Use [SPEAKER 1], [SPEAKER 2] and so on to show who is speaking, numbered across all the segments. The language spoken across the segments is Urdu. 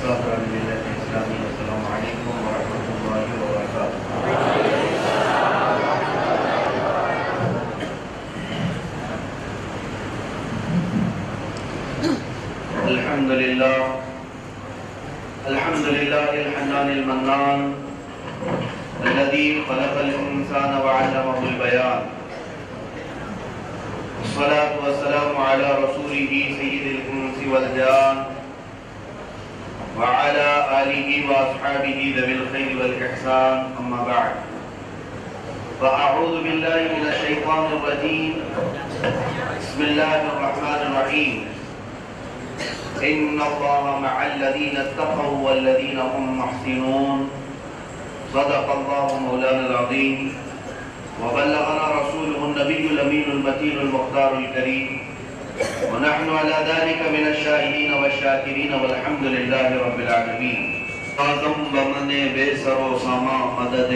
[SPEAKER 1] السلام علیکم ورحمۃ اللہ وبرکاتہ۔ الحمد للہ الحنان المنان الذي خلق الانسان وعلمه البيان، والصلاة والسلام على رسوله سيد الانس والجان وعلى آله وأصحابه ذوي الخير والإحسان، أما بعد، فأعوذ بالله من الشيطان الرجيم، بسم الله الرحمن الرحيم، إن الله مع الذين اتقوا والذين هم محسنون، صدق الله مولانا العظيم، وبلغنا رسوله النبي الأمين المتين المختار الكريم، ونحن على ذلك من الشاهدين والشاكرين والحمد لله رب العالمين۔ اعظم بمن بے سر و ساما مدد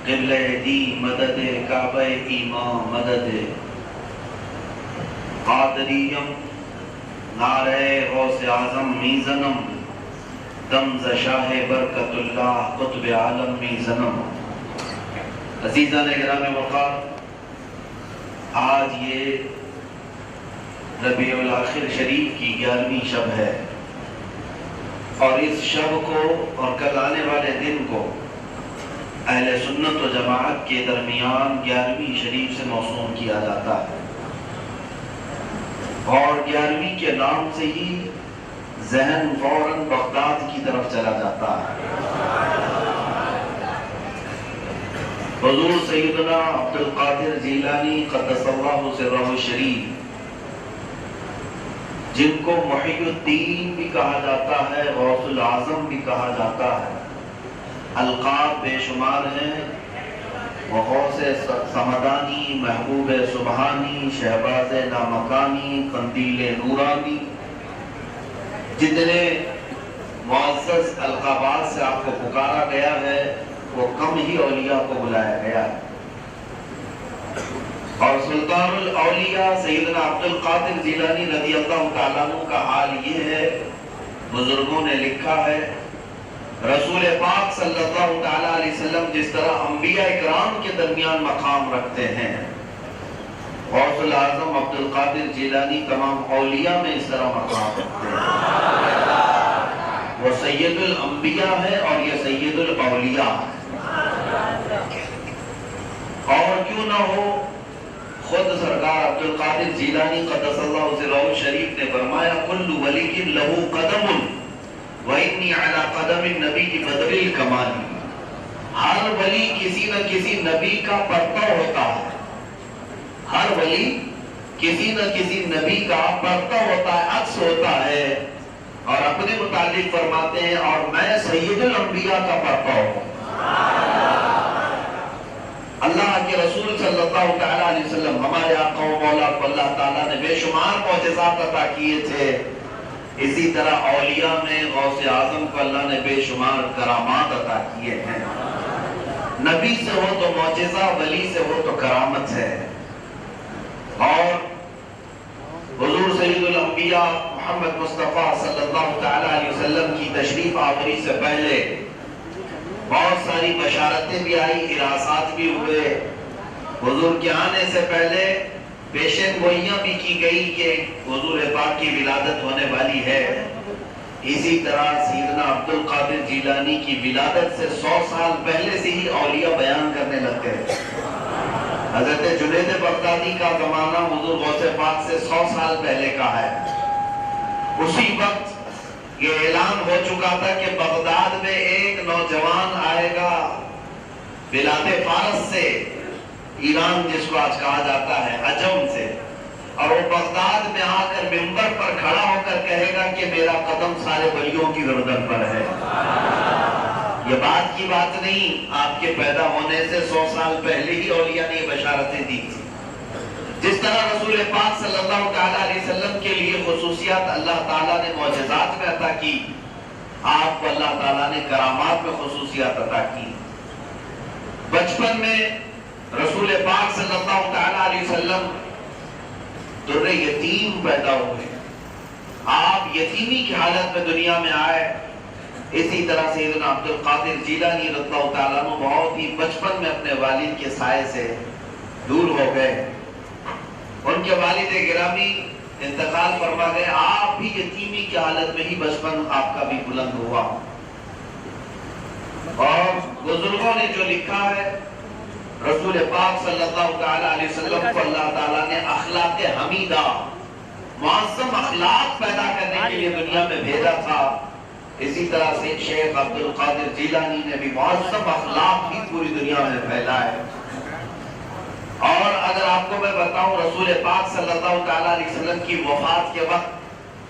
[SPEAKER 1] قبلہ دی مدد کعبہ ایمان مدد قادریم نعرہ غوث اعظم میزنم دمز شاہ برکت اللہ قطب عالم میزنم۔ عزیزان اکرام وقار، آج یہ ربیع الاخر شریف کی 11ویں شب ہے، اور اس شب کو اور کل آنے والے دن کو اہل سنت و جماعت کے درمیان 11ویں شریف سے موسوم کیا جاتا ہے، اور 11ویں کے نام سے ہی ذہن فوراً بغداد کی طرف چلا جاتا ہے۔ حضور سیدنا عبدالقادر جیلانی قدس اللہ سرہ الشریف، جن کو محی الدین بھی کہا جاتا ہے، غوث العظم بھی کہا جاتا ہے، القاب بے شمار ہیں، وہ غوث سمدانی، محبوب سبحانی، شہباز لامکانی، قندیل نورانی، جتنے معزز القابات سے آپ کو پکارا گیا ہے وہ کم ہی اولیاء کو بلایا گیا ہے۔ اور سلطان الاولیاء سیدنا عبدالقادر جیلانی رضی اللہ تعالیٰ عنہ کا حال یہ ہے، بزرگوں نے لکھا ہے، رسول پاک صلی اللہ تعالیٰ علیہ وسلم جس طرح انبیاء اکرام کے درمیان مقام رکھتے ہیں، غوث العظم عبدالقادر جیلانی تمام اولیاء میں اس طرح مقام رکھتے ہیں۔ وہ سید الانبیاء ہے اور یہ سید الاولیاء ہے۔ اور کیوں نہ ہو، خود سرکار عبدالقادر جیلانی قدس اللہ سرہ الشریف نے فرمایا، کل ولی لہو قدم وانی علی قدم النبی بدر الکمال۔ ہر ولی کسی نہ کسی نبی کا پرتو ہوتا ہے، ہر ولی کسی نہ کسی نبی کا پرتو ہوتا ہے، عکس ہوتا ہے، اور اپنے متعلق فرماتے ہیں اور میں سید الانبیاء کا پرتو ہوں۔ اللہ کے رسول صلی اللہ تعالیٰ علیہ وسلم ہمارے آقا و مولا کو اللہ تعالیٰ نے بے شمار معجزات عطا کیے تھے، اسی طرح اولیاء میں غوث اعظم کو اللہ نے بے شمار کرامات عطا کیے ہیں۔ نبی سے ہو تو معجزہ، ولی سے ہو تو کرامت ہے۔ اور حضور سید الانبیاء محمد مصطفیٰ صلی اللہ تعالیٰ علیہ وسلم کی تشریف آوری سے پہلے بہت ساری بشارتیں بھی آئی، اراسات بھی ہوئے، حضور کے آنے سے پہلے پیشن گوئیاں بھی کی گئی کہ حضور پاک کی ولادت ہونے والی ہے۔ اسی طرح سیدنا عبدالقادر جیلانی کی ولادت سے 100 سال پہلے سے ہی اولیاء بیان کرنے لگ گئے۔ حضرت جنید بغدادی کا زمانہ حضور غوث پاک سے 100 سال پہلے کا ہے۔ اسی وقت یہ اعلان ہو چکا تھا کہ بغداد میں ایک نوجوان آئے گا بلاد فارس سے، ایران جس کو آج کہا جاتا ہے، عجم سے، اور وہ بغداد میں آ کر منبر پر کھڑا ہو کر کہے گا کہ میرا قدم سارے ولیوں کی گردن پر ہے۔ یہ بات کی بات نہیں، آپ کے پیدا ہونے سے 100 سال پہلے ہی اولیاء نے یہ بشارتیں دی تھی۔ جس طرح رسول پاک صلی اللہ تعالیٰ علیہ وسلم کے لیے خصوصیات اللہ تعالیٰ نے معجزات میں عطا کی، آپ کو اللہ تعالیٰ نے کرامات میں خصوصیات عطا کی۔ بچپن میں رسول پاک صلی اللہ تعالیٰ علیہ وسلم در یتیم پیدا ہوئے، آپ یتیمی کی حالت میں دنیا میں آئے. اسی طرح سیدنا عبد القادر جیلانی رضی اللہ تعالیٰ عنہ بہت ہی بچپن میں اپنے والد کے سائے سے دور ہو گئے. ان کے والد گرامی انتقال فرما گئے. آپ بھی یتیمی کی حالت میں ہی بچپن آپ کا بھی بلند ہوا. اور بزرگوں نے جو لکھا ہے رسول پاک صلی اللہ علیہ وسلم کو اللہ تعالیٰ نے اخلاق حمیدہ معظم اخلاق پیدا کرنے کے لیے دنیا میں بھیجا تھا. اسی طرح سے شیخ عبد القادر جیلانی نے بھی معظم اخلاق ہی پوری دنیا میں پھیلائے. اور اگر آپ کو میں بتاؤں رسول پاک صلی اللہ علیہ وسلم کی وفات کے وقت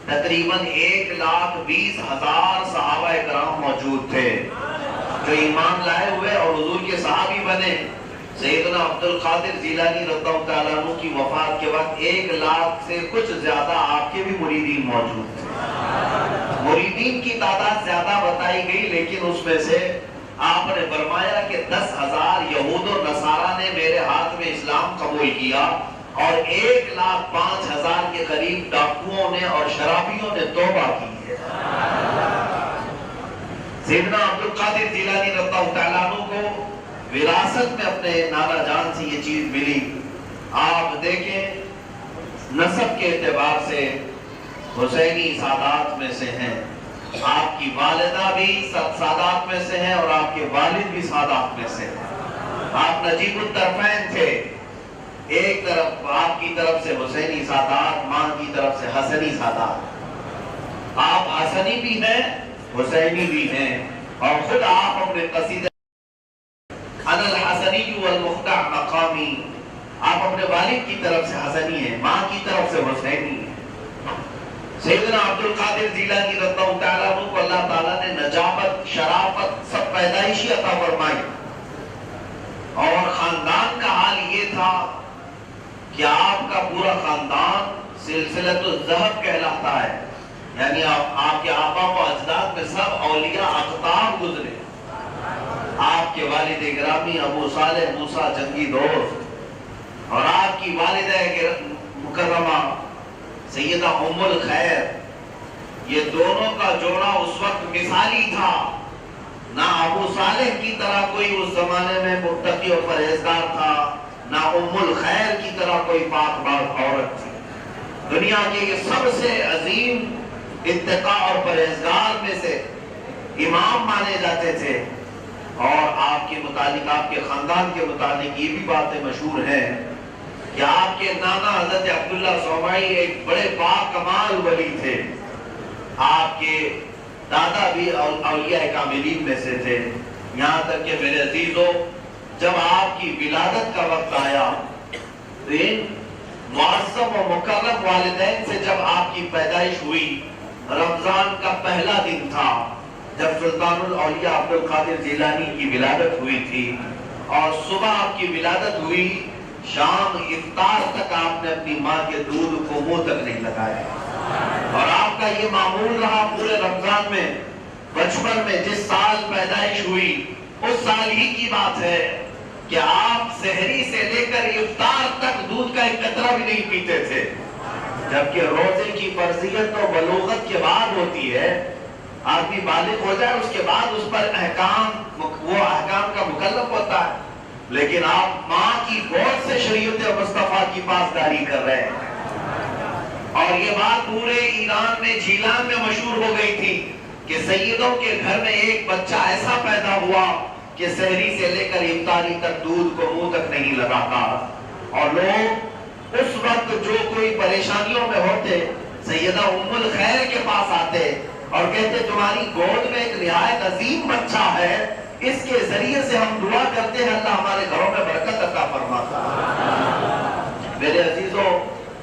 [SPEAKER 1] تقریباً 1,20,000 صحابہ کرام موجود تھے جو ایمان لائے ہوئے اور حضور کے صحابی بنے. سیدنا عبد القادر جیلانی رضی اللہ تعالیٰ عنہ کی وفات کے وقت 1,00,000 سے کچھ زیادہ آپ کے بھی مریدین موجود تھے. مریدین کی تعداد زیادہ بتائی گئی لیکن اس میں سے آپ نے فرمایا کہ 10,000 یہود و نصارہ نے میرے ہاتھ میں اسلام قبول کیا اور 1,05,000 کے قریب ڈاکوؤں نے اور شرابیوں نے توبہ کی ہے. سیدنا عبد القادر جیلانی رضی اللہ تعالیٰ عنہ کو وراثت میں اپنے نانا جان سے یہ چیز ملی. آپ دیکھیں نسب کے اعتبار سے حسینی سادات میں سے ہیں. آپ کی والدہ بھی سادات میں سے ہیں اور آپ کے والد بھی سادات میں سے ہیں. آپ نجیب الطرفین تھے. ایک طرف آپ کی طرف سے حسینی سادات, ماں کی طرف سے حسنی سادات. آپ حسنی بھی ہیں حسینی بھی ہیں اور خود آپ اپنے قصیدے انا الحسنی والمخدع مقامی, آپ اپنے والد کی طرف سے حسنی ہیں, ماں کی طرف سے حسینی ہیں. سیدنا عبد القادر جیلانی رضی اللہ تعالیٰ عنہ کو اللہ تعالیٰ نے نجابت, شرافت سب پیدائشی عطا فرمائی. اور خاندان کا حال یہ تھا کہ آپ کا پورا خاندان سلسلۃ الذہب کہلاتا ہے. یعنی آپ کے آبا و اجداد میں سب اولیاء اقطاب گزرے. آپ کے والد گرامی ابو صالح موسیٰ جنگی دوست اور آپ کی والدہ مکرمہ سیدہ ام الخیر, یہ دونوں کا جوڑا اس وقت مثالی تھا. نہ ابو صالح کی طرح کوئی اس زمانے میں متقی اور پرہیزگار تھا, نہ ام الخیر کی طرح کوئی پاک باز عورت تھی. دنیا کے یہ سب سے عظیم اتقاء اور پرہیزگار میں سے امام مانے جاتے تھے. اور آپ کے متعلق, آپ کے خاندان کے متعلق یہ بھی باتیں مشہور ہیں کہ آپ کے نانا حضرت عبداللہ صومعی ایک بڑے پاک کمال ولی تھے. آپ کے دادا بھی اولیاء کاملین میں سے تھے. یہاں تک کہ میرے عزیزوں, جب آپ کی ولادت کا وقت آیا تو ان معظم و مکرم والدین سے جب آپ کی پیدائش ہوئی, رمضان کا پہلا دن تھا جب سلطان الاولیاء عبد القادر جیلانی کی ولادت ہوئی تھی. اور صبح آپ کی ولادت ہوئی, شام افطار تک آپ نے اپنی ماں کے دودھ کو منہ تک نہیں لگایا. اور آپ کا یہ معمول رہا پورے رمضان میں. بچپن میں جس سال پیدائش ہوئی اس سال ہی کی بات ہے کہ آپ سحری سے لے کر افطار تک دودھ کا ایک قطرہ بھی نہیں پیتے تھے. جبکہ روزے کی فرضیت تو بلوغت کے بعد ہوتی ہے. آدمی بالغ ہو جائے اس کے بعد اس پر وہ احکام کا مکلف ہوتا ہے. لیکن آپ ماں کی گود سے شریعت مصطفیٰ کی پاسداری کر رہے ہیں. اور یہ بات پورے ایران میں, جیلان میں مشہور ہو گئی تھی کہ سیدوں کے گھر میں ایک بچہ ایسا پیدا ہوا کہ سحری سے لے کر افطاری تک دودھ کو منہ تک نہیں لگاتا. اور لوگ اس وقت جو کوئی پریشانیوں میں ہوتے سیدہ ام الخیر کے پاس آتے اور کہتے تمہاری گود میں ایک نہایت عظیم بچہ ہے, اس کے ذریعے سے ہم دعا کرتے ہیں اللہ ہمارے گھروں میں برکت عطا فرماتا. میرے عزیزوں,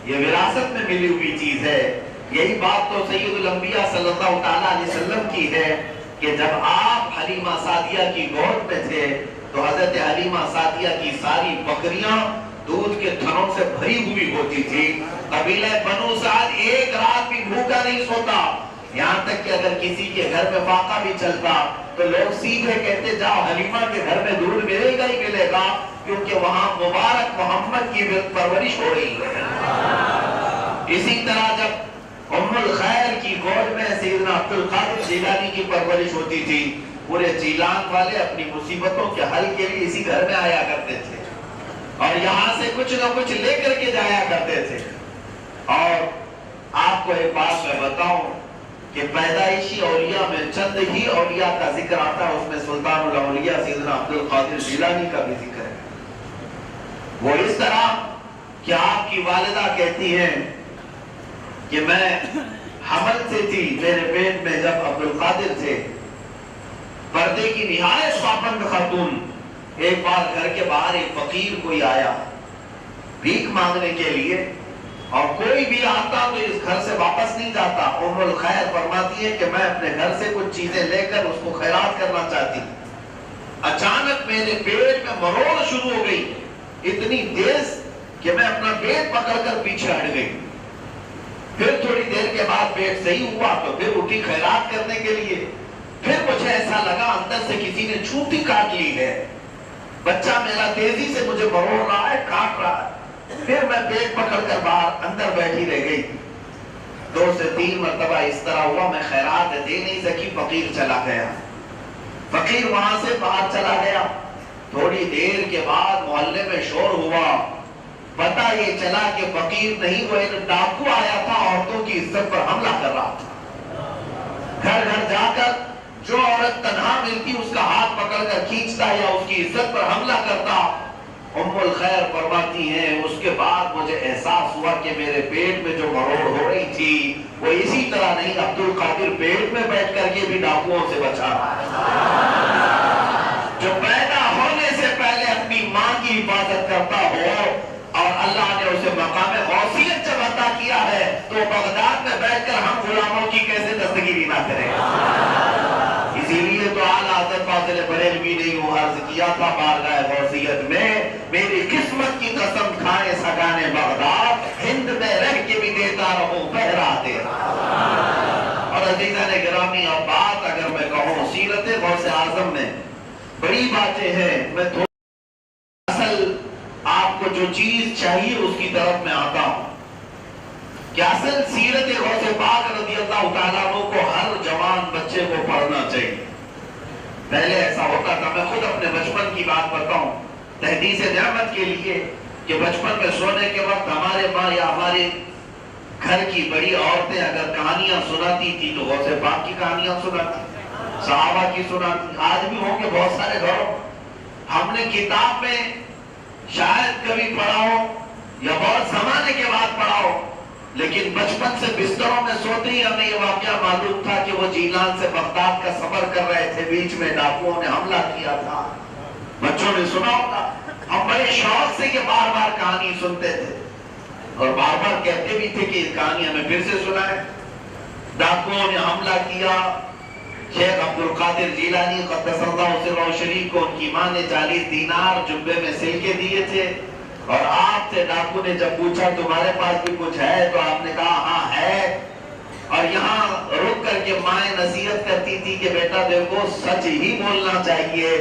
[SPEAKER 1] یہ وراثت میں ملی ہوئی چیز ہے. یہی بات تو سید الانبیاء صلی اللہ تعالیٰ علیہ وسلم کی ہے کہ جب آپ حلیمہ سعدیہ کی گود میں تھے تو حضرت حلیمہ سعدیہ کی ساری بکریاں دودھ کے تھنوں سے بھری ہوئی ہوتی تھی. قبیلہ بنو سعد ایک رات بھی بھوکا نہیں سوتا. یہاں تک کہ اگر کسی کے گھر میں فاقہ بھی چلتا تو لوگ سیدھے کہتے جاؤ حلیمہ کے گھر میں دودھ ملے گا ہی ملے گا, کیونکہ وہاں مبارک محمد کی پرورش ہو رہی ہے. اسی طرح جب ام الخیر کی گود میں سیدنا عبد القادر جیلانی کی پرورش ہوتی تھی. پورے جیلان والے اپنی مصیبتوں کے حل کے لیے اسی گھر میں آیا کرتے تھے اور یہاں سے کچھ نہ کچھ لے کر کے جایا کرتے تھے. اور آپ کو ایک بات میں بتاؤں کہ پیدائشی اولیاء میں چند ہی اولیاء کا ذکر آتا ہے, اس میں سلطان الاولیاء سیدنا عبد القادر جیلانی کا بھی ذکر ہے. وہ اس طرح کہ آپ کی والدہ کہتی ہیں کہ میں حمل سے تھی, میرے پیٹ میں جب عبد القادر تھے. پردے کی نہایت پابند خاتون. ایک بار گھر کے باہر ایک فقیر کوئی آیا بھیک مانگنے کے لیے, اور کوئی بھی آتا تو اس گھر سے واپس نہیں جاتا. ام الخیر فرماتی ہے کہ میں اپنے گھر سے کچھ چیزیں لے کر اس کو خیرات کرنا چاہتی. اچانک میرے پیٹ میں مروڑ شروع ہو گئی, اتنی تیز کہ میں اپنا پیٹ پکڑ کر پیچھے ہٹ گئی. پھر تھوڑی دیر کے بعد پیٹ صحیح ہوا تو پھر اٹھی خیرات کرنے کے لیے. پھر مجھے ایسا لگا اندر سے کسی نے چونٹی کاٹ لی ہے, بچہ میرا تیزی سے مجھے مروڑ رہا ہے, کاٹ رہا ہے. پھر میں پیٹ پکڑ کر باہر اندر بیٹھی رہ گئی. 2 سے 3 مرتبہ اس طرح ہوا, میں خیرات دے نہیں سکی. فقیر چلا گیا, فقیر وہاں سے باہر چلا گیا. تھوڑی دیر کے بعد محلے میں شور ہوا. پتہ یہ چلا کہ فقیر نہیں, وہ ایک ڈاکو آیا تھا, عورتوں کی عزت پر حملہ کر رہا تھا. گھر گھر جا کر جو عورت تنہا ملتی اس کا ہاتھ پکڑ کر کھینچتا یا اس کی عزت پر حملہ کرتا. ام الخیر فرماتی ہیں اس کے بعد مجھے احساس ہوا کہ میرے پیٹ میں جو مروڑ ہو رہی تھی وہ اسی طرح نہیں, عبد القادر پیٹ میں بیٹھ کر کے بھی ڈاکوؤں سے بچا رہا ہے. جو پیدا ہونے سے پہلے اپنی ماں کی حفاظت کرتا ہو اور اللہ نے اسے مقام غوثیت جب عطا کیا ہے تو بغداد میں بیٹھ کر ہم غلاموں کی کیسے دستگیری نہ کریں. اسی لیے تو اعلیٰ حضرت فاضل بریلوی نے یوں عرض کیا تھا بارگاہ غوثیت میں, میری قسمت کی قسم کھائے سگانے بغداد, ہند میں رہ کے بھی دیتا رہوں پہرا تیرا. اور عزیزان گرامی, اب بات اگر میں کہوں سیرت غوث اعظم میں بڑی باتیں ہیں. میں اصل آپ کو جو چیز چاہیے اس کی طرف میں آتا ہوں کہ اصل سیرت غوث پاک رضی اللہ تعالیٰ عنہ کو ہر جوان بچے کو پڑھنا چاہیے. پہلے ایسا ہوتا تھا, میں خود اپنے بچپن کی بات بتاؤں تحدیث نعمت کے لیے, کہ بچپن میں سونے کے وقت ہمارے ماں یا ہمارے گھر کی بڑی عورتیں اگر کہانیاں سناتی تھی تو غوث پاک کی کہانیاں سناتی, صحابہ کی سناتی. آج بھی ہوں گے بہت سارے گھروں, ہم نے کتاب میں شاید کبھی پڑھا ہو یا بہت زمانے کے بعد پڑھا ہو, لیکن بچپن سے بستروں میں سوتے ہی ہمیں یہ واقعہ معلوم تھا کہ وہ جیلان سے بغداد کا سفر کر رہے تھے, بیچ میں ڈاکوؤں نے حملہ کیا تھا. بچوں نے سنا ہوگا, ہم بڑے شوق سے یہ بار بار کہانی سنتے تھے اور بار بار کہتے بھی تھے کہ یہ کہانی ہمیں پھر سے سنائے. ڈاکوؤں نے حملہ کیا. شیخ عبد القادر جیلانی قدس اللہ سرہ شریف کو ان کی ماں نے 40 دینار جبے میں سل کے دیے تھے, اور آپ سے ڈاکو نے جب پوچھا تمہارے پاس بھی کچھ ہے تو آپ نے کہا ہاں ہے. اور یہاں رک کر کے مائیں نصیحت کرتی تھی کہ بیٹا دیکھو سچ ہی بولنا چاہیے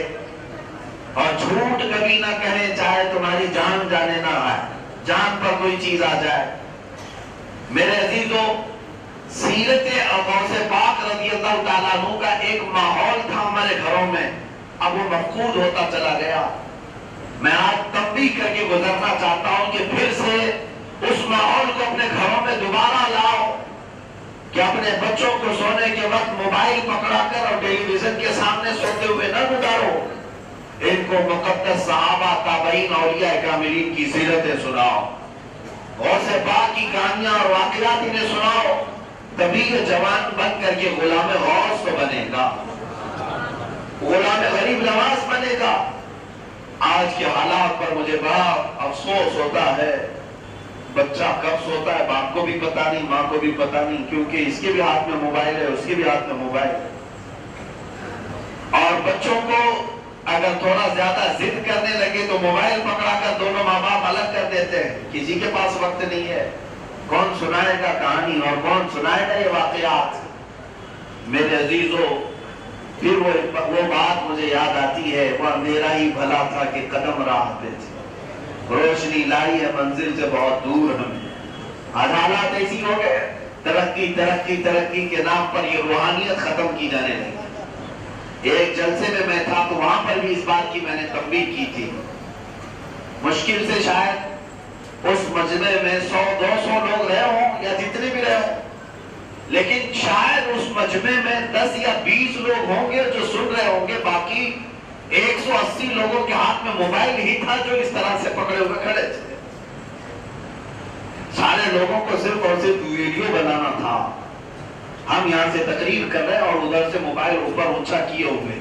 [SPEAKER 1] اور جھوٹ کبھی نہ کہیں, چاہے تمہاری جان جانے نہ آئے, جان پر کوئی چیز آ جائے. میرے عزیزوں, سیرت غوث پاک رضی اللہ تعالیٰ عنہ کا ایک ماحول تھا ہمارے گھروں میں, اب وہ مفقود ہوتا چلا گیا. میں آج تنبیہ کر کے گزرنا چاہتا ہوں کہ پھر سے اس ماحول کو اپنے گھروں میں دوبارہ لاؤ کہ اپنے بچوں کو سونے کے وقت موبائل پکڑا کر اور ٹیلی ویژن کے سامنے سوتے ہوئے نہ گزارو. ان کو مقدس صحابہ, تابعین, اولیاء کاملین کی سیرتیں سناؤ, غوث پاک کی کہانیاں اور واقعات انہیں سناؤ, تبھی یہ جوان بن کر کے غلام غوث تو بنے گا, غلام غریب نواز بنے گا. آج کے حالات پر مجھے بڑا افسوس ہوتا ہے. بچہ کب سوتا ہے باپ کو بھی پتا نہیں, ماں کو بھی پتا نہیں, کیونکہ اس کے بھی ہاتھ میں موبائل ہے, اس کے بھی ہاتھ میں موبائل ہے. اور بچوں کو اگر تھوڑا زیادہ ضد کرنے لگے تو موبائل پکڑا کر دونوں ماں باپ الگ کر دیتے ہیں. کسی کے پاس وقت نہیں ہے, کون سنائے گا کہانی اور کون سنائے گا یہ واقعات. میرے عزیزوں, پھر وہ بات مجھے یاد آتی ہے, وہ اندھیرا ہی بھلا تھا کہ قدم راہ پہ تھے, روشنی لائی ہے منزل سے بہت دور ہمیں. آج حالات ایسی ہو گئے, ترقی ترقی ترقی کے نام پر یہ روحانیت ختم کی جانے لگی۔ ایک جلسے میں تھا تو وہاں پر بھی اس بات کی میں نے تنبیہ کی تھی، مشکل سے شاید اس مجمع میں 100-200 لوگ رہے ہوں یا جتنے بھی رہے ہوں، لیکن شاید اس مجمع میں 10 یا 20 لوگ ہوں گے جو سن رہے ہوں گے، باقی 180 لوگوں کے ہاتھ میں موبائل ہی تھا جو اس طرح سے پکڑے ہوئے کھڑے تھے۔ سارے لوگوں کو صرف اور صرف ویڈیو بنانا تھا، ہم یہاں سے تقریر کر رہے ہیں اور ادھر سے موبائل اوپر اونچا کیے ہوئے،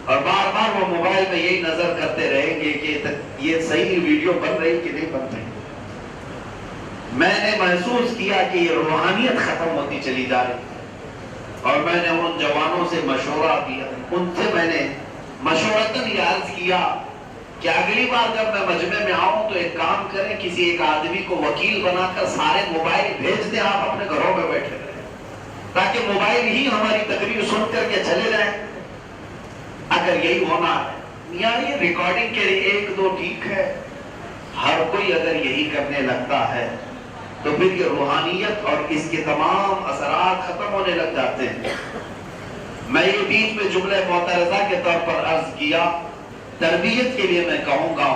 [SPEAKER 1] اور بار بار وہ موبائل میں یہی نظر کرتے رہیں گے کہ یہ صحیح ویڈیو بن رہی کہ نہیں بن رہی۔ میں نے محسوس کیا کہ یہ روحانیت ختم ہوتی چلی جا رہی ہے، اور میں نے ان جوانوں سے مشورہ کیا، ان سے میں نے مشورتاً یہ عرض کیا کہ اگلی بار جب میں مجمع میں آؤں تو ایک کام کریں، کسی ایک آدمی کو وکیل بنا کر سارے موبائل بھیج دیں، آپ اپنے گھروں میں بیٹھے رہیں تاکہ موبائل ہی ہماری تقریر سن کر کے چلے جائیں۔ اگر یہی ہونا ہے، یعنی ریکارڈنگ کے لیے 1-2 ٹھیک ہے، ہر کوئی اگر یہی کرنے لگتا ہے تو پھر یہ روحانیت اور اس کے تمام اثرات ختم ہونے لگ جاتے ہیں۔ میں یہ بیچ میں جملہ معترضہ کے طور پر عرض کیا، تربیت کے لیے میں کہوں گا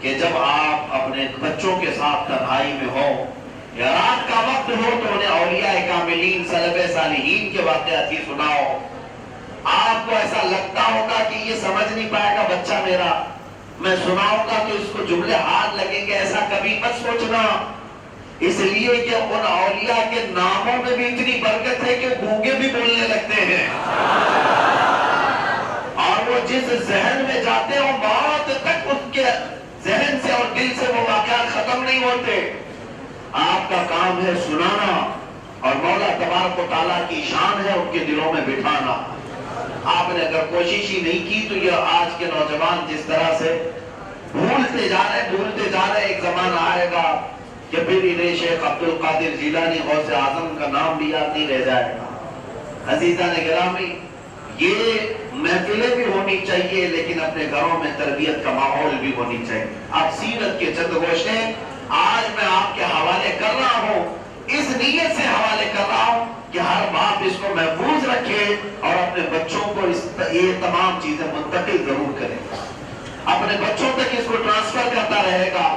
[SPEAKER 1] کہ جب آپ اپنے بچوں کے ساتھ تنہائی میں ہو یا رات کا وقت ہو تو انہیں اولیاء کاملین سلف صالحین کے واقعات ہی سناؤ۔ آپ کو ایسا لگتا ہوگا کہ یہ سمجھ نہیں پائے گا بچہ میرا، میں سناؤں گا تو اس کو جملے ہاتھ لگیں گے، ایسا کبھی مت سوچنا، اس لیے کہ ان اولیاء کے ناموں میں بھی اتنی برکت ہے کہ گونگے بھی بولنے لگتے ہیں، اور وہ جس ذہن میں جاتے ہیں موت تک اس کے ذہن سے اور دل سے وہ واقعات ختم نہیں ہوتے۔ آپ کا کام ہے سنانا، اور مولا تبارک و تعالیٰ کی شان ہے ان کے دلوں میں بٹھانا۔ آپ نے اگر کوشش ہی نہیں کی تو یہ آج کے نوجوان جس طرح سے بھولتے جا رہے، ایک زمانہ آئے گا کہ پھر انہیں شیخ عبدالقادر جیلانی غوث اعظم کا نام بھی یاد نہیں رہ جائے گا۔ عزیزان گرامی، یہ محفلیں بھی ہونی چاہیے لیکن اپنے گھروں میں تربیت کا ماحول بھی ہونی چاہیے۔ اب سیرت کے چند گوشتیں آج میں آپ کے حوالے کر رہا ہوں، اس نیت سے حوالے کر رہا ہوں کہ ہر باپ اس کو محفوظ رکھے اور اپنے بچوں کو یہ تمام چیزیں منتقل ضرور کرے، اپنے بچوں تک اس کو ٹرانسفر کرتا رہے گا۔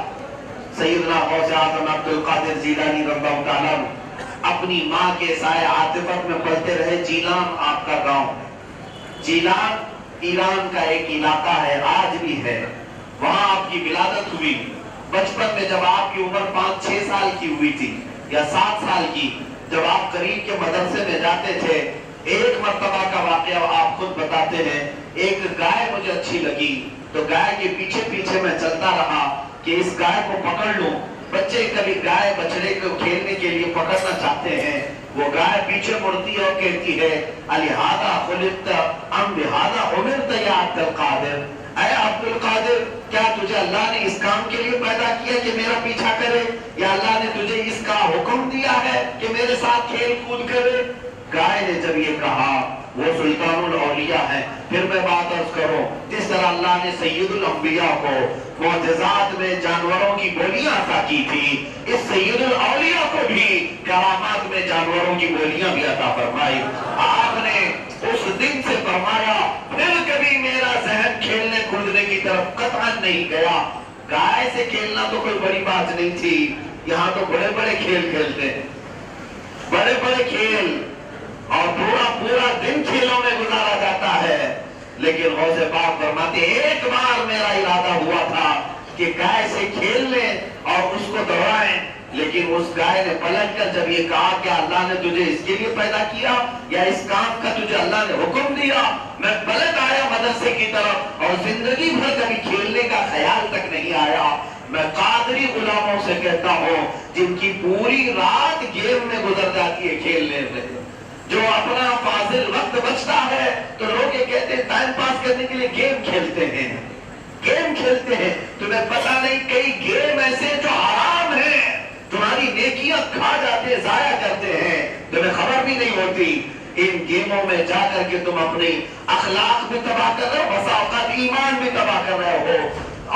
[SPEAKER 1] سیدنا غوث اعظم عبدالقادر جیلانی رضی اللہ تعالیٰ اپنی ماں کے سائے عاطفت میں پلتے رہے۔ جیلان آپ کا گاؤں ہے، جیلان ایران کا ایک علاقہ ہے، آج بھی ہے، وہاں آپ کی ولادت ہوئی۔ بچپن میں جب آپ کی عمر 5-6 سال کی ہوئی تھی یا 7 سال کی، جب آپ قریب کے مدرسے میں جاتے تھے، ایک مرتبہ کا واقعہ آپ خود بتاتے ہیں، ایک گائے مجھے اچھی لگی تو گائے کے پیچھے پیچھے میں چلتا رہا کہ اس گائے کو پکڑ لوں۔ بچے کبھی گائے بچڑے کو کھیلنے کے لیے پکڑنا چاہتے ہیں، وہ گائے پیچھے مڑتی ہے اور کہتی ہے الہذا خلقت ام بہذا امرت یا عبدالقادر، اے عبدالقادر کیا تجھے اللہ نے اس کام کے لیے پیدا کیا کہ میرا پیچھا کرے، یا اللہ نے تجھے اس کا حکم دیا ہے کہ میرے ساتھ کھیل کود کرے؟ گائے نے جب یہ کہا، وہ سلطان الاولیاء ہے، پھر میں بات عرض کروں، جس طرح اللہ نے سید الانبیاء کو معجزات میں جانوروں کی بولیاں عطا کی تھی، اس سید الاولیاء کو بھی کرامات میں جانوروں کی بولیاں بھی عطا فرمائی۔ آپ نے اس دن سے فرمایا پھر کبھی میرا ذہن کھیلنے کودنے کی طرف قطعاً نہیں گیا۔ گائے سے کھیلنا تو کوئی بڑی بات نہیں تھی، یہاں تو بڑے بڑے کھیل کھیلتے ہیں، بڑے بڑے کھیل، اور پورا دن کھیلوں میں گزارا جاتا ہے۔ لیکن غوث پاک فرماتے ایک بار میرا ارادہ ہوا تھا کہ گائے سے کھیل لیں اور اس کو دوڑائیں، لیکن اس گائے نے پلٹ کر جب یہ کہا کہ اللہ نے تجھے اس کے لیے پیدا کیا یا اس کام کا تجھے اللہ نے حکم دیا، میں پلٹ آیا مدرسے کی طرف اور زندگی بھر کبھی کھیلنے کا خیال تک نہیں آیا۔ میں قادری غلاموں سے کہتا ہوں جن کی پوری رات گیم میں گزر جاتی ہے کھیلنے میں، جو اپنا فاضل وقت بچتا ہے تو لوگ یہ کہتے ہیں ٹائم پاس کرنے کے لیے گیم کھیلتے ہیں، گیم کھیلتے ہیں۔ تمہیں پتہ نہیں کئی گیم ایسے جو حرام ہیں، تمہاری نیکیاں کھا جاتے، ضائع کرتے ہیں، تمہیں خبر بھی نہیں ہوتی۔ ان گیموں میں جا کر کے تم اپنی اخلاق بھی تباہ کر رہے ہو، بسا اوقات ایمان بھی تباہ کر رہے ہو،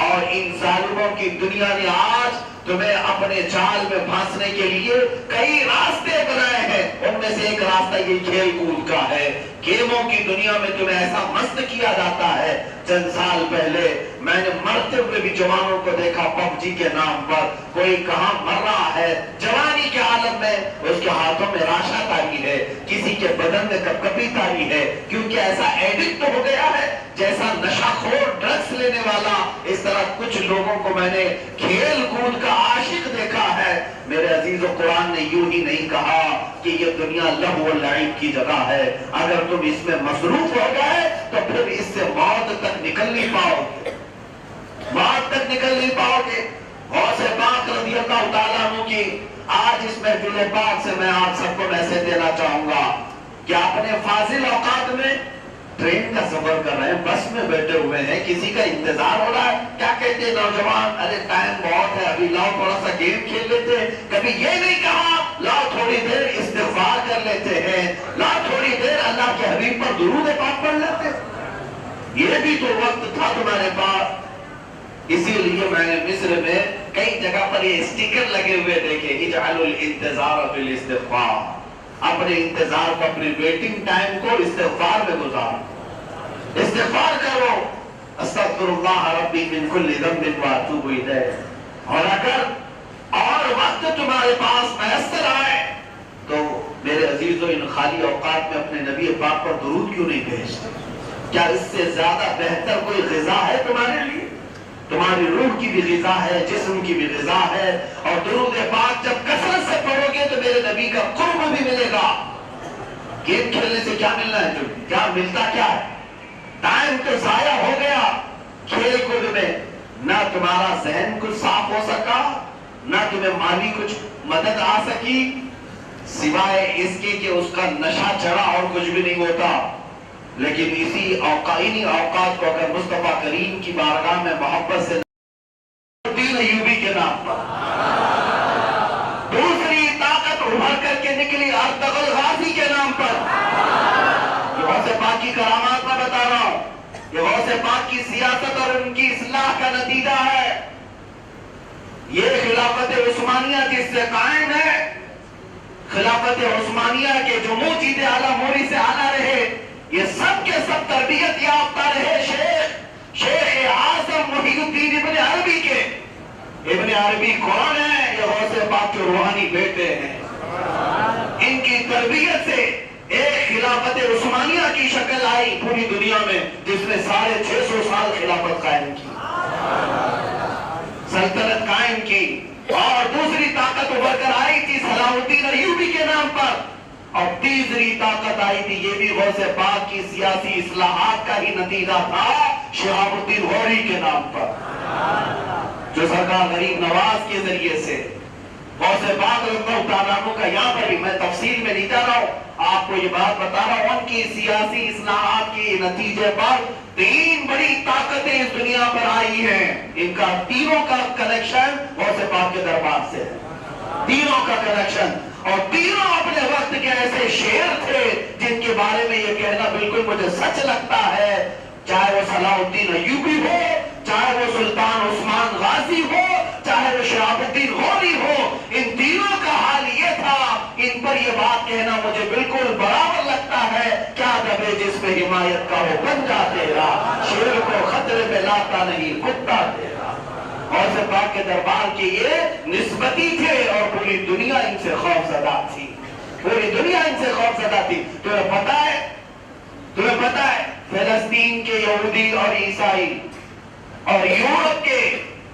[SPEAKER 1] اور ان ظالموں کی دنیا نے آج تمہیں اپنے جال میں پھانسنے کے لیے کئی راستے بنائے ہیں، ان میں سے ایک راستہ یہ کھیل کود کا ہے۔ گیموں کی دنیا میں تمہیں ایسا مست کیا جاتا ہے۔ چند سال پہلے میں نے مرتے ہوئے بھی جوانوں کو دیکھا پب جی کے نام پر، کوئی کہاں مر رہا ہے جوانی کے عالم میں، اس کے ہاتھوں میں راشا تاری ہے، کسی کے بدن میں کپکپی تاری ہے، کیونکہ ایسا ایڈکٹ ہو گیا ہے جیسا نشہ خور ڈرگس لینے والا۔ اس طرح کچھ لوگوں کو میں نے کھیل کود کا عاشق دیکھا ہے۔ میرے عزیزو، قرآن نے یوں ہی نہیں کہا کہ یہ دنیا لہو و لعب کی جگہ ہے۔ اگر تم اس میں مصروف ہو گئے تو پھر اس سے موت تک نکل نہیں پاؤ گے، موت تک نکل نہیں پاؤ گے۔ غوث پاک رضی اللہ تعالیٰ عنہ کی آج اس محفل پاک سے میں آپ سب کو میسج دینا چاہوں گا کہ اپنے فاضل اوقات میں ٹرین کا سفر کر رہے ہیں، بس میں بیٹھے ہوئے ہیں، کسی کا انتظار ہو رہا ہے، کیا کہتے ہیں نوجوان؟ ارے ٹائم بہت ہے، ابھی لاؤ تھوڑا سا گیم کھیل لیتے ہیں۔ کبھی یہ نہیں کہا لاؤ تھوڑی دیر استغفار کر لیتے ہیں، لاؤ تھوڑی دیر اللہ کے حبیب پر درود پاک پڑھ لیتے ہیں۔ یہ بھی تو وقت تھا تمہارے پاس۔ اسی لیے میں نے مصر میں کئی جگہ پر یہ اسٹیکر لگے ہوئے دیکھے، اجعلوا الانتظار فی الاستغفار، اپنے انتظار کو، اپنے ویٹنگ ٹائم کو استغفار میں گزارو، استغفار کرو۔ استغفر اللہ ربی من کل ذنب واتوب الیہ۔ اور اگر اور وقت تمہارے پاس میسر آئے تو میرے عزیزو، ان خالی اوقات میں اپنے نبی پاک پر درود کیوں نہیں بھیجتے؟ کیا اس سے زیادہ بہتر کوئی غذا ہے تمہارے لیے؟ تمہاری روح کی بھی غذا ہے، جسم کی بھی غذا ہے، اور درود پاک جب کثرت سے پڑھو گے تو میرے نبی کا قرب بھی ملے گا۔ گیم کھیلنے سے کیا ملنا ہے؟ تمہیں کیا ملتا کیا ہے؟ ٹائم تو ضائع ہو گیا کھیل کود میں، نہ تمہارا ذہن کچھ صاف ہو سکا، نہ تمہیں مالی کچھ مدد آ سکی، سوائے اس کے کہ اس کا نشہ چڑھا اور کچھ بھی نہیں ہوتا۔ لیکن اسی اوقات کو اگر مصطفیٰ کریم کی بارگاہ میں محبت سے دین ایوبی کے نام پر دوسری طاقت ابھر کر کے نکلی ارطغرل غازی کے نام پر، یہ غوث پاک کی کرامات میں بتا رہا ہوں، یہ غوث پاک کی سیاست اور ان کی اصلاح کا نتیجہ ہے۔ یہ خلافت عثمانیہ جس سے قائم ہے، خلافت عثمانیہ کے جو موجد اعلیٰ موری سے اعلیٰ رہے، یہ سب کے سب تربیت یافتہ رہے شیخ اعظم محی الدین ابن عربی کے۔ ابن عربی کون ہے؟ یہ غوث پاک کے روحانی بیٹے ہیں۔ ان کی تربیت سے ایک خلافت عثمانیہ کی شکل آئی پوری دنیا میں، جس نے 650 سال خلافت قائم کی، سلطنت قائم کی، اور دوسری طاقت ابھر کر آئی تھی صلاح الدین ایوبی کے نام پر، اور تیسری طاقت آئی تھی، یہ بھی غوث پاک کی سیاسی اصلاحات کا ہی نتیجہ تھا، شہاب الدین غوری کے نام پر، جو سرکار غریب نواز کے ذریعے سے غوث پاک رضی اللہ تعالیٰ عنہ کا، یہاں پر بھی میں تفصیل میں نہیں جا رہا ہوں، آپ کو یہ بات بتا رہا ہوں، ان کی سیاسی اصلاحات کے نتیجے پر 3 بڑی طاقتیں اس دنیا پر آئی ہیں۔ ان کا تینوں کا کنیکشن غوث پاک کے دربار سے ہے، تینوں کا کنیکشن، اور تینوں اپنے وقت کے ایسے شیر تھے جن کے بارے میں یہ کہنا بالکل مجھے سچ لگتا ہے، چاہے وہ صلاح الدین ایوبی ہو، چاہے وہ سلطان عثمان غازی ہو، چاہے وہ شہاب الدین غوری ہو، ان تینوں کا حال یہ تھا، ان پر یہ بات کہنا مجھے بالکل برابر لگتا ہے، کیا دبے جس پہ حمایت کا ہو بن جا تیرا، شیر کو خطرے میں لاتا نہیں کتا تیرا۔ غوث پاک کے دربار کی یہ نسبتی تھے، اور پوری دنیا ان سے خوف زدہ تھی، پوری دنیا ان سے خوف زدہ تھی۔ تمہیں پتا ہے فلسطین کے یہودی اور عیسائی اور یورپ کے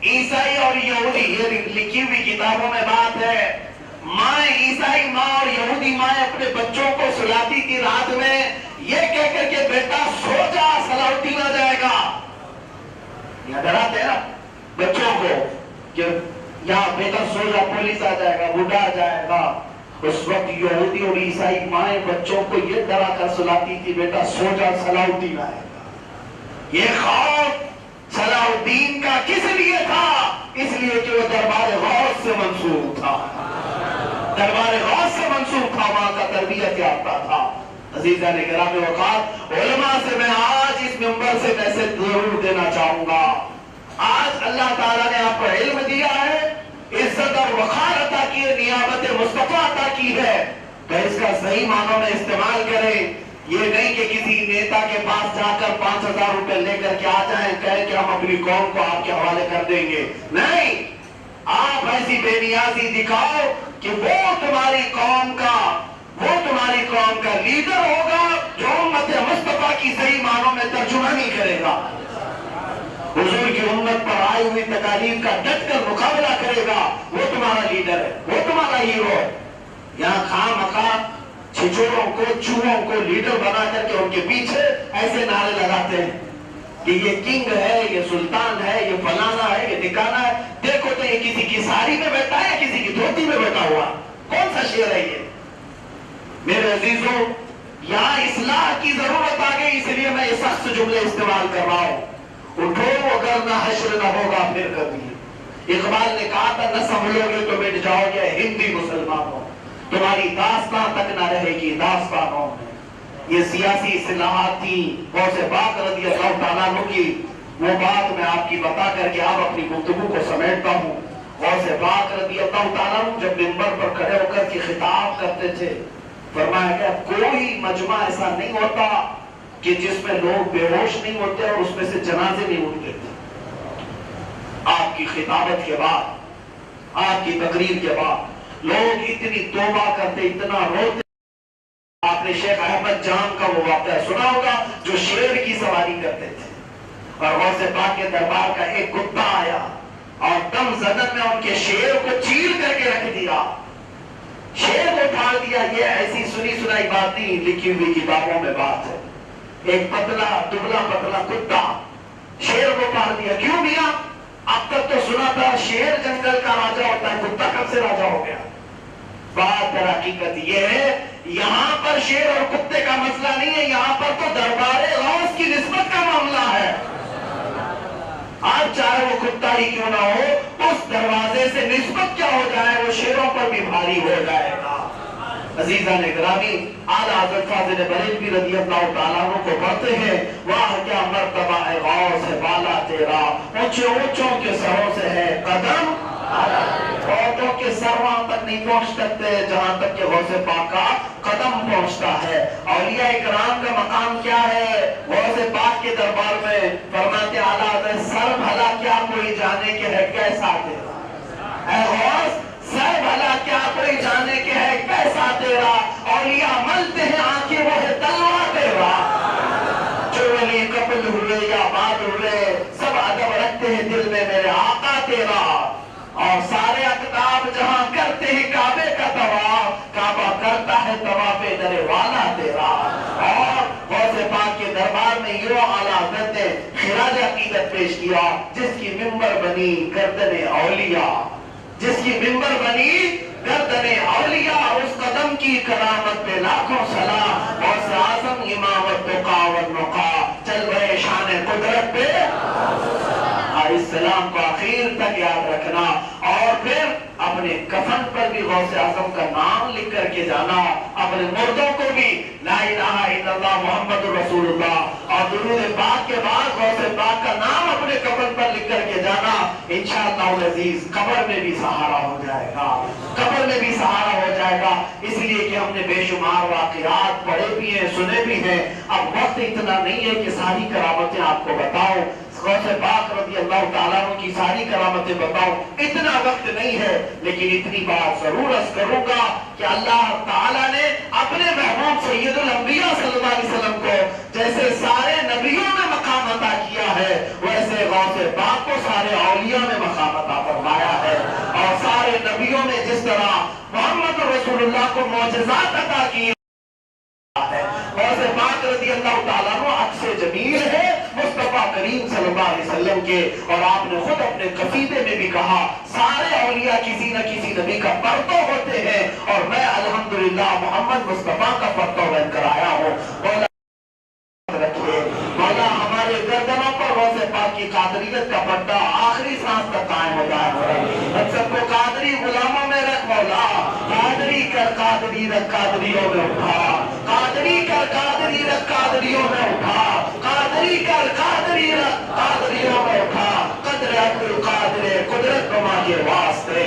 [SPEAKER 1] عیسائی اور یہودی، یہ لکھی ہوئی کتابوں میں بات ہے، مائیں عیسائی ماں اور یہودی مائیں اپنے بچوں کو سلاتی تھی رات میں، یہ کہہ کر کے بیٹا سو جا صلاح الدین آ جائے گا۔ یہ ڈراتے ہیں نا بچوں کو کہ یہاں بیٹا سو جا، پولیس آ جائے گا، بوڑھا آ جائے گا۔ اس وقت یہودی اور عیسائی مائیں بچوں کو یہ ڈرا کر سلاتی تھی، بیٹا سو جا صلاح الدین آئے گا۔ یہ خوف صلاح الدین کا کس لیے تھا؟ اس لیے کہ وہ دربار غوث سے منسوب تھا، دربار غوث سے منسوب تھا، وہاں کا تربیت یافتہ تھا۔ عزیزان کرام وقار، علماء سے میں آج اس منبر سے میسج ضرور دینا چاہوں گا، آج اللہ تعالیٰ نے آپ کو علم دیا ہے، اس عزت اور وقار عطا کی ہے، نیابت مصطفیٰ عطا کی ہے، تو اس کا صحیح معنوں میں استعمال کریں۔ یہ نہیں کہ کسی نیتا کے پاس جا کر 5,000 روپے لے کر کے آ جائیں، کہیں کہ ہم اپنی قوم کو آپ کے حوالے کر دیں گے۔ نہیں، آپ ایسی بے نیازی دکھاؤ کہ وہ تمہاری قوم کا لیڈر ہوگا جو امت مصطفیٰ کی صحیح معنوں میں ترجمانی کرے گا، حضور کی امت پر آئی ہوئی تکالیف کا ڈٹ کر مقابلہ کرے گا، وہ تمہارا لیڈر ہے، وہ تمہارا ہیرو ہے۔ یہاں خواہ مخواہ چھچوروں کو، چوہوں کو لیڈر بنا کر کے ان کے پیچھے ایسے نعرے لگاتے ہیں کہ یہ کنگ ہے، یہ سلطان ہے، یہ فلانا ہے، یہ ٹھکانا ہے۔ دیکھو تو یہ کسی کی ساری میں بیٹھا ہے، کسی کی دھوتی میں بیٹھا ہوا، کون سا شعر ہے یہ؟ میرے عزیزوں، یہاں اصلاح کی ضرورت آ گئی، اس لیے میں یہ سخت جملے استعمال کر رہا ہوں۔ اٹھو اگر نہ حشر نہ ہوگا پھر کبھی۔ اقبال نے کہا تھا نہ سنبھلو گے تو مٹ جاؤ گے ہندی مسلمانوں، تمہاری داستان تک نہ رہے گی داستانوں میں۔ یہ سیاسی اصلاحات تھی غوث پاک رضی اللہ تعالیٰ عنہ کی، وہ بات میں آپ کی بتا کر کے آپ اپنی گفتگو کو سمیٹتا ہوں۔ غوث پاک رضی اللہ تعالیٰ عنہ جب منبر پر کھڑے ہو کر کے خطاب کرتے تھے، فرمایا کہ کوئی مجمع ایسا نہیں ہوتا کہ جس میں لوگ بے ہوش نہیں ہوتے اور اس میں سے جنازے نہیں اٹھتے تھے۔ آپ کی خطابت کے بعد، آپ کی تقریر کے بعد لوگ اتنی توبہ کرتے، اتنا روتے۔ آپ نے شیخ احمد جان کا وہ واقعہ سنا ہوگا جو شیر کی سواری کرتے تھے، اور غوث پاک کے دربار کا ایک کتا آیا اور دم زدن میں ان کے شیر کو چیر کر کے رکھ دیا، شیر کو پھاڑ دیا۔ یہ ایسی سنی سنائی بات نہیں، لکھی ہوئی کتابوں میں بات ہے۔ ایک پتلا دبلا پتلا کتا شیر کو پھاڑ دیا۔ کیوں دیا؟ اب تک تو سنا تھا شیر جنگل کا راجا ہوتا ہے، کتا کب سے راجا ہو گیا؟ بات در حقیقت یہ ہے، یہاں پر شیر اور کتے کا مسئلہ نہیں ہے، یہاں پر تو دربار غوث کی نسبت کا معاملہ ہے۔ آج چاہے وہ کتا ہی کیوں نہ ہو، اس دروازے سے نسبت کیا ہو جائے وہ شیروں پر بھی بھاری ہو جائے گا۔ عزیزان گرامی، اعلیٰ حضرت فاضل بریلوی رضی اللہ تعالیٰ عنہ کو پڑھتے ہیں، واہ کیا مرتبہ ہے غوث ہے بالا تیرا، اونچے اونچوں کے سروں سے ہے قدم، عورتوں کے سروں تک نہیں پہنچ سکتے جہاں تک کہ غوث پاک کا قدم پہنچتا ہے۔ اولیاء اکرام کا مقام کیا ہے غوث پاک کے دربار میں؟ فرماتے اعلیٰ حضرت سر بھلا کیا کوئی جانے کے ہے کیسا تیرا، اے غوث سر بھلا کیا کوئی جانے کے ہے کیسا تیرا، اولیاء ملتے ہیں آنکھیں وہ ہے تلوا تیرا، جو ولی قبل ہوئے یا بعد ہوئے سب ادب رکھتے ہیں دل میں میرے آقا تیرا، اور سارے اقطاب جہاں کرتے ہیں کعبے کا طواف، کعبہ کرتا ہے طواف در والا تیرا۔ اور غوث پاک کے دربار میں یہ اعلیٰ حضرت نے خراج عقیدت پیش کیا، جس کی منبر بنی گردن اولیاء، جس کی منبر بنی گردن اولیاء، اس قدم کی کرامت پہ لاکھوں سلام، غوث اعظم امام التقا والنقا، چل بڑے شان قدرت پہ اس سلام کو آخر تک یاد رکھنا، اور پھر اپنے کفن پر بھی غوث اعظم کا نام لکھ کر کے جانا، اپنے مردوں کو بھی لا الہ الا اللہ محمد رسول اللہ اور درود پاک کے بعد غوث پاک کا نام اپنے کفن پر لکھ کر کے جانا، انشاءاللہ العزیز قبر میں بھی سہارا ہو جائے گا، قبر میں بھی سہارا ہو جائے گا۔ اس لیے کہ ہم نے بے شمار واقعات پڑھے بھی ہیں، سنے بھی ہیں، اب وقت اتنا نہیں ہے کہ ساری کرامتیں آپ کو بتاؤں، غوث پاک رضی اللہ تعالیٰ عنہ کی ساری کرامتیں بتاؤں، اتنا وقت نہیں ہے، لیکن اتنی بات ضرور عرض کروں گا کہ اللہ تعالیٰ نے اپنے محبوب سید الانبیاء صلی اللہ علیہ وسلم کو جیسے سارے نبیوں میں مقام عطا کیا ہے، ویسے غوث پاک کو سارے اولیاء میں مقام عطا فرمایا ہے، اور سارے نبیوں نے جس طرح محمد رسول اللہ کو معجزات عطا کیے، غوث پاک رضی اللہ تعالیٰ عنہ عکس جمیل ہے مصطفیٰ کریم صلی اللہ علیہ وسلم کے، اور آپ نے خود اپنے قصیدے میں بھی کہا سارے اولیاء کسی نہ کسی نبی کا پرتو ہوتے ہیں، اور میں الحمدللہ محمد مصطفیٰ کا پرتو بن کر آیا ہوں۔ مولا ہمارے گردنوں پر غوث پاک کی قادریت کا پٹا آخری سانس تک قائم ہو جائے، ہم سب کو قادری غلاموں میں رکھ مولا، قادری کر قادری رکھ قادریوں میں اٹھا، قادری کر قادری رکھ قادریوں میں اٹھا، قادری کر قادری رکھ قادریوں میں اٹھا، قدر عبد القادر قدرت نما کے واسطے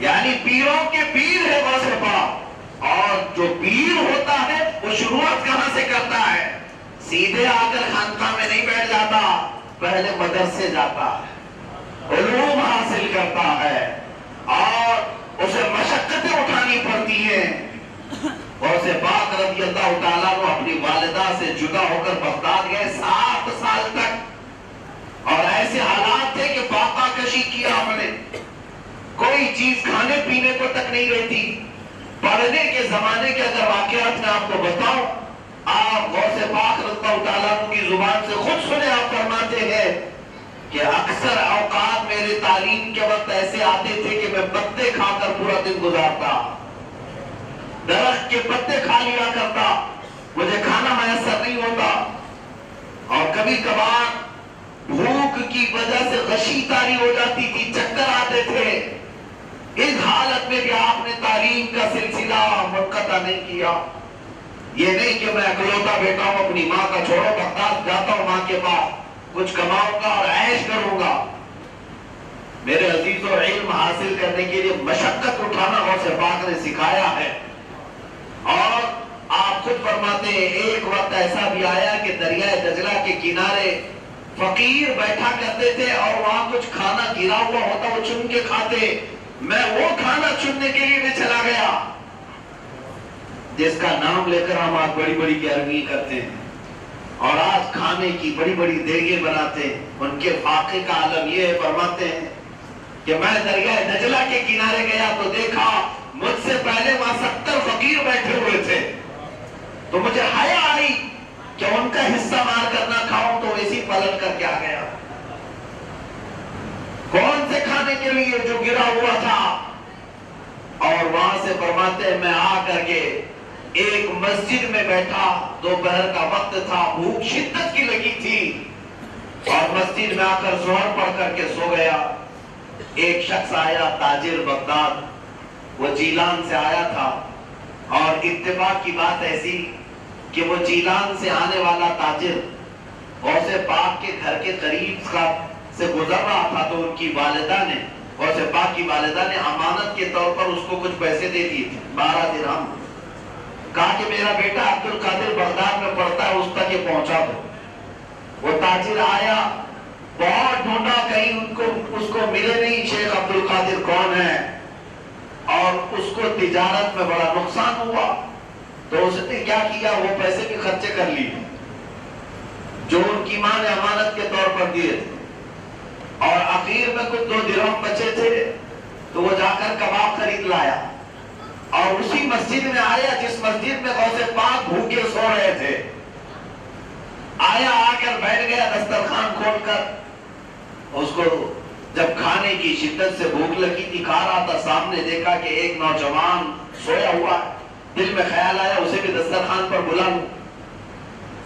[SPEAKER 1] یعنی پیروں کے پیر ہے غوث پاک۔ اور جو پیر ہوتا ہے وہ شروعات کہاں سے کرتا ہے؟ سیدھے آ کر خانقاہ میں نہیں بیٹھ جاتا، پہلے مدرسے جاتا ہے، علوم حاصل کرتا ہے، اور اسے مشقتیں اٹھانی پڑتی ہیں۔ غوث پاک رضی اللہ تعالیٰ عنہ اپنی والدہ سے جدا ہو کر بغداد گئے 7 سال تک، اور ایسے حالات تھے کہ فاقہ کشی کیا ہم نے، کوئی چیز کھانے پینے کو تک نہیں رہتی۔ پڑھنے کے زمانے کے اگر واقعات میں آپ کو بتاؤں، آپ غوث پاک رضی اللہ تعالیٰ عنہ کی زبان سے خود سنے، آپ فرماتے ہیں کہ اکثر اوقات میرے تعلیم کے وقت ایسے آتے تھے کہ میں پتے کھا کر پورا دن گزارتا، درخت کے پتے کھا لیا کرتا، مجھے کھانا میسر نہیں ہوتا، اور کبھی کبھار بھوک کی وجہ سے غشی طاری ہو جاتی تھی، چکر آتے تھے۔ اس حالت میں بھی آپ نے تعلیم کا سلسلہ منقطع نہیں کیا۔ یہ نہیں کہ میں اکلوتا بیٹا ہوں، اپنی ماں کا چھوڑو، بغداد جاتا ہوں ماں کے پاس، کچھ کماؤں گا اور عیش کروں گا۔ میرے عزیزوں، علم حاصل کرنے کے لیے مشقت اٹھانا غوث پاک نے سکھایا ہے۔ اور آپ خود فرماتے ہیں ایک وقت ایسا بھی آیا کہ دریائے دجلہ کے کنارے فقیر بیٹھا کرتے تھے، اور وہاں کچھ کھانا گرا ہوا ہوتا وہ چن کے کھاتے، میں وہ کھانا چننے کے لیے بھی چلا گیا، جس کا نام لے کر ہم آج بڑی بڑی گیارہویں کرتے ہیں، اور آج کھانے کی بڑی بڑی دیگیں بناتے ہیں۔ ان کے فاقے کا عالم یہ ہے، فرماتے ہیں کہ میں دریائے دجلہ کے کنارے گیا تو دیکھا مجھ سے پہلے وہاں 70 فقیر بیٹھے ہوئے تھے، تو مجھے حیا آئی کہ ان کا حصہ مار کر نہ کھاؤں، تو اسی پلٹ کر کے آ گیا۔ کون سے کھانے کے لیے؟ جو گرا ہوا تھا۔ اور وہاں سے فرماتے ہیں میں آ کر کے ایک مسجد میں بیٹھا، دوپہر کا وقت تھا، بھوک شدت کی لگی تھی، اور مسجد میں آ کر ظہر پڑھ کر کے سو گیا۔ ایک شخص آیا، تاجر بغداد، وہ جیلان سے آیا تھا، اور اتفاق کی بات ایسی کہ وہ جیلان سے آنے والا تاجر غوث پاک کے گھر کے قریب سے گزر رہا تھا، تو ان کی والدہ نے، غوث پاک کی والدہ نے امانت کے طور پر اس کو کچھ پیسے دے دیے تھے، 12 درہم، کہا کہ میرا بیٹا عبد القادر بغداد میں پڑھتا ہے، اس تک یہ پہنچا دو۔ وہ تاجر آیا، بہت ڈھونڈا، کہیں اس کو ملے نہیں شیخ عبد القادر کون ہے، اور اس کو تجارت میں بڑا نقصان ہوا۔ تو اس نے کیا کیا، وہ پیسے بھی خرچے کر لیے جو ان کی ماں نے امانت کے طور پر دیے تھے، اور آخر میں کچھ 2 درہم بچے تھے، تو وہ جا کر کباب خرید لایا، اور اسی مسجد میں آیا جس مسجد میں غوث پاک بھوکے سو رہے تھے، آیا، آ کر بیٹھ گیا دسترخوان کھول کر۔ اس کو جب کھانے کی شدت سے بھوک لگی تھی، کھا رہا تھا، سامنے دیکھا کہ ایک نوجوان سویا ہوا ہے، دل میں خیال آیا اسے بھی دسترخوان پر بلا لوں،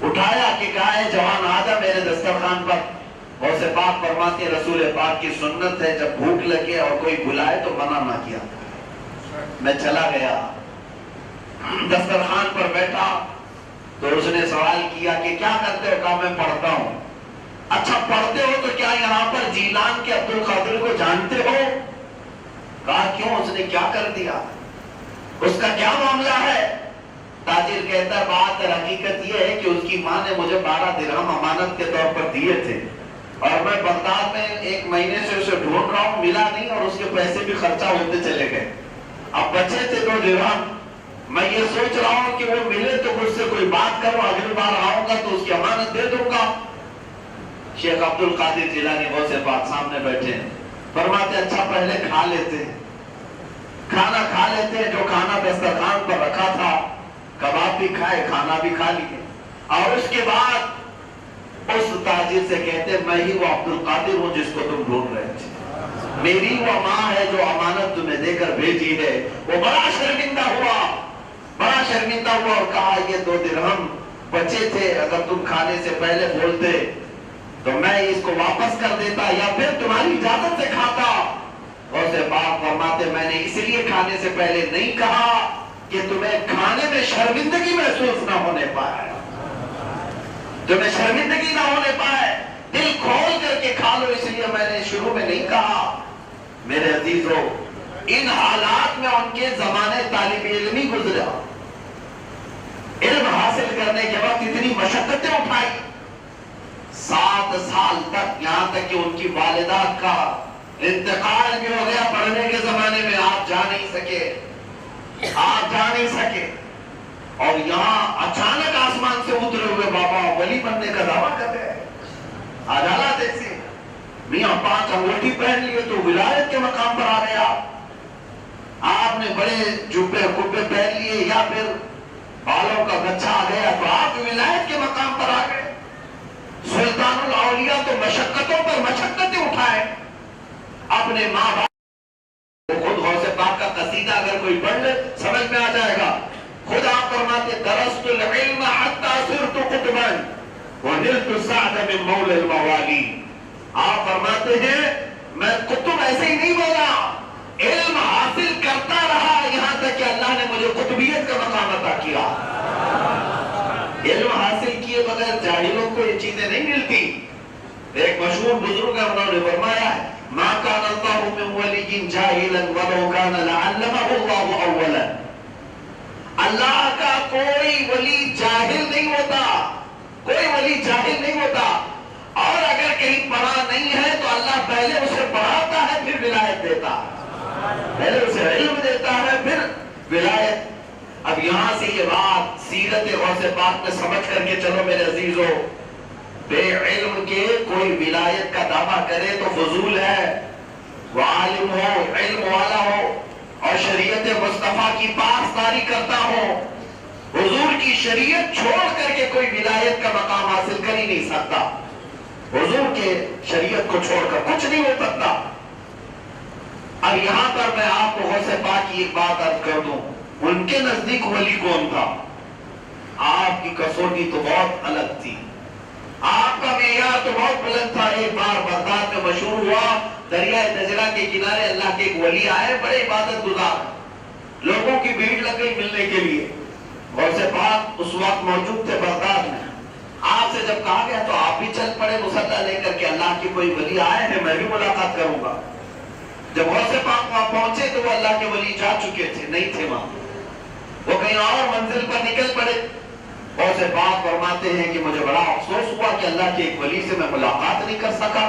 [SPEAKER 1] اٹھایا کہ کہا ہے جوان آجا میرے دسترخوان پر۔ غوث پاک فرماتے ہیں رسول پاک کی سنت ہے جب بھوک لگے اور کوئی بلائے تو منع نہ کیا۔ میں چلا گیا، دسترخوان پر بیٹھا، تو اس نے سوال کیا کہ کیا کرتے ہو؟ کہا میں پڑھتا ہوں۔ اچھا پڑھتے ہو تو کیا یہاں پر جیلان کے عبد القادر کو جانتے ہو؟ کہا کیوں، اس نے کیا کر دیا، اس کا کیا معاملہ ہے؟ تاجر کہتا بات حقیقت یہ ہے کہ اس کی ماں نے مجھے 12 درہم امانت کے طور پر دیے تھے، اور میں بغداد میں 1 مہینے سے اسے ڈھونڈ رہا ہوں، ملا نہیں، اور اس کے پیسے بھی خرچہ ہوتے چلے گئے، اب بچے تھے 2 درہم، میں یہ سوچ رہا ہوں کہ وہ ملے تو مجھ سے کوئی بات کرو، اگلی بار آؤں گا تو اس کی امانت دے دوں گا۔ شیخ عبد القادر جیلانی غوث پاک سامنے بیٹھے ہیں، فرماتے اچھا پہلے کھا لیتے ہیں، کھانا کھا لیتے ہیں، جو کھانا دسترخوان پر رکھا تھا، کباب بھی کھائے، کھانا بھی کھا لیے، اور اس کے بعد اس تاجر سے کہتے میں ہی وہ عبد القادر ہوں جس کو تم ڈھونڈ رہے تھے، میری وہ ماں ہے جو امانت تمہیں دے کر بھیجی ہے۔ وہ بڑا شرمندہ ہوا، بڑا شرمندہ ہوا، اور کہا یہ 2 درہم بچے تھے، اگر تم کھانے سے پہلے بولتے تو میں اس کو واپس کر دیتا، یا پھر تمہاری اجازت سے کھاتا۔ غوث پاک فرماتے میں نے اس لیے کھانے سے پہلے نہیں کہا کہ تمہیں کھانے میں شرمندگی محسوس نہ ہونے پائے، تمہیں شرمندگی نہ ہونے پائے، دل کھول کر کے کھا لو، اس لیے میں نے شروع میں نہیں کہا۔ میرے عزیزوں، ان حالات میں ان کے زمانے طالب علمی گزرا، علم حاصل کرنے کے وقت اتنی مشقتیں اٹھائی، 7 سال تک، یہاں تک کہ ان کی والدہ کا انتقال بھی ہو گیا پڑھنے کے زمانے میں، آپ جا نہیں سکے، اور یہاں اچانک آسمان سے اترے ہوئے بابا ولی بننے کا دعویٰ کر رہے ہیں۔ آج حالات ایسے، میاں 5 انگوٹھی پہن لیے تو ولایت کے مقام پر آ گئے، آپ نے بڑے جبے کبے پہن لیے یا پھر بالوں کا گچھا آ گیا تو آپ ولایت کے مقام پر آ گئے۔ سلطان الاولیاء تو مشقتوں پر مشقتیں اٹھائے، اپنے ماں باپ، خود غوث پاک کا قصیدہ اگر کوئی پڑھ لے سمجھ میں آ جائے گا۔ خود آپ فرماتے درست العلم حتی صرت قطبا ونلت السعد من مولا الموالی، آپ فرماتے ہیں میں قطب ایسے ہی نہیں بولا، علم حاصل کرتا رہا یہاں تک کہ اللہ نے مجھے قطبیت کا مقام عطا کیا۔ علم حاصل کیے بغیر جاہلوں کو یہ چیزیں نہیں ملتی۔ ایک مشہور بزرگ ہے، انہوں نے فرمایا ہے ما کان اللہ من ولی جاہلا ولو کان لعلمہ اللہ اولا، اللہ کا کوئی ولی جاہل نہیں ہوتا، کوئی ولی جاہل نہیں ہوتا، اور اگر کہیں پڑھا نہیں ہے تو اللہ پہلے اسے پڑھاتا ہے پھر ولایت دیتا ہے، پہلے اسے علم دیتا ہے پھر ولایت۔ اب یہاں سے یہ بات سیرت غوث پاک میں سمجھ کر کے چلو میرے عزیزو، بے علم کے کوئی ولایت کا دعویٰ کرے تو فضول ہے۔ وہ عالم ہو، علم والا ہو اور شریعت مصطفیٰ کی پاسداری کرتا ہو، حضور کی شریعت چھوڑ کر کے کوئی ولایت کا مقام حاصل کر ہی نہیں سکتا، حضور کے شریعت کو چھوڑ کر کچھ نہیں ہو سکتا۔ اب یہاں پر میں آپ کو غوث پاک کی ایک بات عرض کر دوں، ان کے نزدیک ولی کون تھا؟ آپ کی کسوٹی تو بہت الگ تھی، آپ کا معیار تو بہت بلند تھا۔ ایک بار بغداد میں مشہور ہوا، دریائے دجلہ کے کنارے اللہ کے ایک ولی آئے، بڑے عبادت گزار، لوگوں کی بھیڑ لگ گئی ملنے کے لیے۔ غوث پاک اس وقت موجود تھے بغداد میں، آپ سے جب کہا گیا تو آپ بھی چل پڑے مصلی لے کر کے، اللہ کے کوئی ولی آئے ہیں میں بھی ملاقات کروں گا۔ جب غوث پاک وہاں پہنچے تو وہ اللہ کے ولی جا چکے تھے، نہیں تھے وہاں، وہ کہیں اور منزل پر نکل پڑے۔ غوث پاک فرماتے ہیں کہ مجھے بڑا افسوس ہوا کہ اللہ کے ایک ولی سے میں ملاقات نہیں کر سکا۔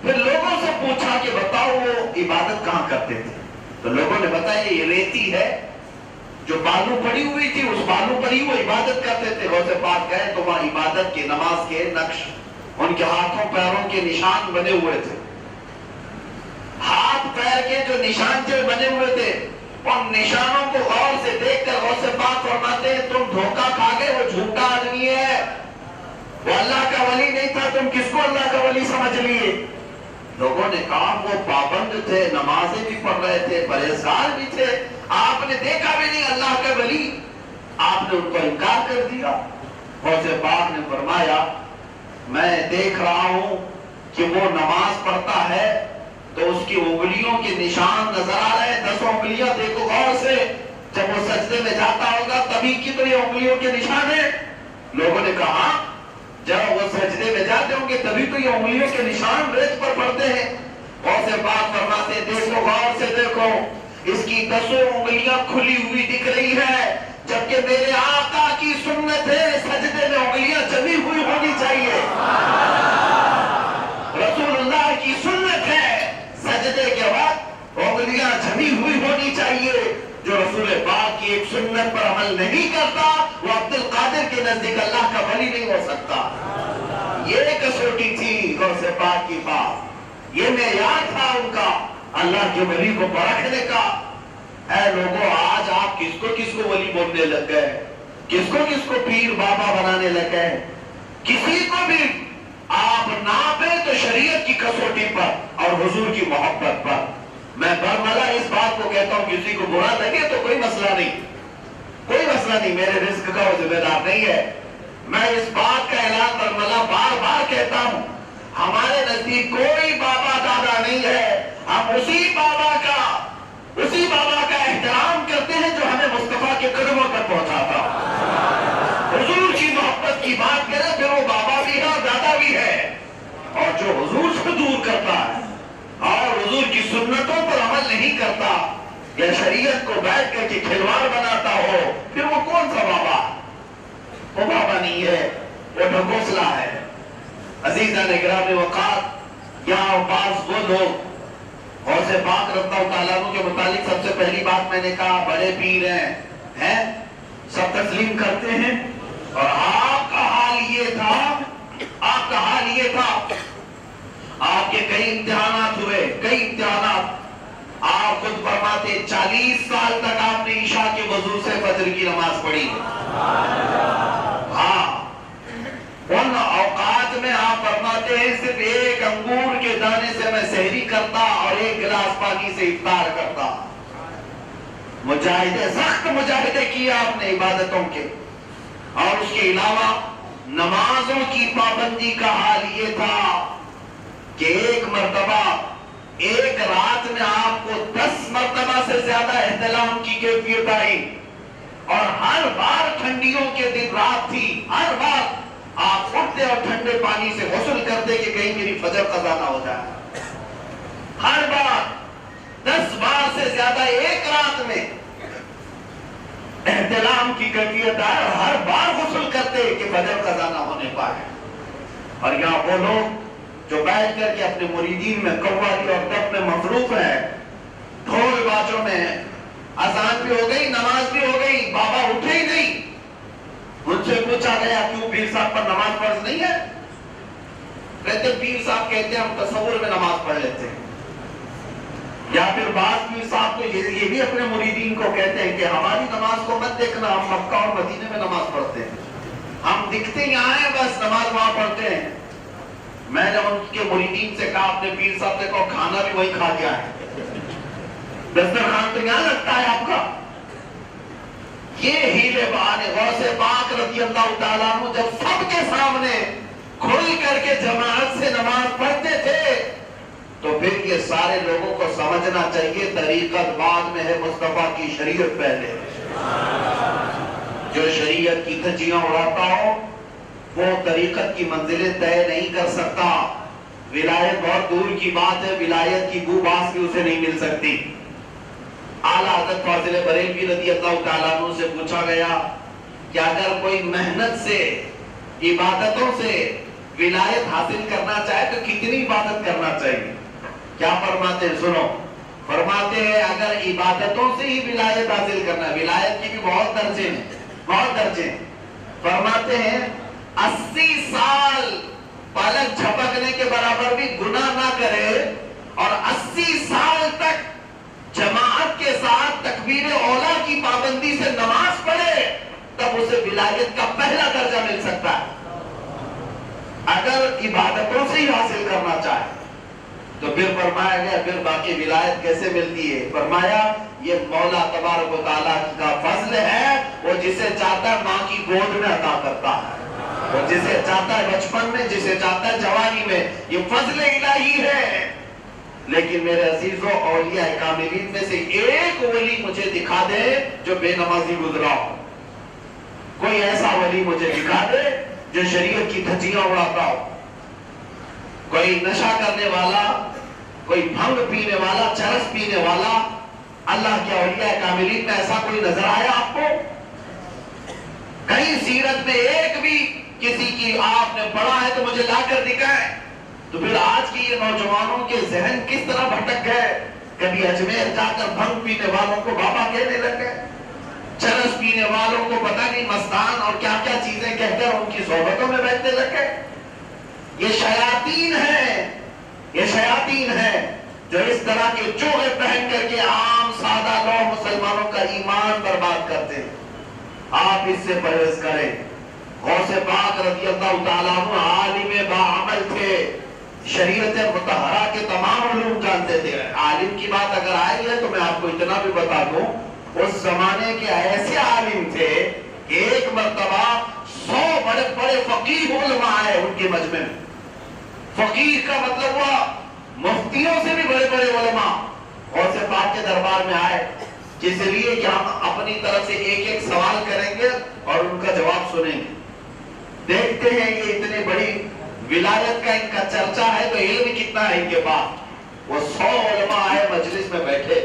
[SPEAKER 1] پھر لوگوں سے پوچھا کہ بتاؤ وہ عبادت کہاں کرتے تھے، تو لوگوں نے بتایا یہ ریتی ہے جو بالو پڑی ہوئی تھی، اس بالو پر ہی وہ عبادت کرتے تھے۔ غوث پاک گئے تو وہاں عبادت کے، نماز کے نقش، ان کے ہاتھوں پیروں کے نشان بنے ہوئے تھے، ہاتھ پیر کے جو نشان جو بنے ہوئے تھے، ان نشانوں کو غور سے دیکھ کر غوث پاک فرماتے ہیں تم دھوکہ کھا گئے، وہ جھوٹا آدمی ہے، وہ اللہ کا ولی نہیں تھا، تم کس کو اللہ کا ولی سمجھ لیے؟ لوگوں نے کہا وہ پابند تھے، نمازیں بھی پڑھ رہے تھے، پرہیزگار بھی تھے، آپ نے دیکھا بھی نہیں اللہ کا ولی، آپ نے ان کو انکار کر دیا۔ غوث پاک نے فرمایا میں دیکھ رہا ہوں کہ وہ نماز پڑھتا ہے تو اس کی انگلیوں کے نشان نظر آ رہے ہیں، 10 انگلیاں دیکھو غور سے، جب وہ سجدے میں جاتا ہوگا تبھی کی تو یہ انگلیوں کے نشان ہیں۔ لوگوں نے کہا جب وہ سجدے میں جاتے ہوں گے تبھی تو یہ انگلیوں کے نشان ریت پر پڑتے ہیں۔ غوث پاک فرماتے ہیں دیکھو غور سے دیکھو، اس کی 10 انگلیاں کھلی ہوئی دکھ رہی ہے، جبکہ میرے آقا کی سنت ہے سجدے میں انگلیاں جمی ہوئی ہونی چاہیے، رسول اللہ کی سنت ہے سجدے کے بعد انگلیاں جمی ہوئی ہونی چاہیے۔ جو رسول پاک کی ایک سنت پر عمل نہیں کرتا وہ عبد القادر کے نزدیک اللہ کا ولی نہیں ہو سکتا۔ یہ کسوٹی تھی غوث پاک کی بات، یہ معیار تھا ان کا اللہ کے ولی کو پرکھنے کا۔ اے لوگوں آج آپ کس کو ولی بولنے لگ گئے، کس کو پیر بابا بنانے لگ گئے، کسی کو بھی آپ ناپے تو شریعت کی کسوٹی پر اور حضور کی محبت پر۔ میں برملا اس بات کو کہتا ہوں کسی کو برا لگے تو کوئی مسئلہ نہیں، کوئی مسئلہ نہیں، میرے رزق کا وہ ذمہ دار نہیں ہے۔ میں اس بات کا اعلان برملا بار بار کہتا ہوں، ہمارے نزدیک کوئی بابا دادا نہیں ہے، ہم اسی بابا کا احترام کرتے ہیں جو ہمیں مصطفیٰ کے قدموں تک پہنچاتا۔ حضور کی محبت کی بات کرے پھر وہ بابا بھی ہے اور دادا بھی ہے، اور جو حضور سے دور کرتا ہے اور حضور کی سنتوں پر عمل نہیں کرتا یا شریعت کو بیٹھ کر کے کھلواڑ بناتا ہو، پھر وہ کون سا بابا؟ وہ بابا نہیں ہے، وہ ڈھکوسلا ہے۔ عزیزان اکرام وقات، یہاں بعض وہ لوگ غوث پاک رضی اللہ تعالیٰ عنہ کے متعلق سب سے پہلی بات میں نے کہا بڑے پیر ہیں، سب تسلیم کرتے ہیں، اور آپ کا حال یہ تھا، آپ کا حال یہ تھا، آپ کے کئی امتحانات ہوئے، کئی امتحانات۔ آپ خود فرماتے 40 سال تک آپ نے عشاء کے وضو سے فجر کی نماز پڑھی۔ ہاں، ان اوقات میں آپ فرماتے ہیں صرف ایک انگور کے دانے سے میں سحری کرتا اور ایک گلاس پانی سے افطار کرتا۔ مجاہدے، سخت مجاہدے کیے آپ نے عبادتوں کے، اور اس کے علاوہ نمازوں کی پابندی کا حال یہ تھا کہ ایک مرتبہ ایک رات میں آپ کو 10 مرتبہ سے زیادہ احتلام کی کیفیت آئی، اور ہر بار ٹھنڈیوں کے دن رات تھی، ہر بار آپ اٹھتے اور ٹھنڈے پانی سے غسل کرتے کہ کہیں میری فجر قضا نہ ہو جائے۔ ہر بار 10 بار سے زیادہ ایک رات میں احتلام کی کیفیت آئے، اور ہر بار غسل کرتے کہ فجر قضا نہ ہونے پائے۔ اور یہاں وہ لوگ جو بیٹھ کر کے اپنے مریدین میں قوالی اور دف میں مصروف ہے، ڈھول باجوں میں، اذان بھی ہو گئی، نماز بھی ہو گئی، بابا اٹھے ہی نہیں۔ ان سے پوچھا گیا کیوں پیر صاحب پر نماز فرض نہیں ہے؟ کہتے پیر صاحب کہتے ہیں ہم تصور میں نماز پڑھ لیتے ہیں، یا پھر بعض پیر صاحب کو یہ بھی اپنے مریدین کو کہتے ہیں کہ ہماری نماز کو مت دیکھنا، ہم مکہ اور مدینے میں نماز پڑھتے ہیں، ہم دکھتے یہاں ہیں بس نماز وہاں پڑھتے ہیں۔ میں جب ان کے مریدین سے کہا اپنے پیر صاحب سے کہو کھانا بھی وہی کھا کے آئے، دسترخوان تو یہاں لگتا ہے آپ کا۔ یہ ہیلے بہانے غوث پاک رضی اللہ تعالیٰ عنہ جب سب کے سامنے کھل کر کے جماعت سے نماز پڑھتے تھے تو پھر یہ سارے لوگوں کو سمجھنا چاہیے طریقت بعد میں ہے، مصطفیٰ کی شریعت پہلے۔ جو شریعت کی دھجیاں اڑاتا ہو وہ طریقت کی منزلیں طے نہیں کر سکتا۔ ولایت بہت دور کی بات ہے، ولایت کی بو باس بھی اسے نہیں مل سکتی۔ اعلیٰ حضرت فاضل بریلوی رضی اللہ تعالیٰ عنہ سے پوچھا گیا کہ اگر کوئی محنت سے، عبادتوں سے ولایت حاصل کرنا چاہے تو کتنی عبادت کرنا چاہیے؟ کیا فرماتے ہیں؟ سنو، فرماتے ہیں اگر عبادتوں سے ہی ولایت حاصل کرنا ہے، ولایت کی بھی بہت درجے ہیں، بہت درجے ہیں۔ فرماتے ہیں 80 سال پلک جھپکنے کے برابر بھی گناہ نہ کرے اور 80 سال تک جماعت کے ساتھ تکبیر اولا کی پابندی سے نماز پڑھے تب اسے ولایت کا پہلا درجہ مل سکتا ہے۔ اگر عبادتوں سے ہی حاصل کرنا چاہے تو پھر فرمایا گیا پھر باقی ولایت کیسے ملتی ہے؟ فرمایا یہ مولا تبارک و تعالیٰ کا فضل ہے، وہ جسے چاہتا ہے ماں کی گود میں عطا کرتا ہے، وہ جسے چاہتا ہے بچپن میں، جسے چاہتا ہے جوانی میں، یہ فضل الہی ہے۔ لیکن میرے عزیزوں، اولیاء کاملین میں سے ایک ولی مجھے دکھا دے جو بے نمازی گزرا ہو، کوئی ایسا ولی مجھے دکھا دے جو شریعت کی دھجیاں اڑاتا ہو، کوئی نشہ کرنے والا، کوئی بھنگ پینے والا، چرس پینے والا۔ اللہ کے اولیاء کاملین میں ایسا کوئی نظر آیا آپ کو؟ کہیں سیرت میں ایک بھی کسی کی آپ نے پڑھا ہے تو مجھے لا کر دکھائے۔ تو پھر آج کی یہ نوجوانوں کے ذہن کس طرح بھٹک گئے، کبھی اجمیر جا کر بھنگ پینے والوں کو بابا کہنے لگ گئے، چرس پینے والوں کو پتہ نہیں مستان اور کیا کیا چیزیں کہہ کر ان کی صحبتوں میں بیٹھنے لگ گئے۔ یہ شیاطین ہیں، یہ شیاطین ہیں جو اس طرح کے چوغے پہن کر کے عام سادہ لوگ مسلمانوں کا ایمان برباد کرتے ہیں۔ آپ اس سے پرہیز کریں۔ غوث پاک رضی اللہ تعالیٰ عنہ عالم باعمل تھے، شریعت مطہرہ کے تمام علوم جانتے تھے۔ عالم کی بات اگر آئی ہے تو میں آپ کو اتنا بھی بتا دوں، اس زمانے کے ایسے عالم تھے کہ ایک مرتبہ 100 بڑے بڑے فقیہ علماء آئے ان کے مجمع میں۔ فقیہ کا مطلب ہوا مفتیوں سے بھی بڑے بڑے علماء غوث پاک کے دربار میں آئے، جس لیے کہ ہم اپنی طرف سے ایک ایک سوال کریں گے اور ان کا جواب سنیں گے۔ دیکھتے ہیں یہ اتنی بڑی ولایت کا ان کا چرچا ہے تو علم کتنا ہے ان کے پاس۔ وہ 100 علماء آئے مجلس میں بیٹھے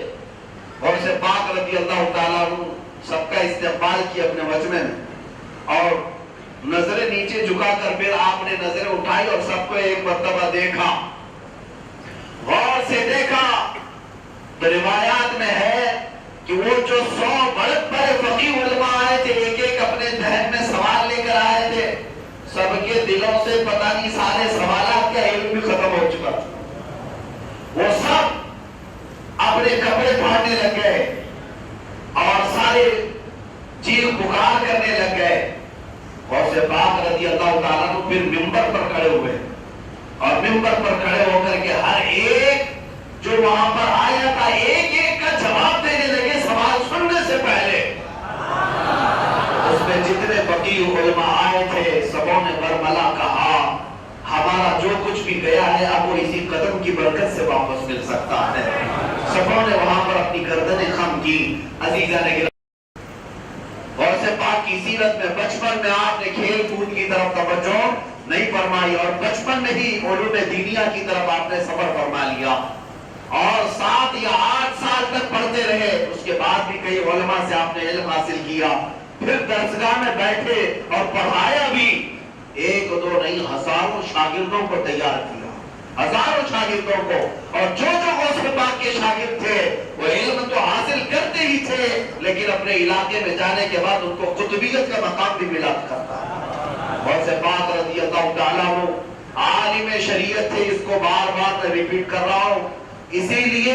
[SPEAKER 1] اور سے پاک رضی اللہ تعالیٰ عنہ سب کا استقبال کیا اپنے مجمع میں، اور نظریں نیچے جھکا کر پھر آپ نے نظریں اٹھائی اور سب کو ایک مرتبہ دیکھا، غور سے دیکھا تو روایات میں ہے کہ وہ جو 100 بڑے بڑے فقیہ علماء آئے تھے، ایک ایک اپنے ذہن میں سوال لے کر آئے تھے، سب کے دلوں سے پتہ نہیں سارے سوالات کا علم بھی ختم ہو چکا، وہ سب اپنے کپڑے پھاڑنے لگ گئے اور سارے چیخ پکار کرنے لگ گئے۔ اور سے پاک رضی اللہ تعالیٰ عنہ پھر منبر پر کھڑے ہوئے اور منبر پر کھڑے ہو کر کے ہر ایک جو وہاں پر آیا تھا ایک ایک کا جواب دینے لگے سوال سننے سے پہلے۔ اس میں جتنے فقیہ علماء آئے تھے سبوں نے برملا کہا ہمارا جو کچھ بھی گیا ہے اب وہ اسی قدم کی برکت سے واپس مل سکتا ہے۔ سبوں نے وہاں پر اپنی گردنیں خم کی۔ عزیزان گرامی، اور سے پاک کی سیرت میں بچپن میں آپ نے کھیل کود کی طرف توجہ نہیں فرمائی اور بچپن میں ہی علوم دینیہ کی طرف آپ نے سفر فرما لیا اور 7 یا 8 سال تک پڑھتے رہے۔ اس کے بعد بھی کئی علماء سے آپ نے علم حاصل کیا، پھر درسگاہ میں بیٹھے اور پڑھایا بھی، 1 2 نہیں ہزاروں شاگردوں کو تیار کیا، ہزاروں شاگردوں کو، اور جو غوث پاک کے شاگرد تھے وہ علم تو حاصل کرتے ہی تھے لیکن اپنے علاقے میں جانے کے بعد ان کو قطبیت کا مقام بھی ملا کرتا ہے۔ غوث پاک رضی اللہ تعالیٰ عنہ عالم شریعت تھے، اس کو بار بار میں ریپیٹ کر رہا ہوں اسی لیے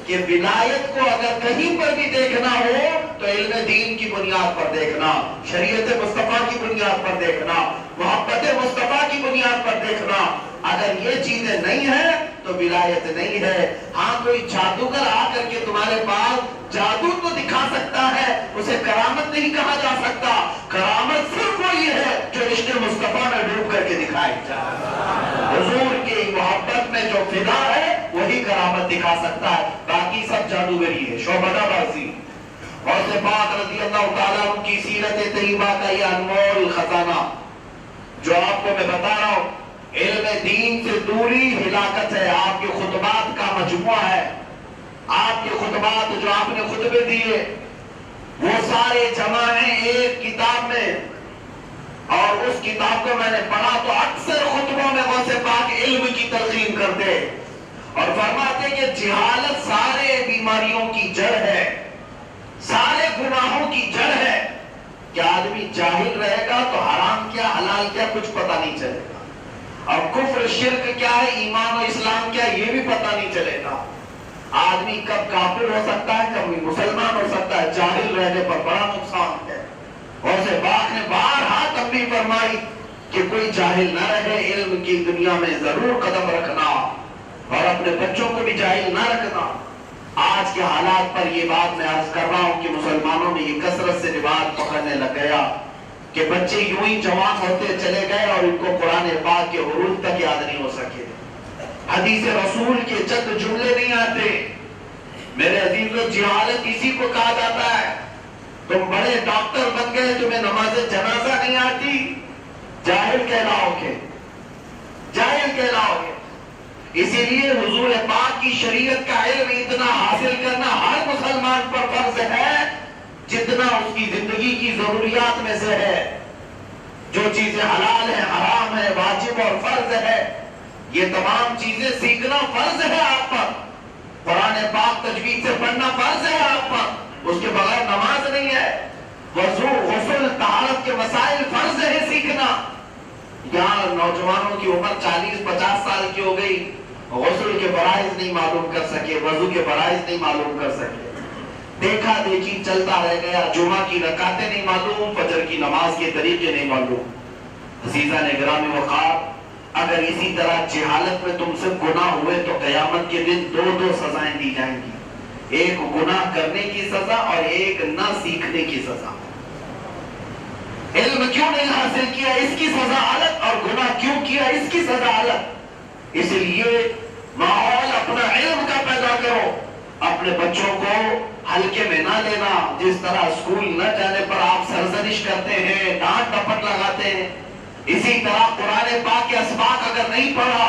[SPEAKER 1] کہ ولایت کو اگر کہیں پر بھی دیکھنا ہو تو علم دین کی بنیاد پر دیکھنا، شریعت مصطفیٰ کی بنیاد پر دیکھنا، محبت مصطفیٰ کی بنیاد پر دیکھنا۔ اگر یہ چیزیں نہیں ہیں تو ولایت نہیں ہے۔ ہاں کوئی جادوگر آ کر کے تمہارے پاس جادو تو دکھا سکتا ہے، اسے کرامت نہیں کہا جا سکتا۔ کرامت صرف وہی ہے جو عشق مصطفیٰ میں ڈوب کر کے دکھائی جائے۔ حضور کی محبت میں جو فدا ہے وہی کرامت دکھا سکتا ہے، باقی سب جادوگری ہے، شعبدہ بازی۔ اور سے پاک رضی اللہ تعالیٰ عنہ کی سیرت طیبہ کا یہ انمول خزانہ جو آپ کو میں بتا رہا ہوں، علم دین سے دوری ہلاکت ہے، آپ کے خطبات کا مجموعہ ہے، آپ کے خطبات جو آپ نے خطبے دیے وہ سارے جمع ہیں ایک کتاب میں، اور اس کتاب کو میں نے پڑھا تو اکثر خطبوں میں غوث پاک علم کی تلقین کرتے اور فرماتے کہ جہالت سارے بیماریوں کی جڑ ہے، سارے گناہوں کی جڑ ہے، کہ آدمی جاہل رہے گا تو حرام کیا حلال کیا کچھ پتہ نہیں چلے گا، اور کفر شرک کیا ہے اسلام و اسلام کیا یہ بھی پتہ نہیں چلے گا۔ آدمی کب کافر ہو سکتا ہے کب مسلمان ہو سکتا ہے، جاہل رہنے پر بڑا نقصان ہے۔ اور سے پاک نے بارہا تنبیہ فرمائی کہ کوئی جاہل نہ رہے، علم کی دنیا میں ضرور قدم رکھنا اور اپنے بچوں کو بھی جاہل نہ رکھنا۔ آج کے حالات پر یہ بات میں عرض کر رہا ہوں کہ مسلمانوں میں یہ کثرت سے رواج پکڑنے لگ گیا کہ بچے یوں ہی جوان ہوتے چلے گئے اور ان کو قرآن پاک کے حروف تک یاد نہیں ہو سکے، حدیث رسول کے چند جملے نہیں آتے۔ میرے عزیزوں، جہالت اسی کو کہا جاتا ہے۔ تم بڑے ڈاکٹر بن گئے، تمہیں نماز جنازہ نہیں آتی، جاہل کہلاؤ گے، جاہل کہلاؤ گے۔ اسی لیے حضور پاک کی شریعت کا علم اتنا حاصل کرنا ہر مسلمان پر فرض ہے جتنا اس کی زندگی کی ضروریات میں سے ہے۔ جو چیزیں حلال ہیں، حرام ہے، واجب اور فرض ہے، یہ تمام چیزیں سیکھنا فرض ہے آپ پر۔ قرآن پاک تجوید سے پڑھنا فرض ہے آپ پر، اس کے بغیر نماز نہیں ہے۔ وضو، غسل، طہارت کے مسائل فرض ہے سیکھنا۔ یہاں نوجوانوں کی عمر 40-50 سال کی ہو گئی، غسل کے فرائض نہیں معلوم کر سکے، وضو کے فرائض نہیں معلوم کر سکے، دیکھا دیکھی چلتا رہ گیا، جمعہ کی رکعتیں نہیں معلوم، فجر کی نماز کے طریقے نہیں معلوم۔ عزیزان گرامی وقار، اگر اسی طرح جہالت میں تم سے گناہ ہوئے تو قیامت کے دن 2 سزائیں دی جائیں گی، ایک گناہ کرنے کی سزا اور ایک نہ سیکھنے کی سزا۔ علم کیوں نہیں حاصل کیا اس کی سزا الگ، اور گناہ کیوں کیا اس کی سزا الگ۔ اس لیے ماحول اپنا علم کا پیدا کرو، اپنے بچوں کو ہلکے میں نہ لینا۔ جس طرح اسکول نہ جانے پر آپ سرزنش کرتے ہیں، ڈانٹ ڈپٹ لگاتے ہیں، اسی طرح قرآن پاک کے اسباق اگر نہیں پڑھا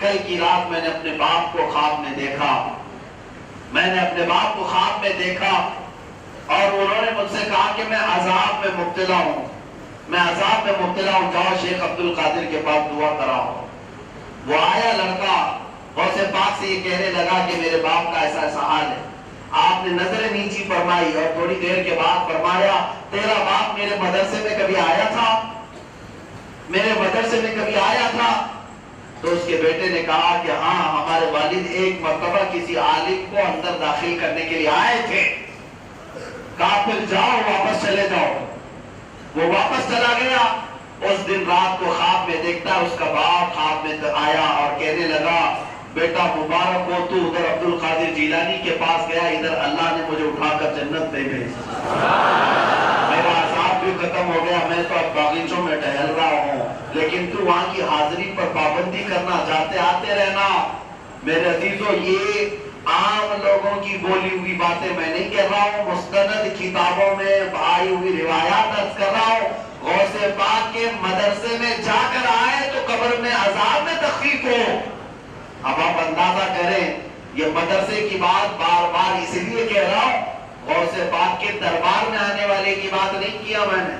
[SPEAKER 1] کل کی رات میں نے اپنے باپ کو خواب میں دیکھا، میں نے اپنے باپ کو خواب میں دیکھا اور انہوں نے مجھ سے کہا کہ میں عذاب میں مبتلا ہوں، میں عذاب میں مبتلا ہوں، جاؤ شیخ عبد القادر کے پاس دعا کراؤ۔ وہ آیا لڑکا، غوث پاک سے یہ کہنے لگا کہ میرے باپ کا ایسا ایسا حال ہے۔ آپ نے نظر نیچی فرمائی اور تھوڑی دیر کے بعد فرمایا تیرا باپ میرے مدرسے میں کبھی آیا تھا؟ میرے مدرسے میں کبھی آیا تھا؟ تو اس کے بیٹے نے کہا کہ ہاں، ہمارے والد ایک مرتبہ کسی عالم کو اندر داخل کرنے کے لیے آئے تھے۔ کہا پھر جاؤ، واپس چلے جاؤ۔ وہ واپس چلا گیا۔ اس دن رات کو خواب میں دیکھتا ہے اس کا باپ خواب میں آیا اور کہنے لگا بیٹا مبارک ہو، تو ادھر عبد القادر جیلانی کے پاس گیا، ادھر اللہ نے مجھے اٹھا کر جنت میں بھیجا، میرا عذاب بھی ختم ہو گیا، میں تو اب باغیچوں میں ٹہل رہا ہوں، لیکن تو وہاں کی حاضری پر پابندی کرنا، جاتے آتے رہنا۔ میرے عزیزو، یہ عام لوگوں کی بولی ہوئی باتیں میں نہیں کہہ رہا ہوں، مستند کتابوں میں آئی ہوئی روایات عرض کر رہا ہوں۔ غوث پاک کے مدرسے میں جا کر آئے تو قبر میں عذاب میں تخفیف ہو۔ اب آپ اندازہ کریں، یہ مدرسے کی بات بار بار اس لیے کہہ رہا ہوں، غوث پاک کے دربار میں آنے والے کی بات نہیں کیا میں نے،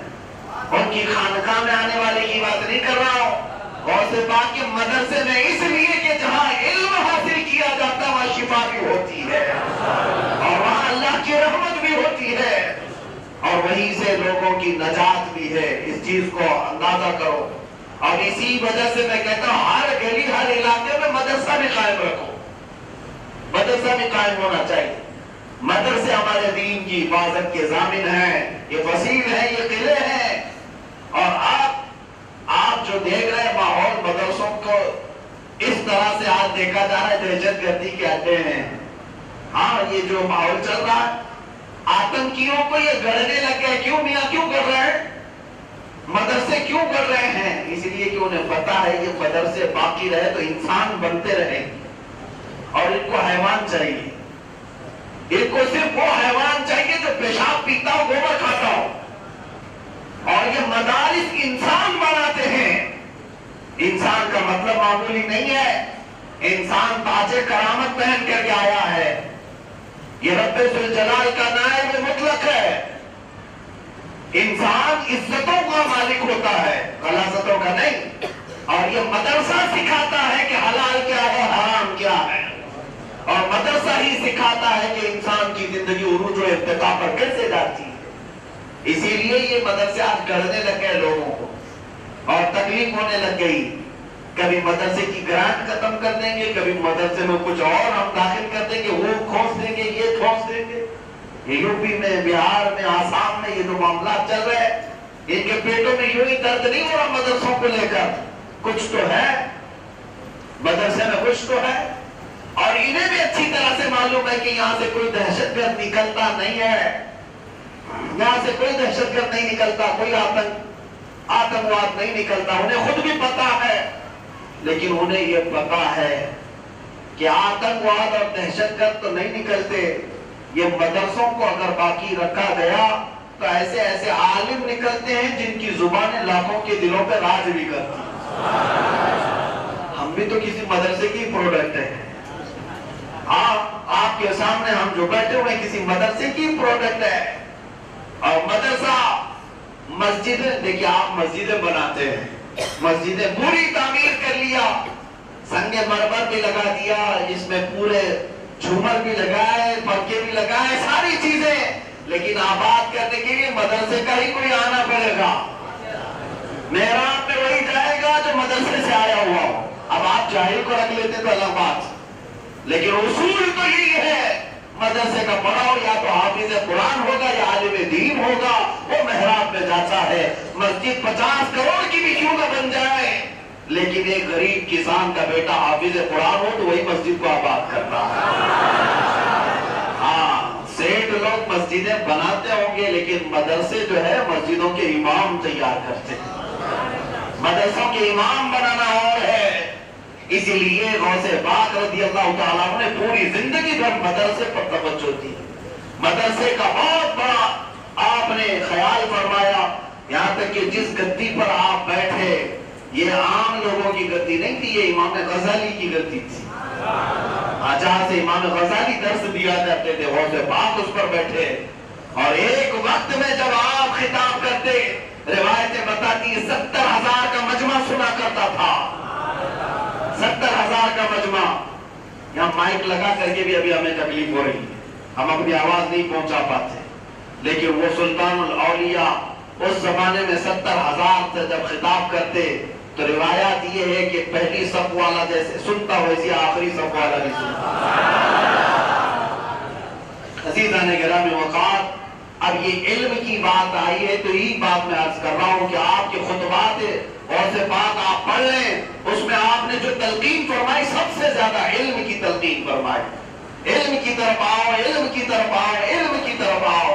[SPEAKER 1] ان کی خانقاہ میں آنے والے کی بات نہیں کر رہا ہوں، غوث پاک کے مدرسے میں اس لیے کہ جہاں علم حاصل کیا جاتا ہے وہاں شفا بھی ہوتی ہے اور وہاں اللہ کی رحمت بھی ہوتی ہے اور وہیں سے لوگوں کی نجات بھی ہے۔ اس چیز کو اندازہ کرو، اور اسی وجہ سے میں کہتا ہوں ہر گلی ہر علاقے میں مدرسہ بھی قائم رکھو، مدرسہ بھی قائم ہونا چاہیے۔ مدرسے ہمارے دین کی حفاظت کے ضامن ہیں، یہ وسیل ہیں، یہ قلعے ہیں، اور آپ جو دیکھ رہے ہیں ماحول مدرسوں کو اس طرح سے آج دیکھا جا رہا ہے دہشت گردی کے اڈے ہیں۔ ہاں، یہ جو ماحول چل رہا ہے، آتنکیوں کو یہ گڑنے لگ گئے، کیوں میاں کیوں کر رہے ہیں؟ مدرسے کیوں کر رہے ہیں؟ اس لیے کہ انہیں پتا ہے یہ مدرسے باقی رہے تو انسان بنتے رہیں گے، اور ان کو حیوان چاہیے، ان کو صرف وہ حیوان چاہیے جو پیشاب پیتا ہو، گوبر کھاتا ہو، اور یہ مدارس انسان بناتے ہیں۔ انسان کا مطلب معمولی نہیں ہے، انسان تاج کرامت پہن کر کے آیا ہے، یہ رب ذوالجلال کا نائب مطلق ہے۔ انسان عزتوں کا مالک ہوتا ہے، غلاظتوں کا نہیں، اور یہ مدرسہ سکھاتا ہے کہ حلال کیا ہے، حرام کیا ہے، اور مدرسہ ہی سکھاتا ہے کہ انسان کی زندگی عروج و ارتقاء پر کیسے جاتی ہے۔ اسی لیے یہ مدرسے آج گڑھنے لگ گئے لوگوں کو، اور تکلیف ہونے لگ گئی، کبھی مدرسے کی گرانٹ ختم کر دیں گے، کبھی مدرسے میں کچھ اور ہم داخل کر دیں گے، وہ کھوس دیں گے، یہ کھوس دیں گے۔ یو پی میں، بہار میں، آسام میں یہ جو معاملات چل رہے ہیں، ان کے پیٹوں میں یوں ہی درد نہیں ہو رہا مدرسوں کو لے کر، کچھ تو ہے مدرسے میں، کچھ تو ہے، اور انہیں بھی اچھی طرح سے معلوم ہے کہ یہاں سے کوئی دہشت گرد نکلتا نہیں ہے، یہاں سے کوئی دہشت گرد نہیں نکلتا، کوئی آتنکواد نہیں نکلتا، انہیں خود بھی پتا ہے، لیکن انہیں یہ پتا ہے کہ آتنکواد اور دہشت گرد تو نہیں نکلتے، یہ مدرسوں کو اگر باقی رکھا گیا تو ایسے ایسے عالم نکلتے ہیں جن کی زبانیں لاکھوں کے دلوں پہ راج بھی کرتی ہیں۔ ہم بھی تو کسی مدرسے کی پروڈکٹ ہیں، آپ کے سامنے ہم جو بیٹھے ہوئے کسی مدرسے کی پروڈکٹ ہے، اور مدرسہ مسجدیں، دیکھیں آپ مسجدیں بناتے ہیں، مسجدیں پوری تعمیر کر لیا، سنگ مرمر بھی لگا دیا، اس میں پورے جھومر بھی لگائے، پنکھے بھی لگائے، ساری چیزیں، لیکن آباد کرنے کے لیے مدرسے کا ہی کوئی آنا پڑے گا، محراب میں وہی جائے گا جو مدرسے سے آیا ہوا ہو۔ اب آپ جاہل کو رکھ لیتے تو الگ بات، لیکن اصول تو یہی ہے، مدرسے کا پڑھاؤ یا تو حافظ قرآن ہوگا یا عالم دین ہوگا، وہ محراب میں جاتا ہے۔ مسجد 50 کروڑ کی بھی کیوں نہ بن جائے، لیکن ایک غریب کسان کا بیٹا حافظ قرآن ہو تو وہی مسجد کو آباد کرتا ہے۔ ہاں، سیٹ لوگ مسجدیں بناتے ہوں گے، لیکن مدرسے جو ہے مسجدوں کے امام تیار کرتے ہیں، مدرسوں کے امام بنانا اور ہے۔ اسی لیے غوث پاک رضی اللہ تعالیٰ نے پوری زندگی بھر مدرسے پر توجہ دی، مدرسے کا بہت بڑا آپ نے خیال فرمایا، یہاں تک کہ جس گدی پر آپ بیٹھے یہ عام لوگوں کی غلطی نہیں تھی، یہ امام غزالی کی غلطی تھی۔ جہاں سے امام غزالی درس دیا کرتے تھے، غوث پاک اس پر بیٹھے، اور ایک وقت میں جب آپ خطاب کرتے، روایتیں بتاتی 70,000 کا مجمع سنا کرتا تھا، 70,000 کا مجمع۔ یہاں مائک لگا کر کے بھی ابھی ہمیں تکلیف ہو رہی ہے، ہم اپنی آواز نہیں پہنچا پاتے، لیکن وہ سلطان الاولیاء اس زمانے میں 70,000 سے جب خطاب کرتے تو روایات یہ ہے کہ پہلی صف والا جیسے سنتا ویسے آخری صف والا بھی سنتا۔ عزیزان گرامی وقار، اب یہ علم کی بات آئی ہے تو یہی بات میں عرض کر رہا ہوں کہ آپ کے خطبات غوث پاک آپ پڑھ لیں، اس میں آپ نے جو تلقین فرمائی سب سے زیادہ علم کی تلقین فرمائی۔ علم کی طرف آؤ، علم کی طرف آؤ، علم کی طرف آؤ۔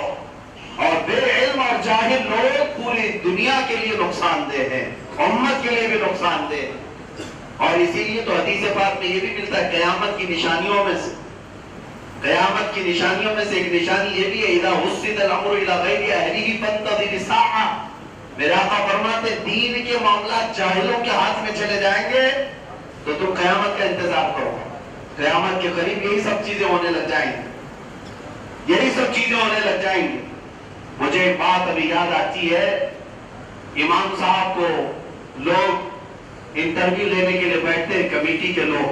[SPEAKER 1] اور بے علم اور جاہل لوگ پوری دنیا کے لیے نقصان دہ ہیں، امت کے لیے بھی نقصان دہ۔ اور اسی لیے تو حدیث پاک میں یہ بھی ملتا ہے قیامت کی نشانیوں میں سے، قیامت کی نشانیوں میں سے ایک نشانی یہ بھی ہے اذا وسد الامر الى غیر اہلہ فانتظر الساعہ۔ میرے آقا فرماتے دین کے معاملات جاہلوں کے ہاتھ میں چلے جائیں گے تو تم قیامت کا انتظار کرو، قیامت کے قریب یہی سب چیزیں ہونے لگ جائیں گی، یہی سب چیزیں ہونے لگ جائیں گی۔ مجھے ایک بات ابھی یاد آتی ہے، امام صاحب کو لوگ انٹرویو لینے کے لیے بیٹھتے ہیں، کمیٹی کے لوگ،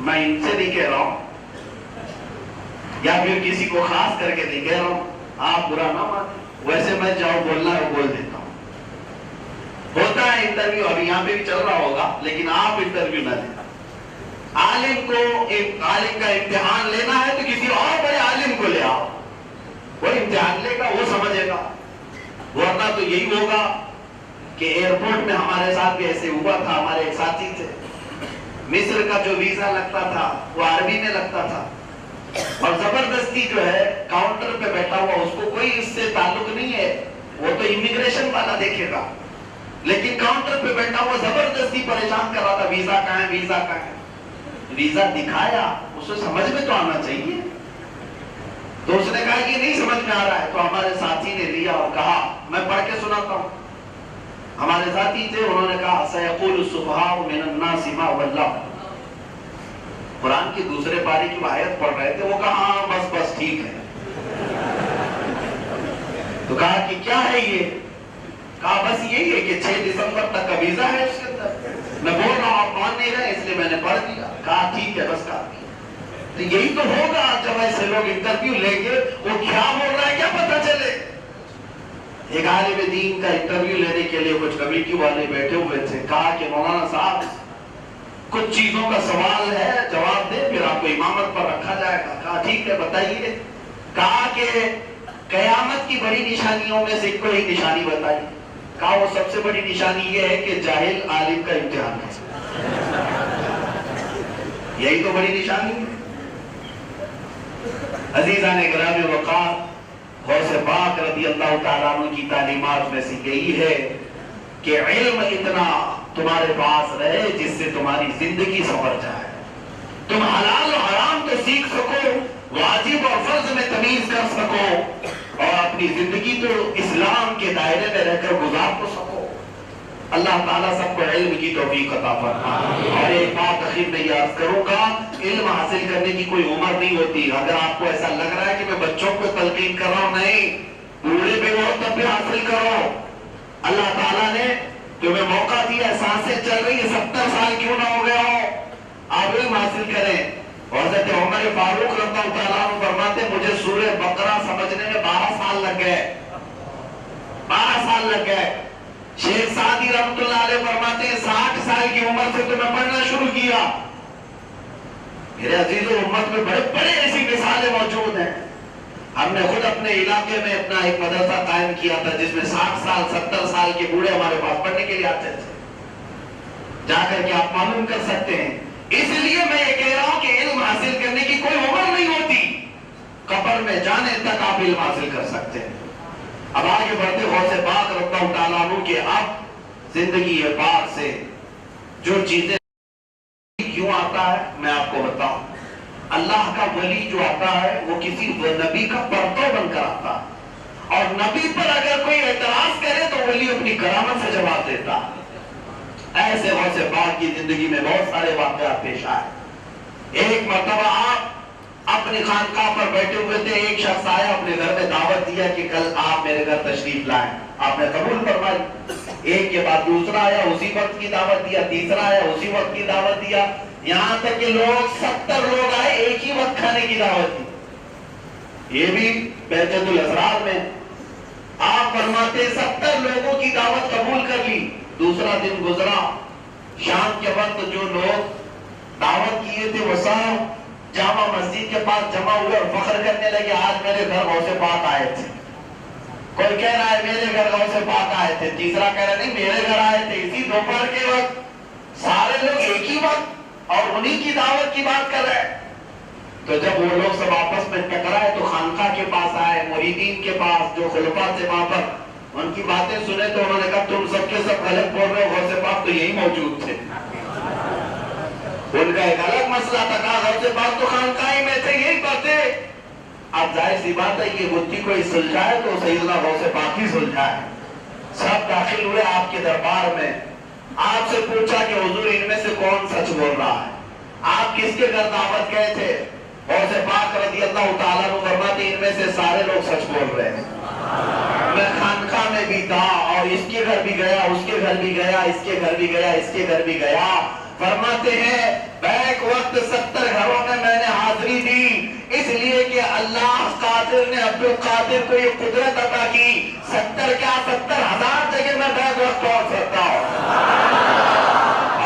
[SPEAKER 1] میں ان سے نہیں کہہ رہا ہوں یا پھر کسی کو خاص کر کے نہیں کہہ رہا ہوں، آپ برا نہ مانیں، ویسے میں جاؤ بولنا ہے وہ بول دیتا ہوں، ہوتا ہے انٹرویو، ابھی یہاں پہ بھی چل رہا ہوگا، لیکن آپ انٹرویو نہ لیں۔ عالم کو ایک عالم کا امتحان لینا ہے تو کسی اور بڑے عالم کو لے آؤ، وہ امتحان لے گا، وہ سمجھے گا۔ ورنہ تو یہی ہوگا کہ ایئرپورٹ میں ہمارے ساتھ بھی ایسے ہوا تھا، ہمارے ایک ساتھی تھے، مصر کا جو ویزا لگتا تھا وہ عربی میں لگتا تھا، اور زبردستی جو ہے کاؤنٹر پہ بیٹھا ہوا، اس کو کوئی اس سے تعلق نہیں ہے، وہ تو امیگریشن والا دیکھے گا، لیکن کاؤنٹر پہ بیٹھا ہوا زبردستی پریشان کر رہا تھا، ویزا کہاں ہے، ویزا کہاں ہے۔ ویزا دکھایا، اسے سمجھ میں تو آنا چاہیے، تو اس نے کہا کہ نہیں سمجھ میں آ رہا ہے، تو ہمارے ساتھی نے لیا اور کہا، میں پڑھ کے سناتا ہوں۔ ہمارے ساتھی تھے، انہوں نے کہا سَيَقُولُ السُّفَهَاءُ مِنَ النَّاسِ مَا وَلَّاهُمْ۔ قرآن کی دوسرے پارے کی آیت پڑھ رہے تھے، وہ کہا ہاں بس ٹھیک ہے، تو کہا کہ کیا ہے یہ؟ کہا بس یہی ہے کہ 6 دسمبر تک کا ویزا ہے اس کے اندر، میں بول رہا ہوں آپ مان نہیں رہے اس لیے میں نے پڑھ دیا۔ کہا ٹھیک ہے، بس کافی ہے۔ تو یہی تو ہوگا جب ایسے لوگ انٹرویو لیں گے، وہ کیا بول رہا ہے کیا پتہ چلے۔ ایک عالم دین کا انٹرویو لینے کے لیے کچھ کمیٹی والے بیٹھے ہوئے تھے، کہا کہ مولانا صاحب کچھ چیزوں کا سوال ہے، جواب دیں پھر آپ کو امامت پر رکھا جائے گا۔ کہا ٹھیک ہے بتائیے۔ کہا کہ قیامت کی بڑی نشانیوں میں سے کوئی نشانی بتائیے۔ کہا وہ سب سے بڑی نشانی یہ ہے کہ جاہل عالم کا امتحان ہے، یہی تو بڑی نشانی ہے۔ عزیزان گرامی وقار، غوث پاک رضی اللہ تعالیٰ عنہ کی تعلیمات میں سے یہی ہے کہ علم اتنا تمہارے پاس رہے جس سے تمہاری زندگی سنور جائے، تم حلال و حرام تو سیکھ سکو، واجب اور فرض میں تمیز کر سکو، اور اپنی زندگی تو اسلام کے دائرے میں رہ کر گزار تو سکو۔ اللہ تعالیٰ سب کو علم کی توفیق عطا فرمائے۔ اور ایک بات اخیر میں یہ عرض کروں گا، علم حاصل کرنے کی کوئی عمر نہیں ہوتی۔ اگر آپ کو ایسا لگ رہا ہے کہ میں بچوں کو تلقین کر رہا ہوں، نہیں، بوڑھے بھی ہو تب بھی حاصل کرو۔ اللہ تعالیٰ نے تمہیں موقع دیا، سانسیں چل رہی ہیں، 70 سال کیوں نہ ہو گیا ہو، آپ علم حاصل کریں۔ حضرت عمر فاروق رضی اللہ تعالیٰ عنہ فرماتے مجھے سورہ بقرہ سمجھنے میں 12 سال لگ گئے، 12 سال لگ گئے۔ شیخ سعدی رحمۃ اللہ علیہ فرماتے ہیں 60 سال کی عمر سے تو میں پڑھنا شروع کیا۔ میرے عزیزو، امت میں بڑے بڑے ایسی مثالیں موجود ہیں۔ ہم نے خود اپنے علاقے میں اپنا ایک مدرسہ قائم کیا تھا جس میں 60 سال 70 سال کے بوڑھے ہمارے پاس پڑھنے کے لیے آتے تھے، جا کر کے آپ معلوم کر سکتے ہیں۔ اس لیے میں یہ کہہ رہا ہوں کہ علم حاصل کرنے کی کوئی عمر نہیں ہوتی، قبر میں جانے تک آپ علم حاصل کر سکتے ہیں۔ اب آگے بڑھتے غوث پاک رضی اللہ تعالیٰ عنہ کے اب زندگی پاک سے جو چیزیں کیوں آتا ہے میں آپ کو بتاؤں۔ اللہ کا ولی جو آتا ہے وہ کسی نبی کا پرتو بن کر آتا ہے، اور نبی پر اگر کوئی اعتراض کرے تو ولی اپنی کرامت سے جواب دیتا ہے۔ ایسے غوث پاک کی زندگی میں بہت سارے واقعات پیش آئے۔ ایک مرتبہ آپ اپنی خانقاہ پر بیٹھے ہوئے تھے، ایک شخص آیا اپنے گھر میں دعوت دیا کہ کل آپ میرے گھر تشریف لائیں، آپ نے قبول فرمائی۔ ایک کے بعد دوسرا آیا، اسی وقت کی دعوت دیا، تیسرا آیا، اسی وقت کی دعوت دیا، یہاں تک کہ 70 لوگ آئے، ایک ہی وقت کھانے کی دعوت دی۔ یہ بھی بہجت الاسرار میں آپ فرماتے 70 لوگوں کی دعوت قبول کر لی۔ دوسرا دن گزرا، شام کے وقت جو لوگ دعوت کیے تھے وہ سب جامع مسجد کے پاس جمع ہوئے اور فخر کرنے لگے، آج میرے گھر غوث پاک آئے تھے۔ کوئی کہہ رہا ہے میرے گھر غوث پاک آئے تھے، تیسرا کہہ رہا نہیں میرے گھر آئے تھے اسی دوپہر کے وقت، سارے لوگ ایک ہی وقت اور انہی کی دعوت کی بات کر رہے ہیں۔ تو جب وہ لوگ سب آپس میں ٹکرائے تو خانقاہ کے پاس آئے، مریدین کے پاس جو خلفاء تھے وہاں پر، ان کی باتیں سنے تو انہوں نے کہا تم سب کے سب غلط بول رہے ہو، غوث پاک تو یہی موجود تھے۔ ان کا ایک الگ مسئلہ تھا، کہا غوث پاک تو خانقاہ میں تھے، یہی باتیں۔ اب ظاہر سی بات ہے یہ بدھی کوئی سلجھائے تو سیدنا غوث پاک ہی سلجھائے۔ سب داخل ہوئے آپ کے دربار میں، آپ سے پوچھا کہ حضور ان میں سے کون سچ بول رہا ہے، آپ کس کے گھر دعوت گئے تھے؟ غوث پاک رضی اللہ تعالیٰ عنہ فرماتے ان میں سے سارے لوگ سچ بول رہے ہیں، میں خانقاہ میں بھی تھا اور اس کے گھر بھی گیا، اس کے گھر بھی گیا، اس کے گھر بھی گیا، اس کے گھر بھی گیا۔ فرماتے ہیں بیک وقت 70 گھروں میں میں نے حاضری دی، اس لیے کہ اللہ قادر نے عبدالقادر کو یہ قدرت عطا کی، 70 کیا 70,000 جگہ میں بیک وقت پہنچ سکتا ہوں۔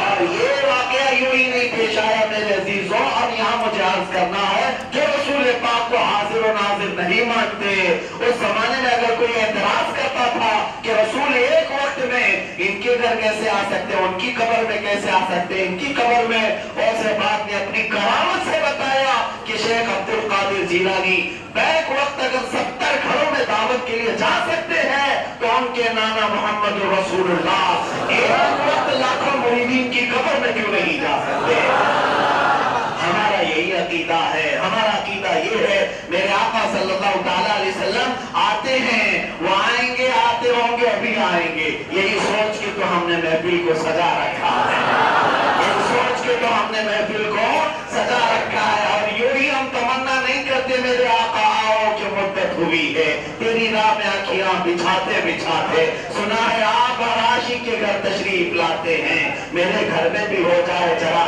[SPEAKER 1] اور یہ واقعہ یوں ہی نہیں پیش آیا میرے عزیزوں، اب یہاں مجھے عرض کرنا ہے جو رسول پاک کو حاضر و ناظر نہیں مانتے، اس زمانے میں اگر کوئی اعتراض کرتا تھا کہ رسول ایک وقت میں ان کے گھر کیسے آ سکتے ہیں، ان کی قبر میں کیسے آ سکتے ہیں، ان کی قبر میں، غوث پاک نے اپنی کرامت سے بتایا کہ شیخ عبدالقادر جیلانی بیک وقت اگر 70 گھروں میں دعوت کے لیے جا سکتے ہیں تو ان کے نانا محمد رسول اللہ ایک وقت لاکھوں مریدین کی قبر میں کیوں نہیں جا سکتے؟ ہمارا یہی عقیدہ ہے، ہمارا عقیدہ یہ ہے میرے آقا صلی اللہ تعالیٰ علیہ وسلم آتے ہیں، وہ آئیں گے، آتے ہوں گے، ابھی آئیں گے، یہی سوچ کے تو ہم نے محفل کو سجا رکھا ہے، یہی سوچ کے تو ہم نے محفل کو سجا رکھا ہے، اور یوں ہی ہم تمنا نہیں کرتے میرے آقا آؤ کہ مدت ہوئی ہے تیری راہ میں آنکھیاں بچھاتے بچھاتے، سنا ہے آپ ہر عاشق کے گھر تشریف لاتے ہیں، میرے گھر میں بھی ہو جائے ذرا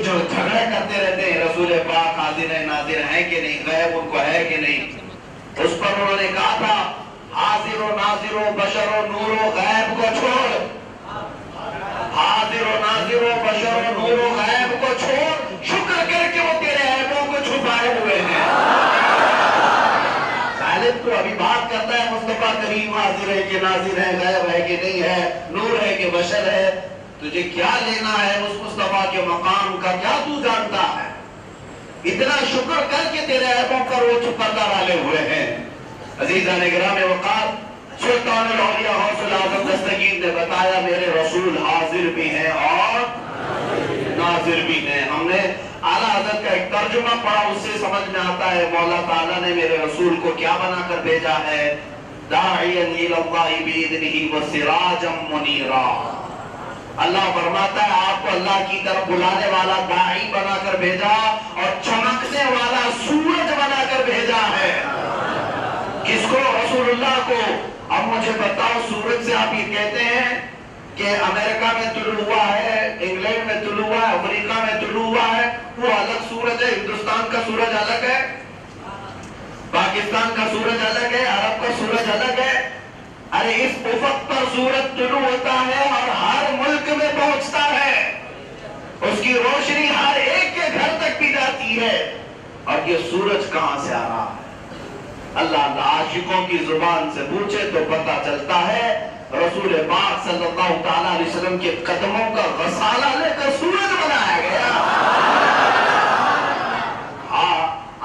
[SPEAKER 1] جو جھگڑے کرتے رہتے ہیں رسول پاک حاضر ہے ناظر ہے کہ نہیں، غیب ان کو ہے کہ نہیں، اس پر انہوں نے کہا تھا حاضر و ناظر و بشر و نور و غیب کو چھوڑ، حاضر و ناظر و بشر و نور و غیب کو چھوڑ، شکر کر کے وہ تیرے عیبوں کو چھپائے ہوئے ہیں۔ خالد تو ابھی بات کرتا ہے مصطفیٰ کریم حاضر ہے کہ ناظر ہے، غیب ہے کہ نہیں ہے، نور ہے کہ بشر ہے، تجھے کیا لینا ہے اس مصطفیٰ کے مقام کا، کیا تو جانتا ہے؟ اتنا شکر کر کے تیرے عیبوں پر وہ پردہ ڈالے ہوئے ہیں۔ عزیزان گرامی وقار، سلطان الاولیاء غوث الاعظم دستگیر نے بتایا میرے رسول حاضر بھی ہیں اور ناظر بھی ہیں۔ ہم نے اعلیٰ حضرت کا ایک ترجمہ پڑھا، اس سے سمجھ میں آتا ہے مولا تعالیٰ نے میرے رسول کو کیا بنا کر بھیجا ہے، داعیاً الی اللہ بإذنہ وسراجا منیرا۔ اللہ فرماتا ہے آپ کو اللہ کی طرف بلانے والا داعی بنا کر بھیجا اور چمکنے والا سورج بنا کر بھیجا ہے۔ کس کو؟ رسول اللہ کو۔ اب مجھے بتاؤ سورج سے آپ یہ کہتے ہیں کہ امریکہ میں طلوع ہوا ہے، انگلینڈ میں طلوع ہوا ہے، افریقہ میں طلوع ہوا ہے، وہ الگ سورج ہے، ہندوستان کا سورج الگ ہے، پاکستان کا سورج الگ ہے، عرب کا سورج الگ ہے۔ ارے اس افق پر سورج طلوع ہوتا ہے اور ہر ملک میں پہنچتا ہے، اس کی روشنی ہر ایک آتی ہے اور یہ سورج کہاں سے آ رہا ہے؟ اللہ عاشقوں کی زبان سے پوچھے تو پتہ چلتا ہے رسول پاک صلی اللہ تعالیٰ علیہ وسلم کے قدموں کا غسالہ لے کر سورج بنایا گیا۔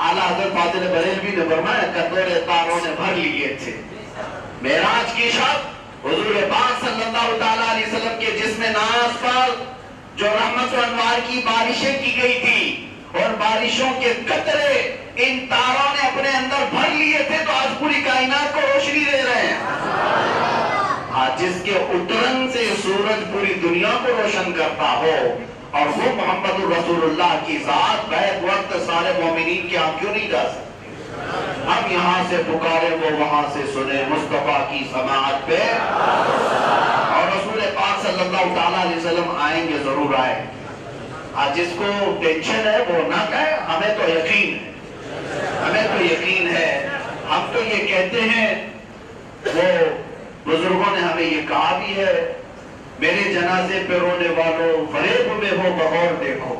[SPEAKER 1] اعلیٰ حضرت فاضل بریلوی نے فرمایا کٹورے تاروں نے بھر لیے تھے۔ معراج کی شب حضور پاک صلی اللہ تعالیٰ علیہ وسلم کے جسم ناز پر جو رحمت و انوار کی بارشیں کی گئی تھی اور بارشوں کے قطرے ان تاروں نے اپنے اندر بھر لیے تھے تو آج پوری کائنات کو روشنی دے رہے ہیں۔ جس کے اترن سے سورج پوری دنیا کو روشن کرتا ہو اور وہ محمد الرسول اللہ کی ذات بیت وقت سارے مومنین کی آنکھوں نہیں جا سکتے۔ ہم یہاں سے پکارے وہ وہاں سے سنے مصطفیٰ کی سماعت پہ، اور رسول پاک صلی اللہ تعالیٰ علیہ وسلم آئیں گے، ضرور آئیں۔ جس کو ٹینشن ہے وہ نہ کہے، ہمیں تو یقین ہے، ہمیں تو یقین ہے۔ ہم تو یہ کہتے ہیں، وہ بزرگوں نے ہمیں یہ کہا بھی ہے، میرے جنازے پہ رونے والوں فریب میں ہو بغور دیکھو،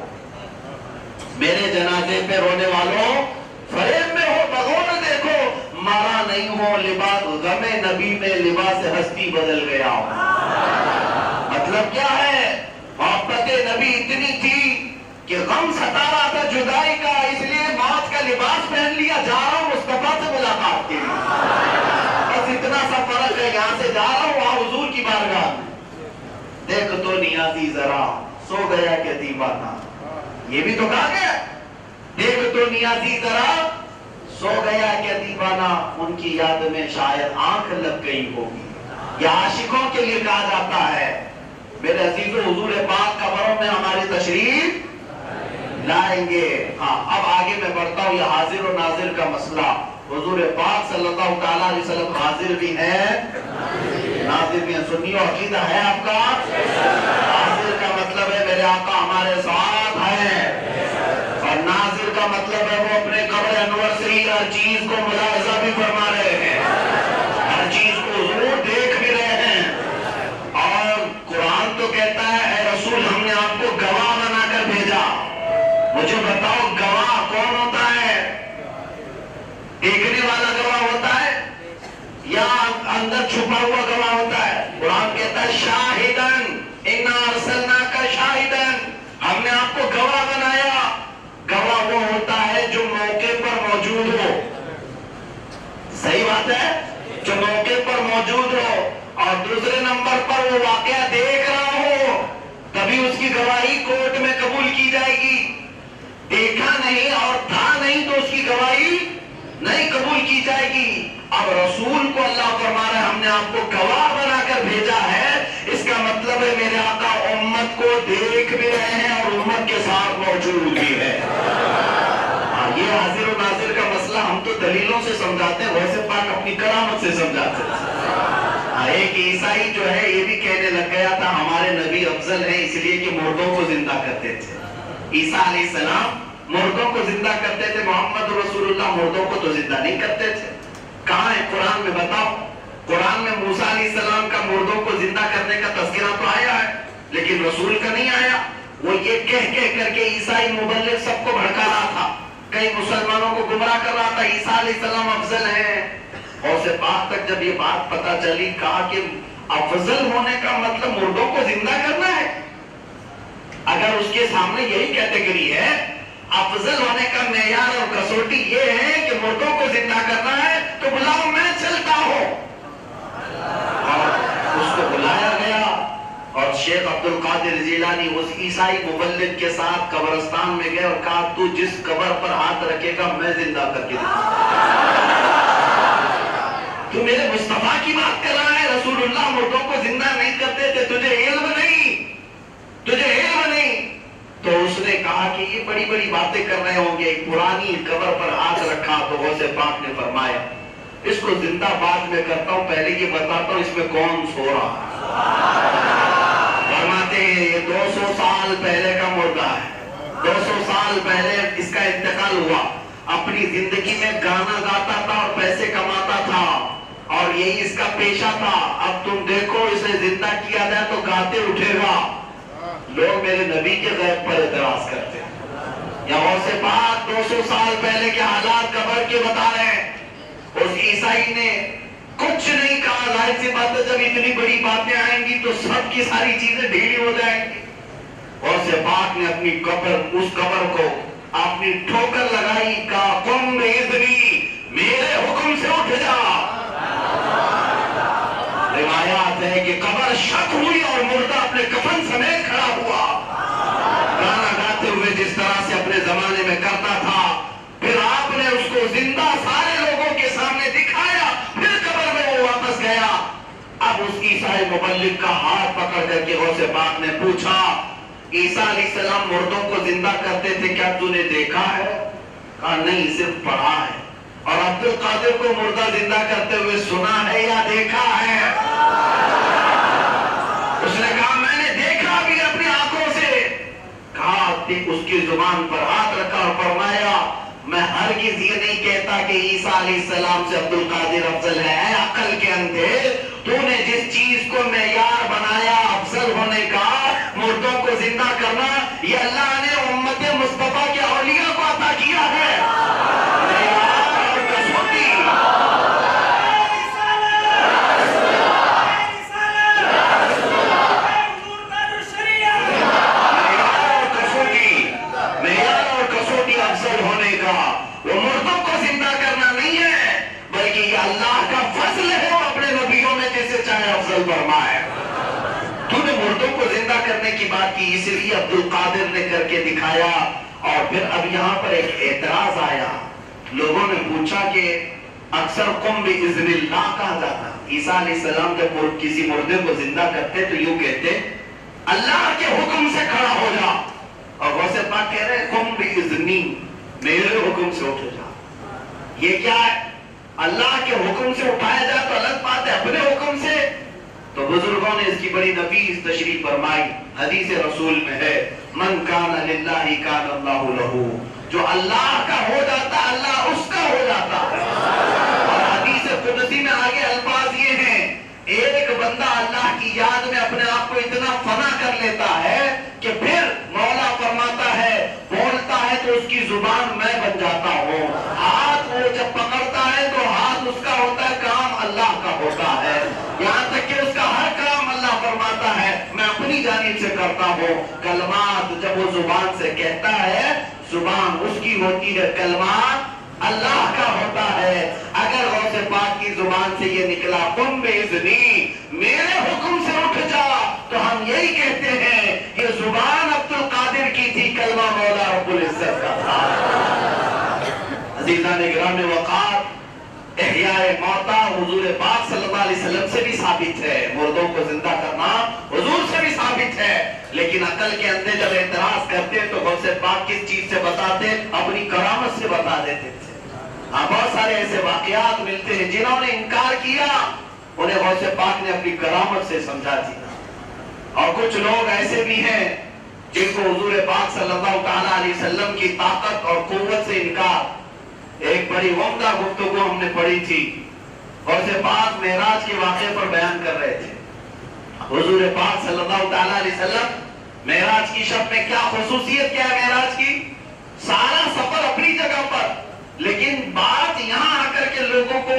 [SPEAKER 1] میرے جنازے پہ رونے والوں فریب میں ہو بغور دیکھو، مارا نہیں ہو لباس غم نبی میں لباس ہستی بدل گیا۔ مطلب کیا ہے؟ محبت نبی اتنی تھی کہ غم ستا رہا تھا جدائی کا، اس لیے موت کا لباس پہن لیا، جا رہا ہوں مصطفیٰ سے ملاقات کے لیے، بس اتنا سا فرق ہے، یہاں سے جا رہا ہوں وہاں حضور کی بارگاہ۔ دیکھ تو نیازی ذرا سو گیا کہ دیوانہ، یہ بھی تو کہا گیا، دیکھ تو نیازی ذرا سو گیا کہ دیوانہ، ان کی یاد میں شاید آنکھ لگ گئی ہوگی۔ یہ عاشقوں کے لیے کہا جاتا ہے۔ میرے عزیز و حضور پاک قبروں میں ہماری تشریف لائیں گے۔ ہاں اب آگے میں بڑھتا ہوں، یہ حاضر و ناظر کا مسئلہ۔ حضور پاک صلی اللہ تعالیٰ علیہ وسلم حاضر بھی ہیں ناظر بھی ہیں۔ سنیو عقیدہ ہے آپ کا؟ حاضر کا مطلب ہے میرے آقا ہمارے ساتھ ہیں، اور ناظر کا مطلب ہے وہ اپنے قبر انور سے ہی ہر چیز کو ملاحظہ بھی فرما رہے ہیں، ہر چیز کو ضرور دیکھ بھی رہے ہیں۔ اور قرآن تو کہتا ہے اے رسول ہم نے آپ کو گواہ بنا کر بھیجا۔ مجھے بتاؤ گواہ کون ہوتا ہے؟ دیکھنے والا گواہ ہوتا ہے یا اندر چھپا ہوا گواہ ہوتا ہے؟ قرآن کہتا ہے شاہدن انا ارسلناک شاہدن، ہم نے آپ کو گواہ بنایا۔ گواہ وہ ہوتا ہے جو موقع پر موجود ہو، صحیح بات ہے، جو موقع پر موجود ہو، اور دوسرے نمبر پر وہ واقعہ دیکھ رہا ہو، تبھی اس کی گواہی کورٹ میں قبول کی جائے گی۔ دیکھا نہیں اور تھا نہیں تو اس کی گواہی نہیں قبول کی جائے گی۔ اب رسول کو اللہ فرما رہا ہے ہم نے آپ کو گواہ بنا کر بھیجا ہے، اس کا مطلب ہے میرے آقا امت کو دیکھ بھی رہے ہیں اور امت کے ساتھ موجود بھی ہے۔ یہ حاضر و ناظر کا مسئلہ ہم تو دلیلوں سے سمجھاتے ہیں، ویسے پاک اپنی کرامت سے سمجھاتے ہیں۔ ایک عیسائی جو ہے یہ بھی کہنے لگ گیا تھا ہمارے نبی افضل ہیں اس لیے کہ مردوں کو زندہ کرتے تھے۔ عیسیٰ علیہ السلام مردوں کو زندہ کرتے تھے، محمد رسول اللہ مردوں کو تو زندہ نہیں کرتے تھے۔ کہاں ہے قرآن میں؟ بتاؤ۔ قرآن میں موسیٰ علیہ السلام کا مردوں کو زندہ کرنے کا تذکرہ تو آیا ہے لیکن رسول کا نہیں آیا۔ وہ یہ کہہ کر کے عیسائی مبلغ سب کو بھڑکا رہا تھا، کئی مسلمانوں کو گمراہ کر رہا تھا، عیسیٰ علیہ السلام افضل ہیں۔ اور سے پاک تک جب یہ بات پتا چلی، کہا کہ افضل ہونے کا مطلب مردوں کو زندہ کرنا ہے؟ اگر اس کے سامنے یہی کیٹیگری ہے، افضل ہونے کا معیار اور کسوٹی یہ ہے کہ مردوں کو زندہ کرنا ہے، تو بلاؤ میں چلتا ہوں۔ اور اس کو بلایا گیا اور شیخ عبد القادر جیلانی اس عیسائی مبلغ کے ساتھ قبرستان میں گئے اور کہا تو جس قبر پر ہاتھ رکھے گا میں زندہ کر کے تو میرے مصطفیٰ کی بات کر رہا ہے، رسول اللہ مردوں کو زندہ نہیں کرتے تھے، تجھے علم نہیں، تجھے علم نہیں۔ تو اس نے کہا کہ یہ بڑی بڑی باتیں کر رہے ہوں گے، ایک پرانی قبر پر ہاتھ رکھا تو غوث پاک نے فرمایا اس کو زندہ بعد میں کرتا ہوں، پہلے یہ بتاتا ہوں اس میں کون سو رہا ہے۔ فرماتے ہیں یہ 200 سال پہلے کا مردہ ہے، 200 سال پہلے اس کا انتقال ہوا، اپنی زندگی میں گانا گاتا تھا اور پیسے کماتا تھا اور یہی اس کا پیشہ تھا۔ اب تم دیکھو اسے زندہ کیا جائے تو گاتے اٹھے گا۔ لوگ میرے نبی کے غیب پر اعتراض کرتے ہیں، یا غوث پاک 200 سال پہلے کے حالات قبر کے بتا رہے ہیں. اس عیسائی نے کچھ نہیں کہا. ظاہر سی بات ہے جب اتنی بڑی باتیں آئیں گی تو سب کی ساری چیزیں ڈھیلی ہو جائیں گی. غوث پاک نے اپنی قبر، اس قبر کو اپنی ٹھوکر لگائی، کہا قم بإذنی، میرے حکم سے اٹھ جا. روایات ہے کہ قبر شک ہوئی اور مردہ اپنے کفن سمیت کھڑا ہوا، گانا گاتے ہوئے جس طرح سے اپنے زمانے میں کرتا تھا. پھر آپ نے اس کو زندہ سارے لوگوں کے سامنے دکھایا، پھر قبر میں وہ واپس گیا. اب اس عیسائی مبلغ کا ہاتھ پکڑ کر کے غوث پاک نے پوچھا، عیسیٰ علیہ السلام مردوں کو زندہ کرتے تھے، کیا تو نے دیکھا ہے؟ کہا نہیں، صرف پڑھا ہے. اور عبد القادر کو مردہ زندہ کرتے ہوئے سنا ہے یا دیکھا ہے؟ اس نے کہا میں نے دیکھا بھی اپنی آنکھوں سے. کہا اس کی زبان پر ہاتھ رکھا اور فرمایا میں ہرگز یہ نہیں کہتا کہ عیسیٰ علیہ السلام سے عبد القادر افضل ہے. اے عقل کے اندھے، تو نے جس چیز کو معیار بنایا افضل ہونے کا، مردوں کو زندہ کرنا، یہ اللہ نے امت مصطفیٰ کے اولیاء کو عطا کیا ہے. وہ مردوں کو زندہ کرنا نہیں ہے، بلکہ یہ اللہ کا فضل ہے، وہ اپنے نبیوں میں جسے چاہے افضل فرمائے. تو نے مردوں کو زندہ کرنے کی بات کی، اس لیے عبد القادر نے کر کے دکھایا. اور پھر اب یہاں پر ایک اعتراض آیا. لوگوں نے پوچھا کہ اکثر قم بإذن اللہ کہا جاتا. عیسیٰ علیہ السلام جب کسی مردے کو زندہ کرتے تو یوں کہتے اللہ کے حکم سے کھڑا ہو جا. اور غوث پاک کہہ رہے قم بإذنی، میرے حکم سے اٹھ جا. یہ کیا ہے؟ اللہ کے حکم سے اٹھایا جائے تو الگ بات ہے، اپنے حکم سے. تو بزرگوں نے اس کی بڑی نفیس تشریح فرمائی. حدیث رسول میں ہے من کان للہ کان اللہ لہ، جو اللہ کا ہو جاتا اللہ اس کا ہو جاتا ہے. اور حدیث قدسی میں آگے الفاظ یہ ہیں، ایک بندہ اللہ کی یاد میں اپنے آپ کو اتنا فنا کر لیتا ہے کہ پھر مولا فرماتا ہے بولتا ہے تو اس کی زبان میں بن جاتا ہوں. ہاتھ وہ جب پکڑتا ہے تو ہاتھ اس کا ہوتا ہے، کام اللہ کا ہوتا ہے. یہاں تک کہ اس کا ہر کام اللہ فرماتا ہے میں اپنی جانب سے کرتا ہوں. کلمات جب وہ زبان سے کہتا ہے، زبان اس کی ہوتی ہے، کلمات اللہ کا ہوتا ہے. اگر غوث پاک کی زبان سے یہ نکلا قم بإذنی، میرے حکم سے اٹھ جا، تو ہم یہی کہتے ہیں کہ زبان عبد القادر کی تھی، کلمہ مولا رب العزت کا تھا. عزیزان گرامی وقار، احیاء موتا حضور پاک صلی اللہ علیہ وسلم سے بھی ثابت ہے، مردوں کو زندہ کرنا حضور سے بھی ثابت ہے. لیکن عقل کے اندھے جب اعتراض کرتے تو غوث پاک کس چیز سے بتاتے؟ اپنی کرامت سے بتا دیتے تھے. بہت سارے ایسے واقعات ملتے ہیں جنہوں نے انکار کیا، انہیں غوث پاک نے اپنی کرامت سے سمجھا دیا. اور کچھ لوگ ایسے بھی ہیں جن کو حضور پاک صلی اللہ تعالیٰ علیہ وسلم کی طاقت اور قوت سے انکار. ایک بڑی عمدہ گفتگو ہم نے پڑھی تھی، غوث پاک معراج کے واقعے پر بیان کر رہے تھے. حضور پاک صلی اللہ تعالیٰ علیہ وسلم معراج کی شب میں کیا خصوصیت کیا ہے معراج کی؟ سارا سفر اپنی جگہ پر، لیکن بات یہاں آ کر کے لوگوں کو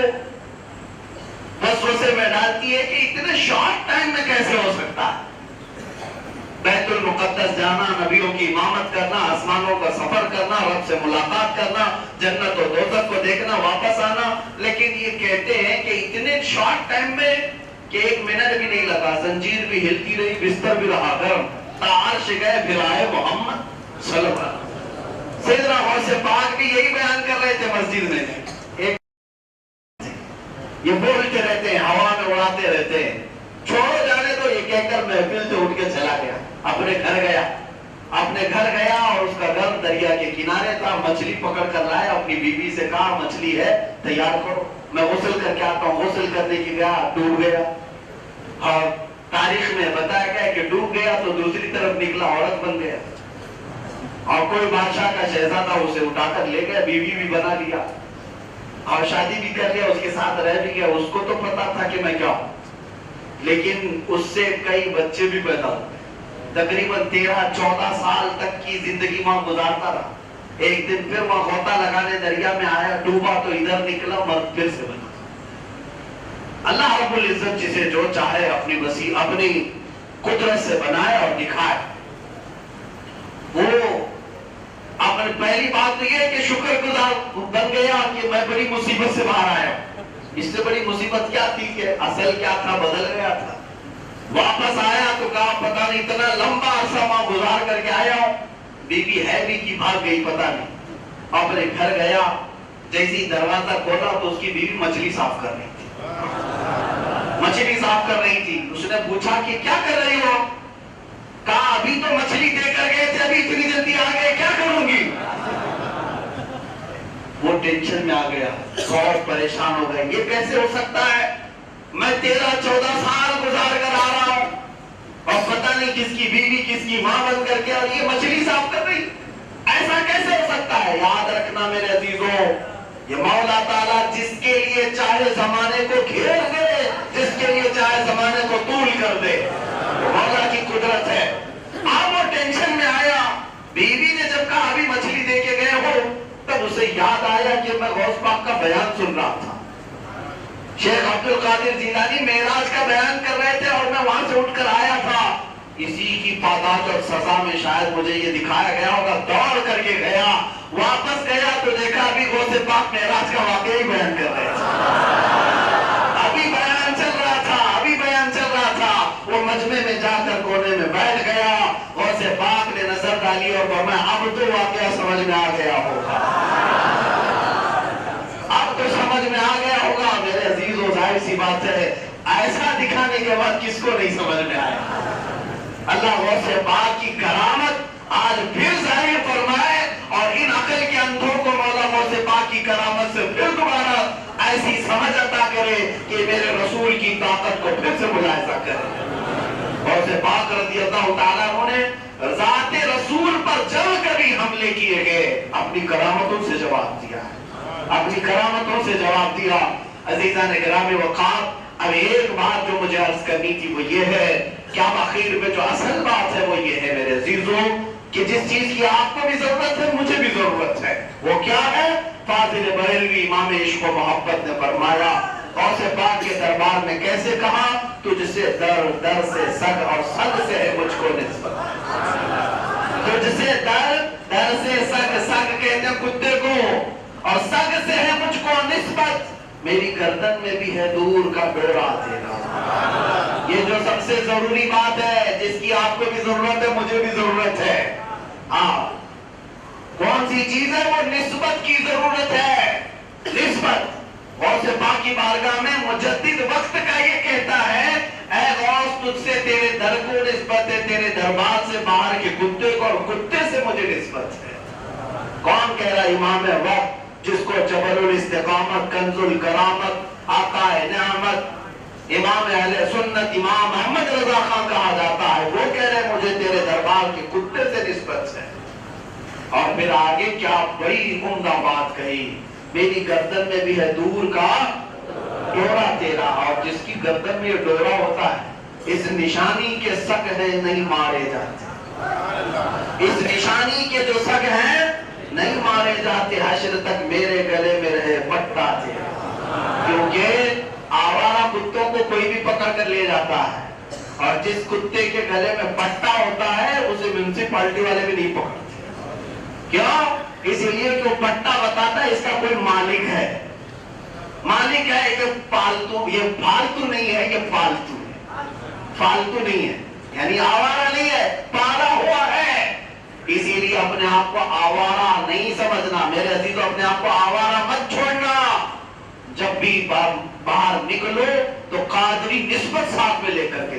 [SPEAKER 1] وسوسے میں ڈالتی ہے کہ اتنے شارٹ ٹائم میں کیسے ہو سکتا ہے. بیت المقدس جانا، نبیوں کی امامت کرنا، آسمانوں کا سفر کرنا، رب سے ملاقات کرنا، جنت و دوزخ کو دیکھنا، واپس آنا. لیکن یہ کہتے ہیں کہ اتنے شارٹ ٹائم میں کہ 1 منٹ بھی نہیں لگا، زنجیر بھی ہلتی رہی، بستر بھی رہا گرم، عرش گئے پھر آئے محمد صلی اللہ علیہ وسلم. سیدنا غوث پاک بھی یہی بیان کر رہے تھے مسجد میں. یہ بولتے رہتے ہیں، ہوا میں اڑاتے رہتے ہیں، چھوڑو جانے دو، یہ کہہ کر محفل سے اٹھ کے چلا گیا. اپنے گھر گیا اور اس کا گھر دریا کے کنارے تھا. مچھلی پکڑ کر لایا، اپنی بیوی سے کہا مچھلی ہے تیار کرو، میں غسل کر کے آتا ہوں. غسل کرنے کی گیا، ڈوب گیا. اور تاریخ میں بتایا گیا کہ ڈوب گیا تو دوسری طرف نکلا، عورت بن گیا. اور کوئی بادشاہ کا شہزادہ اسے اٹھا کر لے گیا، بیوی بھی بنا لیا اور شادی بھی کر لیا، اس کے ساتھ رہ بھی گیا. اس کو تو پتا تھا کہ میں کیا ہوں، لیکن اس سے کئی بچے بھی پیدا ہوئے. تقریباً 13-14 سال تک کی زندگی وہاں گزارتا رہا. ایک دن پھر وہ غوطہ لگانے دریا میں آیا، ڈوبا تو ادھر نکلا، مرد پھر سے بنا۔ اللہ رب العزت جسے جو چاہے اپنی قدرت سے بنائے اور دکھائے۔ وہ اپنی پہلی بات تو یہ کہ شکر گزار بن گیا کہ میں بڑی مصیبت سے باہر آیا ہوں۔ اس سے بڑی مصیبت کیا تھی کہ اصل کیا تھا بدل گیا تھا۔ واپس آیا تو کہا پتہ نہیں اتنا لمبا عرصہ وہاں گزار کر کے آیا ہوں، بیوی ہے بھی کہ بھاگ گئی پتہ نہیں۔ اپنے گھر گیا، جیسی دروازہ کھولا تو اس کی بیوی مچھلی صاف کر رہی تھی، مچھلی صاف کر رہی تھی۔ اس نے پوچھا کہ کیا کر رہی ہو؟ کہا ابھی تو مچھلی دے کر گئے تھے، ابھی اتنی جلدی آ گئے، کیا کروں گی؟ وہ ٹینشن میں آ گیا، خوف پریشان ہو گئے، یہ کیسے ہو سکتا ہے؟ میں 13-14 سال گزار کر آ رہا ہوں اور پتہ نہیں کس کی بیوی کس کی ماں بن کر کے، اور یہ مچھلی صاف کر رہی، ایسا کیسے ہو سکتا ہے؟ یاد رکھنا میرے عزیزوں، یہ مولا تعالیٰ جس کے لیے چاہے زمانے کو گھیر دے، جس کے لیے چاہے زمانے کو طول کر دے، مولا کی قدرت ہے۔ اب وہ ٹینشن میں آیا، بیوی نے جب کہا ابھی مچھلی دے کے گئے ہو، تب اسے یاد آیا کہ میں غوث پاک کا بیان سن رہا تھا، شیخ عبد القادر جیلانی معراج کا بیان کر رہے تھے اور میں وہاں سے اٹھ کر آیا تھا، اسی کی پاداش اور سزا میں شاید مجھے یہ دکھایا گیا ہوگا۔ دوڑ کر کے گیا، واپس گیا تو دیکھا ابھی غوث پاک معراج کا واقعی بیان کر رہے تھے، ابھی بیان چل رہا تھا، ابھی بیان چل رہا تھا۔ وہ مجمع میں جا کر کونے میں بیٹھ گیا، غوث پاک نے نظر ڈالی اور فرمایا اب تو واقعہ سمجھ میں آ گیا ہوگا، اب تو سمجھ میں آ گیا ہوگا۔ میرے عزیزو ظاہر سی بات ہے، ایسا دکھانے کے بعد کس کو نہیں سمجھ میں آیا؟ اللہ غوث پاک کی کرامت آج پھر ظاہر فرمائے، اور ان عقل کے اندھوں کو مولا غوث پاک کی کرامت سے پھر دوبارہ ایسی سمجھ عطا کرے کہ میرے رسول کی طاقت کو پھر سے ملاحظہ کرے۔ غوث پاک رضی اللہ تعالیٰ عنہ نے ذات رسول پر جل کر بھی حملے کیے گئے، اپنی کرامتوں سے جواب دیا، اپنی کرامتوں سے جواب دیا۔ عزیزان گرامی وقار، اب ایک بات جو مجھے عرض کرنی تھی وہ یہ ہے کہ اب آخر میں جو اصل بات ہے وہ یہ ہے میرے عزیزوں کہ جس چیز کی آپ کو بھی ضرورت ہے مجھے بھی ضرورت ہے، وہ کیا ہے؟ فاضل بریلوی امام عشق و محبت نے فرمایا، غوث پاک کے دربار میں کیسے کہا؟ تجھ سے در سے سگ اور سگ سے ہے مجھ کو نسبت، تجھ سے در سے سگ کہتے ہیں کتے کو، اور سگ سے ہے مجھ کو نسبت، میری گردن میں بھی ہے دور کا ڈورا تیرا۔ یہ جو سب سے ضروری بات ہے جس کی آپ کو بھی ضرورت ہے مجھے بھی ضرورت ہے، کون سی چیز ہے؟ وہ نسبت کی ضرورت ہے، نسبت۔ غوث پاک کی بارگاہ میں مجدد وقت کا یہ کہتا ہے اے غوث تجھ سے تیرے در کو نسبت ہے، تیرے دربار سے باہر کے کتے کو اور کتے سے مجھے نسبت ہے۔ کون کہہ رہا؟ امام وقت جس کو جبل الاستقامت، کنز الکرامت، آقا نعمت، امام اہل سنت، امام محمد رضا خان کہا جاتا ہے، وہ کہہ رہے مجھے تیرے دربار کے کتے سے نسبت ہے۔ اور پھر آگے کیا بڑی عمدہ بات کہی، میری گردن میں بھی ہے دور کا ڈورا تیرا، اور جس کی گردن میں یہ ڈورا ہوتا ہے اس نشانی کے سگ ہیں نہیں مارے جاتے، اس نشانی کے جو سگ ہیں نہیں مارے جاتے، حشر تک میرے گلے میں رہے پٹا تیرا، کیونکہ آوارہ کتوں کو کوئی بھی پکڑ کر لے جاتا ہے، اور جس کتے کے گلے میں پٹا ہوتا ہے اسے میونسپلٹی والے بھی نہیں پکڑتے۔ کیوں؟ اس لیے کہ وہ پٹا بتاتا ہے اس کا کوئی مالک ہے، مالک ہے، یہ پالتو، یہ فالتو نہیں ہے، یہ پالتو ہے، فالتو نہیں ہے، یعنی آوارہ نہیں ہے، پالا ہوا ہے۔ اسی لیے اپنے آپ کو آوارہ نہیں سمجھنا میرے عزیزوں، اپنے آپ کو آوارہ مت چھوڑنا، جب بھی باہر نکلو تو قادری نسبت ساتھ میں لے کر کے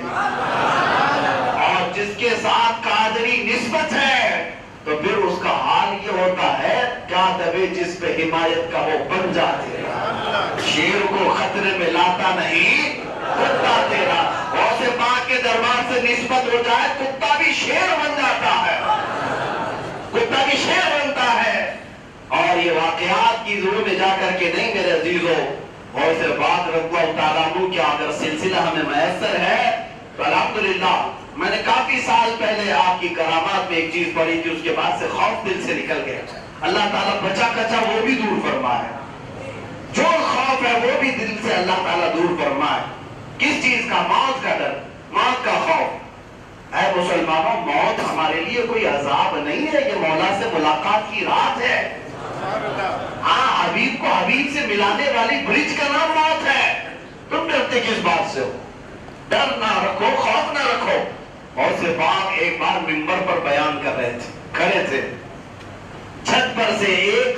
[SPEAKER 1] اور جس کے ساتھ قادری نسبت ہے تو پھر اس کا حال یہ ہوتا ہے کیا دبے جس پہ حمایت کا وہ بن جاتے، شیر کو خطرے میں لاتا نہیں کتا تیرا۔ غوث پاک کے دربار سے نسبت ہو جائے کتا بھی شیر بن جاتا ہے، کتا بھی شیر بنتا ہے۔ اور یہ واقعات کی ضرور میں جا کر کے نہیں میرے عزیزوں، غوث پاک رضی اللہ تعالیٰ عنہ کیا اگر سلسلہ ہمیں میسر ہے تو الحمدللہ۔ میں نے کافی سال پہلے آپ کی کرامات میں ایک چیز پڑھی تھی، اس کے بعد سے خوف دل سے نکل گیا، اللہ تعالیٰ بچا کچا وہ بھی دور فرمائے، جو خوف ہے وہ بھی دل سے اللہ تعالیٰ دور فرمائے۔ کس چیز کا؟ موت کا ڈر، موت کا خوف۔ اے مسلمانوں، موت ہمارے لیے کوئی عذاب نہیں ہے، یہ مولا سے ملاقات کی رات ہے۔ ہاں، حبیب کو حبیب سے ملانے والی برج کا نام موت ہے۔ تم ڈرتے کس بات سے ہو؟ ڈر نہ رکھو، خوف نہ رکھو۔ اور سے پاک ایک بار منبر پر بیان کر رہے تھے، کھڑے تھے، چھت پر سے ایک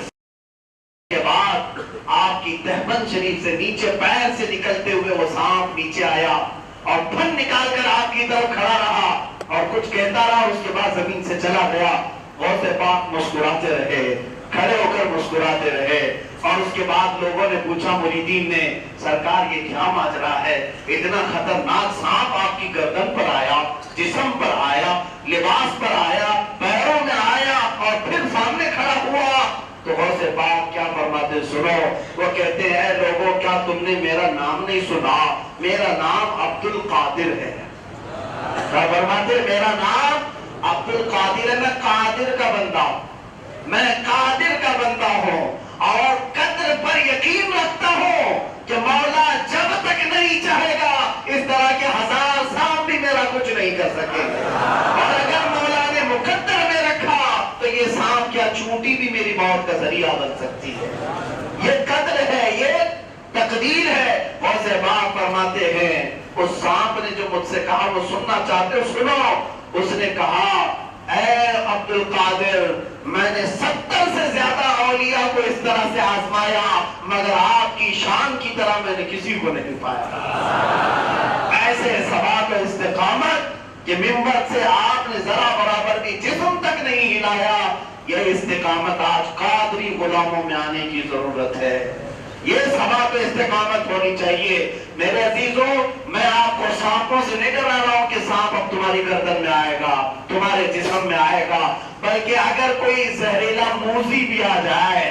[SPEAKER 1] کے بعد آپ کی تہبند شریف سے نیچے پیر سے نکلتے ہوئے وہ سانپ نیچے آیا اور پھن نکال کر آپ کی طرف کھڑا رہا اور کچھ کہتا رہا، اس کے بعد زمین سے چلا گیا۔ غوث پاک مسکراتے رہے، کھڑے ہو کر مسکراتے رہے۔ اور اس کے بعد لوگوں نے پوچھا، مریدین نے، سرکار یہ کیا ماجرا ہے؟ اتنا خطرناک سانپ آپ کی گردن پر آیا، جسم پر آیا، لباس پر آیا، پیروں میں آیا اور پھر سامنے کھڑا ہوا۔ تو غوث پاک کیا فرماتے سنو، وہ کہتے ہیں لوگوں کیا تم نے میرا نام نہیں سنا؟ میرا نام عبد القادر ہے۔ کیا فرماتے؟ میرا نام عبد القادر ہے، میں قادر کا بندہ ہوں، میں قادر کا بندہ ہوں اور قدر پر یقین رکھتا ہوں کہ مولا جب تک نہیں چاہے گا اس طرح کے 1000 سانپ بھی میرا کچھ نہیں کر سکے، اور اگر مولا نے مقدر میں رکھا تو یہ سانپ کیا چونٹی بھی میری موت کا ذریعہ بن سکتی ہے۔ یہ قدر ہے، یہ تقدیر ہے۔ غوث پاک فرماتے ہیں اس سانپ نے جو مجھ سے کہا وہ سننا چاہتے ہو، سنو۔ اس نے کہا، اے عبد القادر، میں نے 70 سے زیادہ اولیاء کو اس طرح سے آزمایا، مگر آپ کی شان کی طرح میں نے کسی کو نہیں پایا۔ ایسے ثبات و استقامت کہ منبر سے آپ نے ذرا برابر بھی جسم تک نہیں ہلایا، یہ استقامت آج قادری غلاموں میں آنے کی ضرورت ہے۔ یہ ثبات و استقامت ہونی چاہیے۔ میرے عزیزوں، میں آپ کو سانپوں سے نہیں ڈرا رہا ہوں کہ سانپ اب تمہاری گردن میں آئے گا، تمہارے جسم میں آئے گا، بلکہ اگر کوئی زہریلا موذی بھی آ جائے،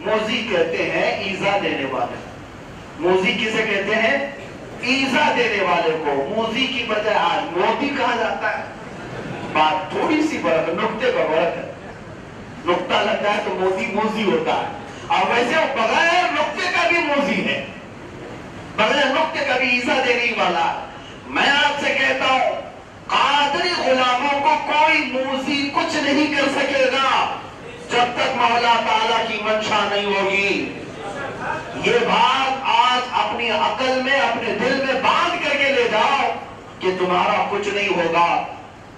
[SPEAKER 1] موذی کہتے ہیں ایذا دینے والے، موذی کسے کہتے ہیں؟ ایذا دینے والے کو۔ موذی کی بجائے آج موتی کہا جاتا ہے۔ بات تھوڑی سی فرق ہے، نقطے کا فرق ہے، نقطہ لگتا ہے تو موتی موذی ہوتا ہے، اور ویسے وہ بغیر نقطے کا بھی موذی ہے، بغیر نقطے کا بھی ایذا دینے والا۔ میں آپ سے کہتا ہوں، قادری غلاموں کو کوئی موذی کچھ نہیں کر سکے گا جب تک مولا تعالیٰ کی منشا نہیں ہوگی۔ یہ بات آج اپنی عقل میں، اپنے دل میں باندھ کر کے لے جاؤ کہ تمہارا کچھ نہیں ہوگا۔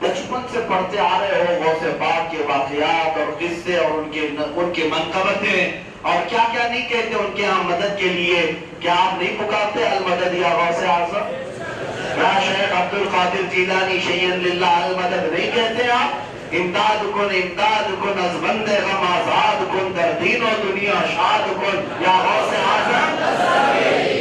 [SPEAKER 1] بچپن سے پڑھتے آ رہے ہو غوث پاک کے واقعات اور قصے اور ان کے منقبتیں، اور کیا کیا نہیں کہتے ان کے ہاں مدد کے لیے۔ کیا آپ نہیں پکارتے المدد یا غوث اعظم؟ یا شیخ عبد القادر جیلانی شیئن للہ المدد نہیں کہتے آپ؟ امداد کن از بند غم آزاد کن، در دین و دنیا شاد کن یا غوث اعظم۔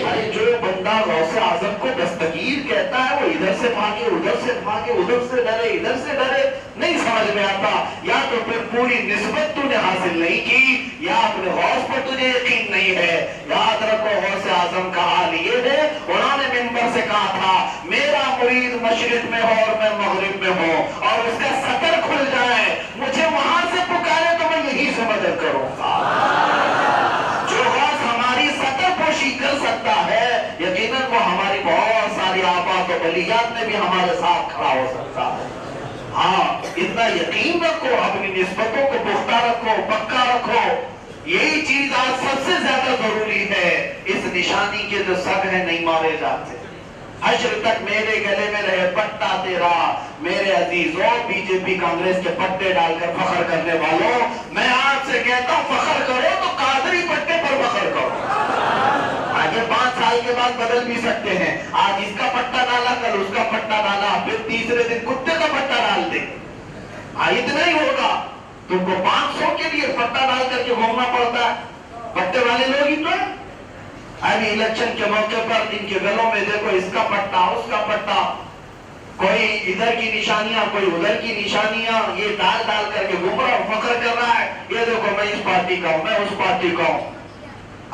[SPEAKER 1] ارے جو بندہ غوث اعظم کو دستگیر کہتا ہے وہ ادھر سے بھاگے، ادھر سے بھاگے، ادھر سے ڈرے، ادھر سے ڈرے، نہیں سمجھ میں آتا۔ یا تو پھر پوری نسبت تو نے حاصل نہیں کی، یا اپنے غوث پر تجھے یقین نہیں ہے۔ یاد رکھو غوث اعظم کا حال یہ ہے، انہوں نے منبر سے کہا تھا میرا مرید مشرق میں ہو اور میں مغرب میں ہوں، اور اس کا سطر کھل جائے، مجھے وہاں سے پکارے تو میں یہی سے مدد کروں گا۔ جو غوث ہماری سطر پوشی کر سکتا ہے، یقیناً وہ ہماری بہت ساری آفات و بلیات میں بھی ہمارے ساتھ کھڑا ہو سکتا ہے۔ ہاں، اتنا یقین رکھو، اپنی نسبتوں کو پختہ رکھو، پکا رکھو۔ یہی چیز آج سب سے زیادہ ضروری ہے۔ اس نشانی کے جو سگ ہیں نہیں مارے جاتے۔ حشر تک میرے گلے میں رہے پٹا تیرا۔ میرے عزیزوں، بی جے پی کانگریس کے پٹے ڈال کر فخر کرنے والوں، میں آپ سے کہتا ہوں فخر کرو تو قادری پٹے پر فخر کرو۔ آگے 5 سال کے بعد بدل بھی سکتے ہیں، آج اس کا پٹا ڈالا، کل اس کا پٹا ڈالا، پھر تیسرے دن کتے کا پٹا ڈال دے۔ اتنا ہی ہوگا، تم کو 500 کے لیے پٹا ڈال کر کے گھومنا پڑتا ہے۔ پٹے والے لوگ ہی تو ہیں۔ ابھی الیکشن کے موقع پر ان کے گلوں میں دیکھو اس کا پٹا، اس کا پٹا، کوئی ادھر کی نشانیاں، کوئی ادھر کی نشانیاں، یہ ڈال ڈال کر کے گھوم رہا ہوں، فخر کر رہا ہے، یہ دیکھو میں اس پارٹی کا ہوں، میں اس پارٹی کا ہوں۔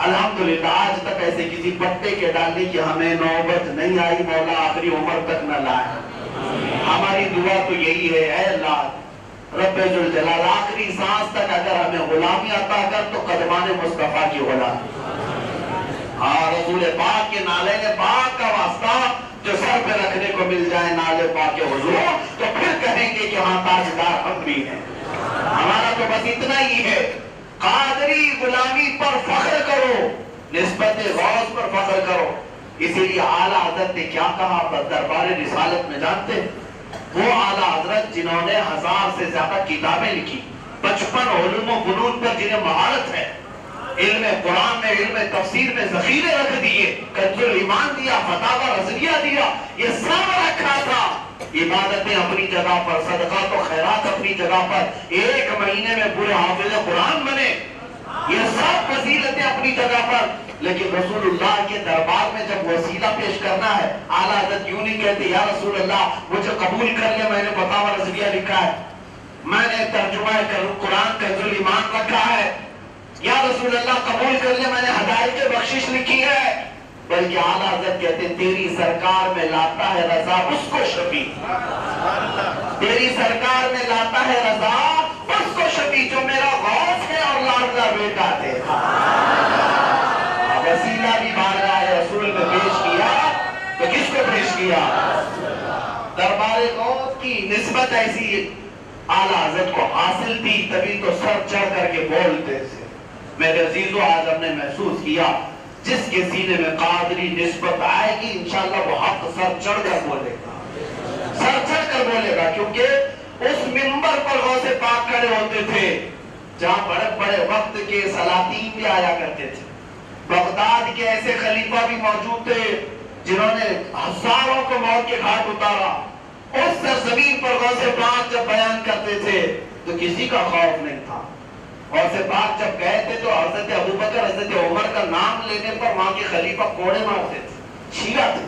[SPEAKER 1] الحمدللہ آج تک ایسے کسی پٹے کے ڈالنے کی ہمیں نوبت نہیں آئی، مولا آخری عمر تک نہ لائے۔ ہماری دعا تو یہی ہے، اے اللہ رب ذوالجلال آخری سانس تک اگر ہمیں غلامی عطا کر تو قدمان مصطفیٰ کی غلامی. ہاں رسول پاک کے نالے پاک کا واسطہ جو سر پہ رکھنے کو مل جائے نالے پاک کے حضور تو پھر کہیں گے کہ ہاں تاجدار ہم بھی ہیں. ہمارا تو بس اتنا ہی ہے. قادری غلامی پر فخر کرو, نسبت غوث پر فخر کرو. اسی لیے اعلیٰ حضرت نے کیا کہا دربار رسالت میں جانتے؟ وہ اعلیٰ حضرت جنہوں نے 1000 سے زیادہ کتابیں لکھی, 55 علوم و فنون پر جنہیں مہارت ہے, علم قرآن میں علم تفسیر میں ذخیرے رکھ دیے, کنز الایمان دیا, فتاوی رضویہ دیا, یہ سب رکھا تھا. عبادتیں اپنی جگہ پر, صدقات و خیرات اپنی جگہ پر, 1 مہینے میں پورے حافظ قرآن بنے, یہ سب فضیلتیں اپنی جگہ پر. لیکن رسول اللہ کے دربار میں جب وسیلہ پیش کرنا ہے, اعلیٰ حضرت یوں نہیں کہتے یا رسول اللہ مجھے قبول کر لے, میں نے فتاوی رضویہ لکھا ہے, میں نے ترجمہ قرآن کنز الایمان رکھا ہے, یا رسول اللہ قبول کر لے میں نے ہدایت بخشش لکھی ہے. بلکہ اعلیٰ حضرت کہتے ہیں تیری سرکار میں لاتا ہے رضا اس کو شفیع, تیری سرکار میں لاتا ہے رضا اس کو شفیع جو میرا غوث ہے اور لاڈلا بیٹا تیرا. وسیلہ بھی بارگاہ رسول میں پیش کیا تو کس کو پیش کیا؟ دربار غوث کی نسبت ایسی اعلیٰ حضرت کو حاصل تھی, تبھی تو سر چڑھ کر کے بولتے تھے. میرے عزیزو آج ہم نے محسوس کیا جس کے سینے میں قادری نسبت آئے گی انشاءاللہ وہ حق سر چڑھ کر بولے گا, سر چڑھ کر بولے گا. کیونکہ اس منبر پر غوث پاک کھڑے ہوتے تھے جہاں بڑے بڑے وقت کے سلاطین بھی آیا کرتے تھے. بغداد کے ایسے خلیفہ بھی موجود تھے جنہوں نے ہزاروں کو موت کے گھاٹ اتارا. اس سرزمین پر غوث پاک جب بیان کرتے تھے تو کسی کا خوف نہیں تھا. غوث پاک جب گئے تھے تو حضرت ابوبکر حضرت عمر کا نام لینے پر وہاں کے خلیفہ کوڑے مارتے تھے, شیعہ تھے.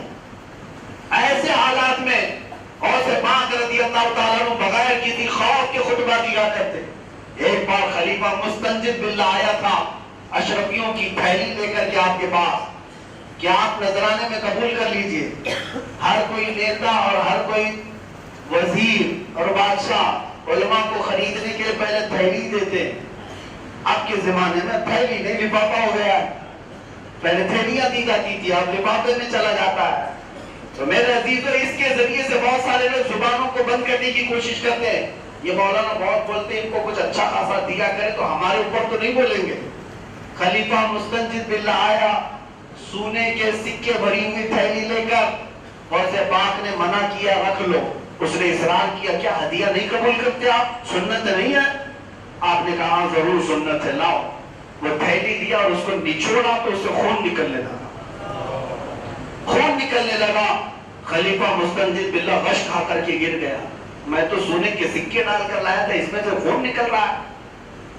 [SPEAKER 1] ایسے حالات میں غوث پاک رضی اللہ تعالیٰ عنہ بغیر کسی خوف کے خطبہ دیا کرتے. ایک بار خلیفہ مستنجد باللہ آیا تھا اشرفیوں کی تھیلی لے کر کے آپ کے پاس کہ آپ نذرانے میں قبول کر لیجئے. ہر کوئی نیتا اور ہر کوئی وزیر اور بادشاہ علماء کو خریدنے کے لیے پہلے تھیلی دیتے. اب کے زمانے میں تھیلی نہیں لفافہ ہو گیا ہے, پہلے تھیلیاں دی جاتی تھی, اب لفافے میں چلا جاتا ہے. تو میرے عزیزو اس کے ذریعے سے بہت سارے لوگ زبانوں کو بند کرنے کی کوشش کرتے ہیں. یہ مولانا بہت بولتے ہیں, ان کو کچھ اچھا خاصا دیا کرے تو ہمارے اوپر تو نہیں بولیں گے. خلیفہ مستنجد باللہ آیا سونے کے سکے بھری ہوئی تھیلی لے کر, غوث پاک نے منع کیا رکھ لو. اس نے اصرار کیا کیا ہدیہ نہیں قبول کرتے آپ, سنت نہیں ہے؟ آپ نے کہا ضرور سنت ہے, لاؤ. وہ تھیلی دیا اور اس کو نچوڑا تو اس سے خون نکلنے لگا, خون نکلنے لگا. خلیفہ مستنجد باللہ غش کھا کر کے گر گیا. میں تو سونے کے سکے ڈال کر لایا تھا, اس میں سے خون نکل رہا ہے.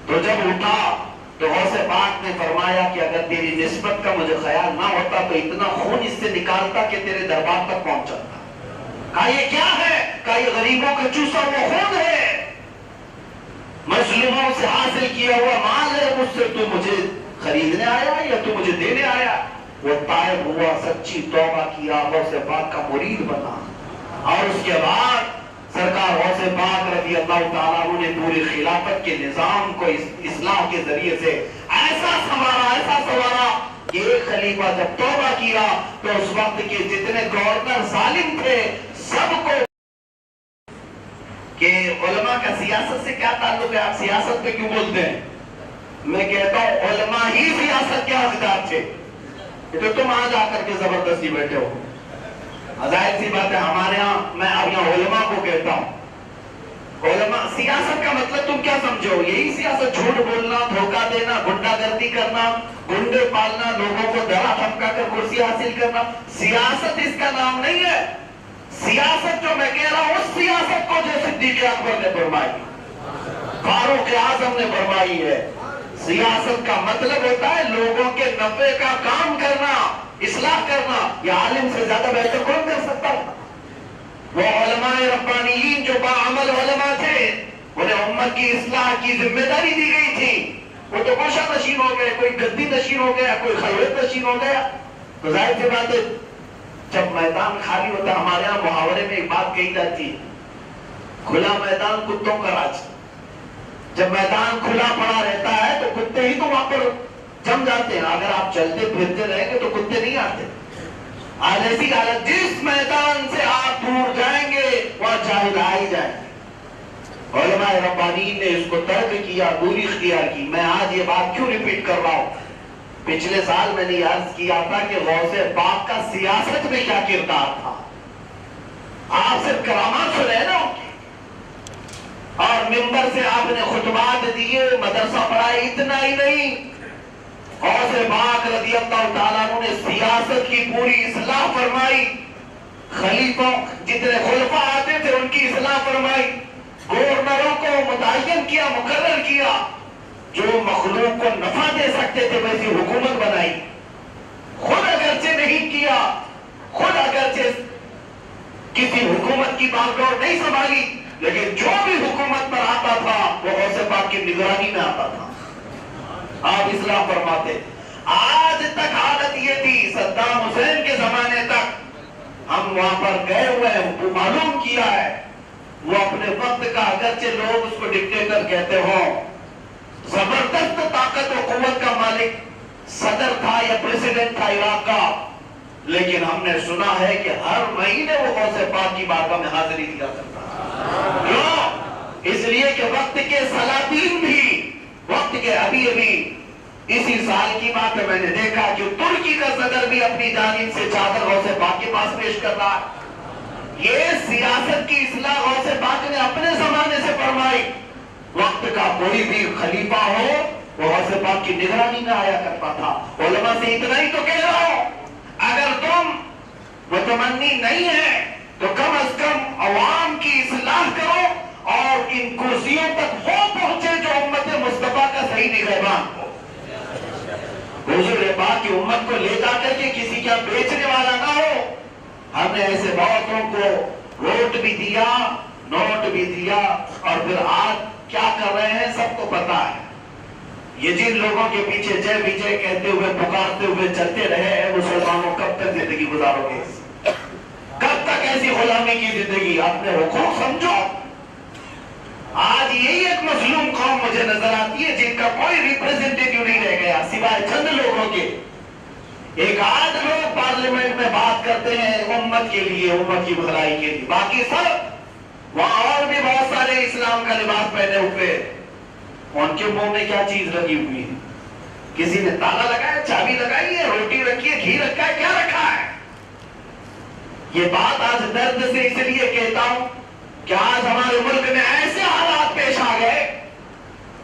[SPEAKER 1] تو جب اٹھا تو غوث پاک نے فرمایا کہ اگر تیری نسبت کا مجھے خیال نہ ہوتا تو اتنا خون اس سے نکالتا کہ تیرے دربار تک پہنچتا. کہا یہ کیا ہے؟ کہا یہ غریبوں کا چوسا ہوا خون ہے, مظلوموں سے حاصل کیا ہوا مال ہے. مجھ سے تو مجھے خریدنے آیا یا تو مجھے دینے آیا؟ وہ طائب ہوا, سچی توبہ کیا, غوث پاک کا مرید بنا. اور اس کے بعد سرکار غوث پاک رضی اللہ تعالیٰ عنہ نے پوری خلافت کے نظام کو اصلاح کے ذریعے سے ایسا سنوارا کہ ایک خلیفہ جب توبہ کیا تو اس وقت کے جتنے گورنر ظالم تھے سب کو کہ علماء کا سیاست سے کیا تعلق ہے, آپ سیاست پہ کیوں بولتے ہیں؟ میں کہتا ہوں علماء ہی سیاست کے حقدار تھے. تو تم آج آ کر کے زبردستی بیٹھے ہو. ظاہر سی بات ہے ہمارے ہاں, میں اب یہاں علماء کو کہتا ہوں, علماء سیاست کا مطلب تم کیا سمجھو؟ یہی سیاست جھوٹ بولنا, دھوکہ دینا, گنڈا گردی کرنا, گنڈے پالنا, لوگوں کو ڈرا دھمکا کر کرسی حاصل کرنا. سیاست اس کا نام نہیں ہے. سیاست جو میں کہہ رہا ہوں اس سیاست کو جو صدیق اکبر نے فرمائی, فاروق اعظم نے فرمائی ہے. سیاست کا مطلب ہوتا ہے لوگوں کے نفع کا کام کرنا, اصلاح کرنا. یہ عالم سے زیادہ بہتر کون کر سکتا ہے؟ وہ علماء ربانیین جو باعمل علماء تھے, انہیں امت کی اصلاح کی ذمہ داری دی گئی تھی. وہ تو گوشہ نشین ہو گئے, کوئی گدی نشین ہو گیا, کوئی خلوت نشین ہو گیا. تو ظاہر سی بات ہے جب میدان خالی ہوتا, ہمارے یہاں محاورے میں ایک بات کہی جاتی ہے, کھلا میدان کتوں کا راج. جب میدان کھلا پڑا رہتا ہے تو کتے ہی تو وہاں پر جم جاتے ہیں. اگر آپ چلتے پھرتے رہیں گے تو کتے نہیں آتے. آج ایسی حالت جس میدان سے آپ دور جائیں گے وہاں جاہل آ ہی جائیں گے. علماء ربانیین نے اس کو ترک کیا, دوری اختیار کی. میں آج یہ بات کیوں ریپیٹ کر رہا ہوں؟ پچھلے سال میں نے عرض کیا تھا کہ غوث پاک کا سیاست میں کیا کردار تھا. آپ صرف کرامات سنے نا ان کی, اور ممبر سے آپ نے خطبات دیے, مدرسہ پڑھائے, اتنا ہی نہیں, غوث پاک رضی اللہ تعالیٰ عنہ نے سیاست کی پوری اصلاح فرمائی. خلیفوں جتنے خلفاء آتے تھے ان کی اصلاح فرمائی. گورنروں کو متعین کیا, مقرر کیا. جو مخلوق کو نفع دے سکتے تھے ویسی حکومت بنائی. خود اگرچہ نہیں کیا, خود اگرچہ کسی حکومت کی باغ ڈور نہیں سنبھالی, لیکن جو بھی حکومت پر آتا تھا وہ غوث پاک کی نگرانی میں آتا تھا. آپ اصلاح فرماتے. آج تک حالت یہ تھی, صدام حسین کے زمانے تک ہم وہاں پر گئے ہوئے ہیں, معلوم کیا ہے. وہ اپنے وقت کا اگرچہ لوگ اس کو ڈکٹیٹر کہتے ہوں, زبردست طاقت و قوت کا مالک صدر تھا یا پریزیڈنٹ تھا عراق کا, لیکن ہم نے سنا ہے کہ ہر مہینے وہ غوث پاک کی بارگاہ میں حاضری دیا کرتا. کیوں؟ اس لیے کہ وقت کے سلاطین بھی, وقت کے ابھی اسی سال کی بات ہے, میں نے دیکھا کہ ترکی کا صدر بھی اپنی جانب سے چادر غوث پاک کے پاس پیش کر رہا ہے. یہ سیاست کی اصلاح غوث پاک نے اپنے زمانے سے فرمائی. وقت کا کوئی بھی خلیفہ ہو وہ غوث پاک کی نگرانی میں آیا کرتا تھا. علماء سے اتنا ہی تو کہہ رہا ہوں, اگر تم متمنی نہیں ہے تو کم از کم عوام کی اصلاح کرو اور ان کرسیوں تک وہ پہنچے جو امت مصطفیٰ کا صحیح نگہبان ہو. حضور پاک کی امت کو لے جا کر کے کسی کا بیچنے والا نہ ہو. ہم نے ایسے بہتوں کو ووٹ بھی دیا, نوٹ بھی دیا, اور پھر آج کیا کر رہے ہیں سب کو پتا ہے. یہ جن لوگوں کے پیچھے جے وجے کہتے ہوئے پکارتے ہوئے چلتے رہے ہیں, مسلمانوں کب تک زندگی گزارو گے؟ کب تک ایسی غلامی کی زندگی؟ اپنے حقوق سمجھو. آج یہی ایک مظلوم قوم مجھے نظر آتی ہے جن کا کوئی ریپریزنٹیٹیو نہیں رہ گیا سوائے چند لوگوں کے. ایک آدھ لوگ پارلیمنٹ میں بات کرتے ہیں امت کے لیے, امت کی بھلائی کے لیے, باقی سب وہاں اور بھی بہت سارے اسلام کا لباس پہنے ہوئے, ان کے منہ میں کیا چیز لگی ہوئی ہے؟ کسی نے تالا لگایا, چابی لگائی ہے, روٹی رکھی ہے, گھی رکھا ہے, کیا رکھا ہے؟ یہ بات آج درد سے اس لیے کہتا ہوں کہ آج ہمارے ملک میں ایسے حالات پیش آ گئے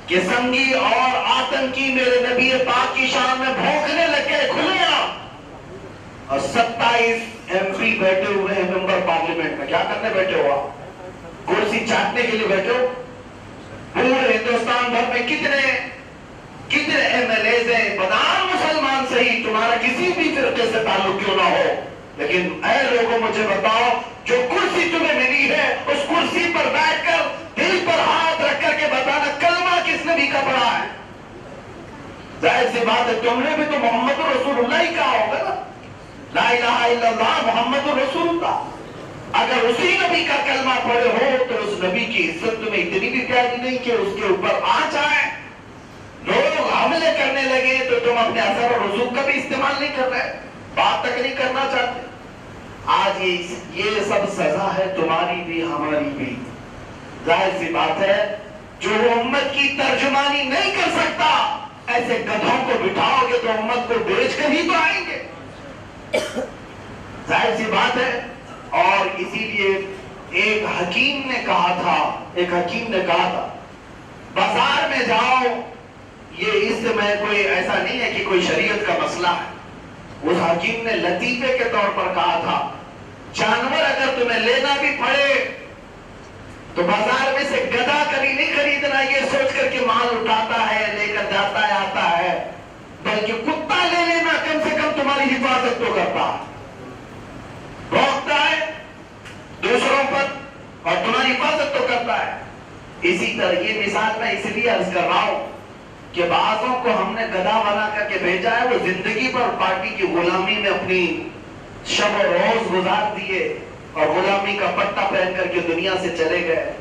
[SPEAKER 1] کہ سنگی اور آتنکی میرے نبی پاک کی شان میں بھونکنے لگ گئے کھلے عام. اور 27 MP بیٹھے ہوئے ہیں ممبر پارلیمنٹ میں. کیا کرنے بیٹھے ہو آپ؟ کرسی چاٹنے کے لیے بیٹھے ہو؟ پورے ہندوستان بھر میں کتنے MLAs ہیں, بدان مسلمان صحیح, تمہارا کسی بھی فرقے سے تعلق کیوں نہ ہو, لیکن اے لوگوں مجھے بتاؤ, جو کرسی تمہیں ملی ہے اس کرسی پر بیٹھ کر دل پر ہاتھ رکھ کر کے بتانا کلمہ کس نبی کا پڑھا ہے. ظاہر سی بات ہے تم نے بھی تو محمد رسول اللہ ہی کہا ہوگا نا, لا الہ الا اللہ محمد رسول اللہ. اگر اسی نبی کا کلمہ پڑھے ہو تو اس نبی کی عزت تمہیں اتنی بھی پیاری نہیں کہ اس کے اوپر آنچ آئے, لوگ حملے کرنے لگے تو تم اپنے اثر اور رسوخ کا بھی استعمال نہیں کر رہے, بات تک نہیں کرنا چاہتے. آج یہ سب سزا ہے تمہاری بھی ہماری بھی. ظاہر سی بات ہے جو امت کی ترجمانی نہیں کر سکتا, ایسے گدھوں کو بٹھاؤ گے تو امت کو بیچ کر ہی تو آئیں گے. ظاہر سی بات ہے. اور اسی لیے ایک حکیم نے کہا تھا بازار میں جاؤ, یہ اس میں کوئی ایسا نہیں ہے کہ کوئی شریعت کا مسئلہ ہے. اس حکیم نے لطیفے کے طور پر کہا تھا جانور اگر تمہیں لینا بھی پڑے تو بازار میں سے گدھا کبھی نہیں خریدنا یہ سوچ کر کہ مال اٹھاتا ہے, لے کر جاتا ہے, آتا ہے, بلکہ کتا لے لینا کم سے کم تمہاری حفاظت تو کرتا ہے, بھونکتا ہے دوسروں پر اور تمہاری حفاظت تو کرتا ہے. اسی طرح یہ مثال میں اس لیے عرض کر رہا ہوں کہ بعضوں کو ہم نے گدھا بنا کر کے بھیجا ہے, وہ زندگی پر پارٹی کی غلامی میں اپنی شب و روز گزار دیے اور غلامی کا پٹا پہن کر کے دنیا سے چلے گئے.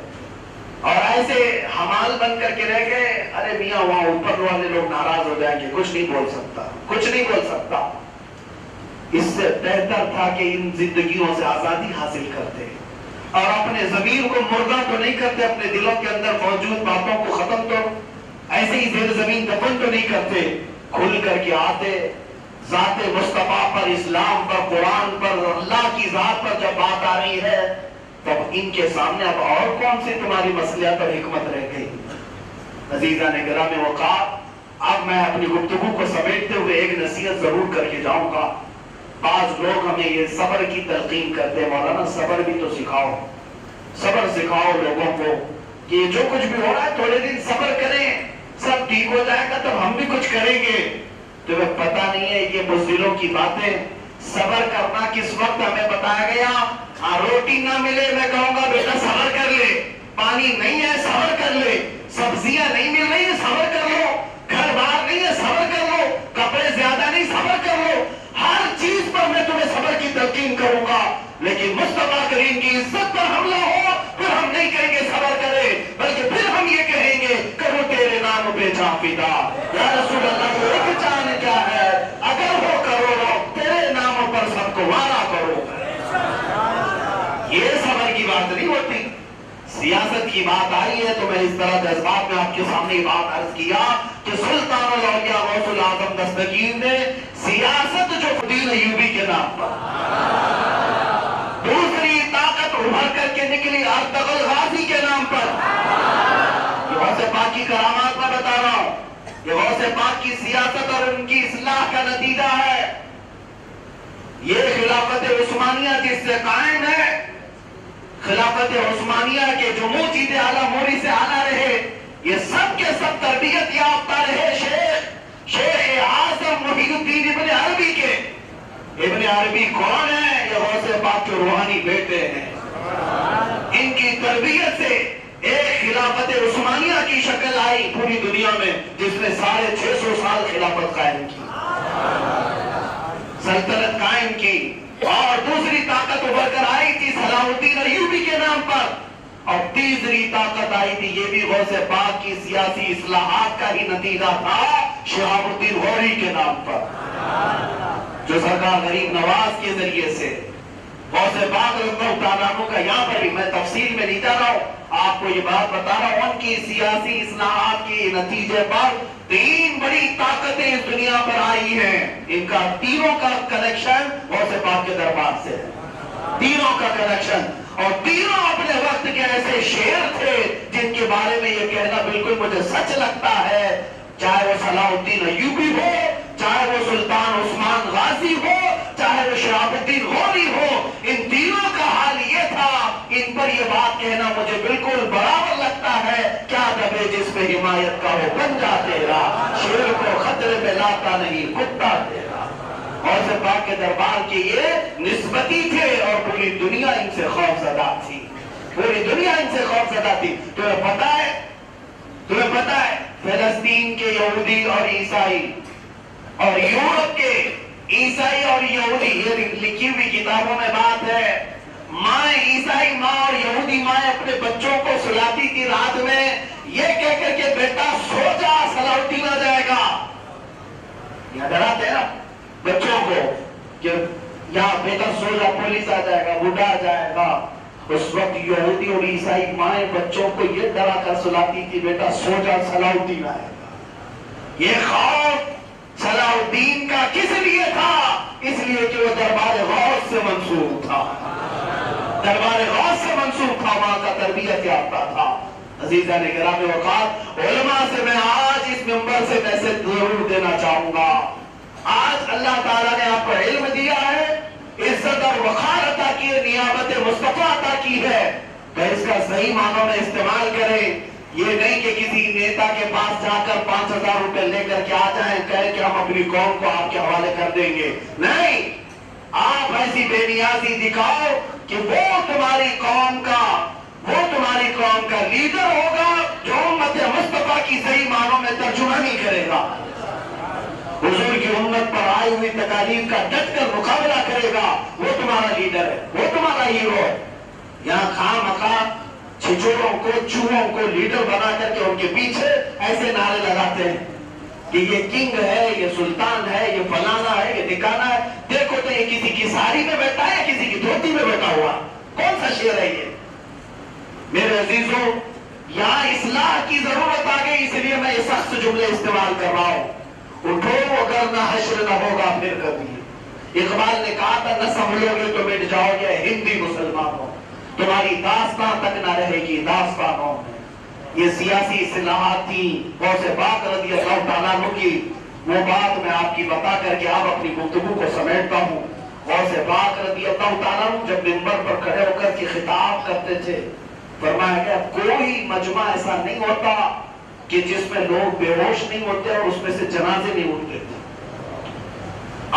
[SPEAKER 1] اور ایسے حمال بن کر کے رہ گئے، ارے میاں وہاں اوپر والے لوگ ناراض ہو جائیں گے، کچھ نہیں بول سکتا، کچھ نہیں بول سکتا۔ اس سے بہتر تھا کہ ان زندگیوں سے آزادی حاصل کرتے اور اپنے ضمیر کو مردہ تو نہیں کرتے، اپنے دلوں کے اندر موجود باتوں کو ختم تو ایسے ہی زیر زمین دفن تو نہیں کرتے، کھل کر کے آتے، ذات مصطفیٰ پر، اسلام پر، قرآن پر، اللہ کی ذات پر جب بات آ رہی ہے تب ان کے سامنے اب اور کون سی تمہاری مصلحت اور حکمت رہ گئی؟ عزیزان گرامی وقار، اب میں اپنی گفتگو کو سمیٹتے ہوئے ایک نصیحت ضرور کر کے جاؤں گا۔ بعض لوگ ہمیں یہ صبر کی تلقین کرتے ہیں، مولانا صبر بھی تو سکھاؤ، صبر سکھاؤ لوگوں کو کہ جو کچھ بھی ہو رہا ہے تھوڑے دن صبر کریں، سب ٹھیک ہو جائے گا تب ہم بھی کچھ کریں گے۔ تمہیں پتہ نہیں ہے یہ بزدلوں کی باتیں، صبر کرنا کس وقت ہمیں بتایا گیا؟ ہاں روٹی نہ ملے میں کہوں گا بیٹا صبر کر لے، پانی نہیں ہے صبر کر لے، سبزیاں نہیں مل رہی ہیں صبر کر لو، گھر بار نہیں ہے صبر کر لو، کپڑے زیادہ نہیں صبر کر لو، ہر چیز پر میں تمہیں صبر کی تلقین کروں گا، لیکن مصطفیٰ کریم کی عزت پر حملہ ہو پھر ہم نہیں کہیں گے صبر کرے، بلکہ پھر ہم یہ کہیں گے کرو تیرے نام پہ جان فدا، یا رسول اللہ کو ایک جان کیا ہے، اگر ہو کرو تیرے نام پر سب کو وعدہ کرو۔ یہ صبر کی بات نہیں ہوتی، سیاست کی بات آئی ہے تو میں اس طرح جذبات میں آپ کے سامنے یہ بات عرض کیا کہ سلطان الاولیاء غوث الاعظم دستگیر نے سیاست جو دین ایوبی کے نام پر، دوسری طاقت ابھر کر کے نکلی ارطغرل غازی کے نام پر، یہ غوث پاک کی کرامات میں بتا رہا ہوں، یہ غوث پاک کی سیاست اور ان کی اصلاح کا نتیجہ ہے۔ یہ خلافت عثمانیہ جس سے قائم ہے، خلافت عثمانیہ کے جو موجود اعلیٰ موری سے اعلیٰ رہے، یہ سب کے سب تربیت یافتہ رہے شیخ اعظم محی الدین ابن عربی کے۔ ابن عربی کون ہے؟ یہ غوث پاک کے روحانی بیٹے ہیں۔ ان کی تربیت سے ایک خلافت عثمانیہ کی شکل آئی پوری دنیا میں، جس نے 650 سال خلافت قائم کی، سلطنت قائم کی، اور دوسری طاقت ابھر کر آئی تھی صلاح الدین ایوبی کے نام پر، اور تیسری طاقت آئی تھی، یہ بھی غوث پاک کی سیاسی اصلاحات کا ہی نتیجہ تھا، شہاب الدین غوری کے نام پر، جو سرکار غریب نواز کے ذریعے سے غوث پاک رضی اللہ تعالیٰ عنہ کا، یہاں پر بھی میں تفصیل میں نہیں جا رہا ہوں، آپ کو یہ بات بتا رہا ہوں، ان کی سیاسی اصلاحات کے نتیجے پر 3 بڑی طاقتیں اس دنیا پر آئی ہیں، ان کا تینوں کا کنیکشن غوث پاک کے دربار سے ہے، تینوں کا کنیکشن، اور تینوں اپنے وقت کے ایسے شیر تھے جن کے بارے میں یہ کہنا بالکل مجھے سچ لگتا ہے، چاہے وہ صلاح الدین ایوبی ہو، چاہے وہ سلطان عثمان غازی ہو، چاہے وہ شہاب الدین غوری ہو، ان تینوں کا حال یہ تھا، ان پر یہ بات کہنا مجھے بالکل برابر لگتا ہے، کیا دبے جس پہ حمایت کا ہو بنجا تیرا، شیر کو خطرے میں لاتا نہیں کتا تیرا۔ غوث پاک کے دربار کی یہ نسبتی تھے اور پوری دنیا ان سے خوف زدہ تھی، پوری دنیا ان سے خوف زدہ تھی۔ تمہیں پتا ہے فلسطین کے یہودی اور عیسائی اور یورپ کے عیسائی اور یہودی، یہ لکھی ہوئی کتابوں میں بات ہے، مائیں عیسائی ماں اور یہودی مائیں اپنے بچوں کو سلاتی تھی رات میں، یہ کہہ کر کے بیٹا سو جا صلاح الدین آ جائے گا، یہ ڈراتے ہیں نا بچوں کو کہ یا بیٹا سو جا پولیس آ جائے گا، بوڑھا آ جائے گا۔ اس وقت یہودی اور عیسائی مائیں بچوں کو یہ ڈرا کر سلاتی تھی بیٹا سو جا صلاح الدین آئے گا۔ یہ خوف صلاح الدین کا کس لیے تھا؟ اس لیے کہ وہ دربار غوث سے منسوب تھا، دربار غوث سے منسوب تھا، وہاں کا تربیت یافتہ تھا۔ عزیزان گرامی وقار، علماء سے میں آج اس منبر سے میسج ضرور دینا چاہوں گا، آج اللہ تعالیٰ نے آپ کو علم دیا ہے، عزت اور وقار عطا کی ہے، نیابت مصطفیٰ عطا کی ہے، تو اس کا صحیح معنوں میں استعمال کریں۔ یہ نہیں کہ کسی نیتا کے پاس جا کر 5000 روپے لے کر کے آ جائیں، کہیں کہ ہم اپنی قوم کو آپ کے حوالے کر دیں گے، نہیں، آپ ایسی بے نیازی دکھاؤ کہ وہ تمہاری قوم کا لیڈر ہوگا جو امت مصطفیٰ کی صحیح معنوں میں ترجمانی کرے گا، حضور کی امت پر آئی ہوئی تکالیف کا ڈٹ کر مقابلہ کرے گا، وہ تمہارا لیڈر ہے، وہ تمہارا ہیرو ہے۔ یہاں خواہ مخواہ چوروں کو چوہوں کو لیڈر بنا کر کے ان کے پیچھے ایسے نعرے لگاتے ہیں کہ یہ کنگ ہے، یہ سلطان ہے، یہ فلانا ہے، یہ ٹھکانا ہے. دیکھو تو یہ کسی کی ساری میں بیٹھا ہے، کسی کی دھوتی میں بیٹھا ہوا. کون سا شعر ہے یہ؟ میرے عزیزوں، یہاں اصلاح کی ضرورت آ گئی، اس لیے میں یہ سخت جملے استعمال کر رہا ہوں. اٹھو اگر نہ حشر نہ ہوگا پھر کبھی. اقبال نے کہا تھا نہ سنبھلو گے تو مٹ جاؤ گے ہندی مسلمانوں، تمہاری داستان تک نہ رہے گی داستانوں میں. یہ سیاسی اصلاحات تھی غوث پاک رضی اللہ تعالیٰ عنہ کی. وہ بات میں آپ کی بتا کر کے اب اپنی گفتگو کو سمیٹتا ہوں. غوث پاک رضی اللہ تعالیٰ عنہ جب منبر پر کھڑے ہو کر کے خطاب کرتے تھے، فرمایا کہ کوئی مجمع ایسا نہیں ہوتا کہ جس میں لوگ بے ہوش نہیں ہوتے اور اس میں سے جنازے نہیں اٹھتے تھے.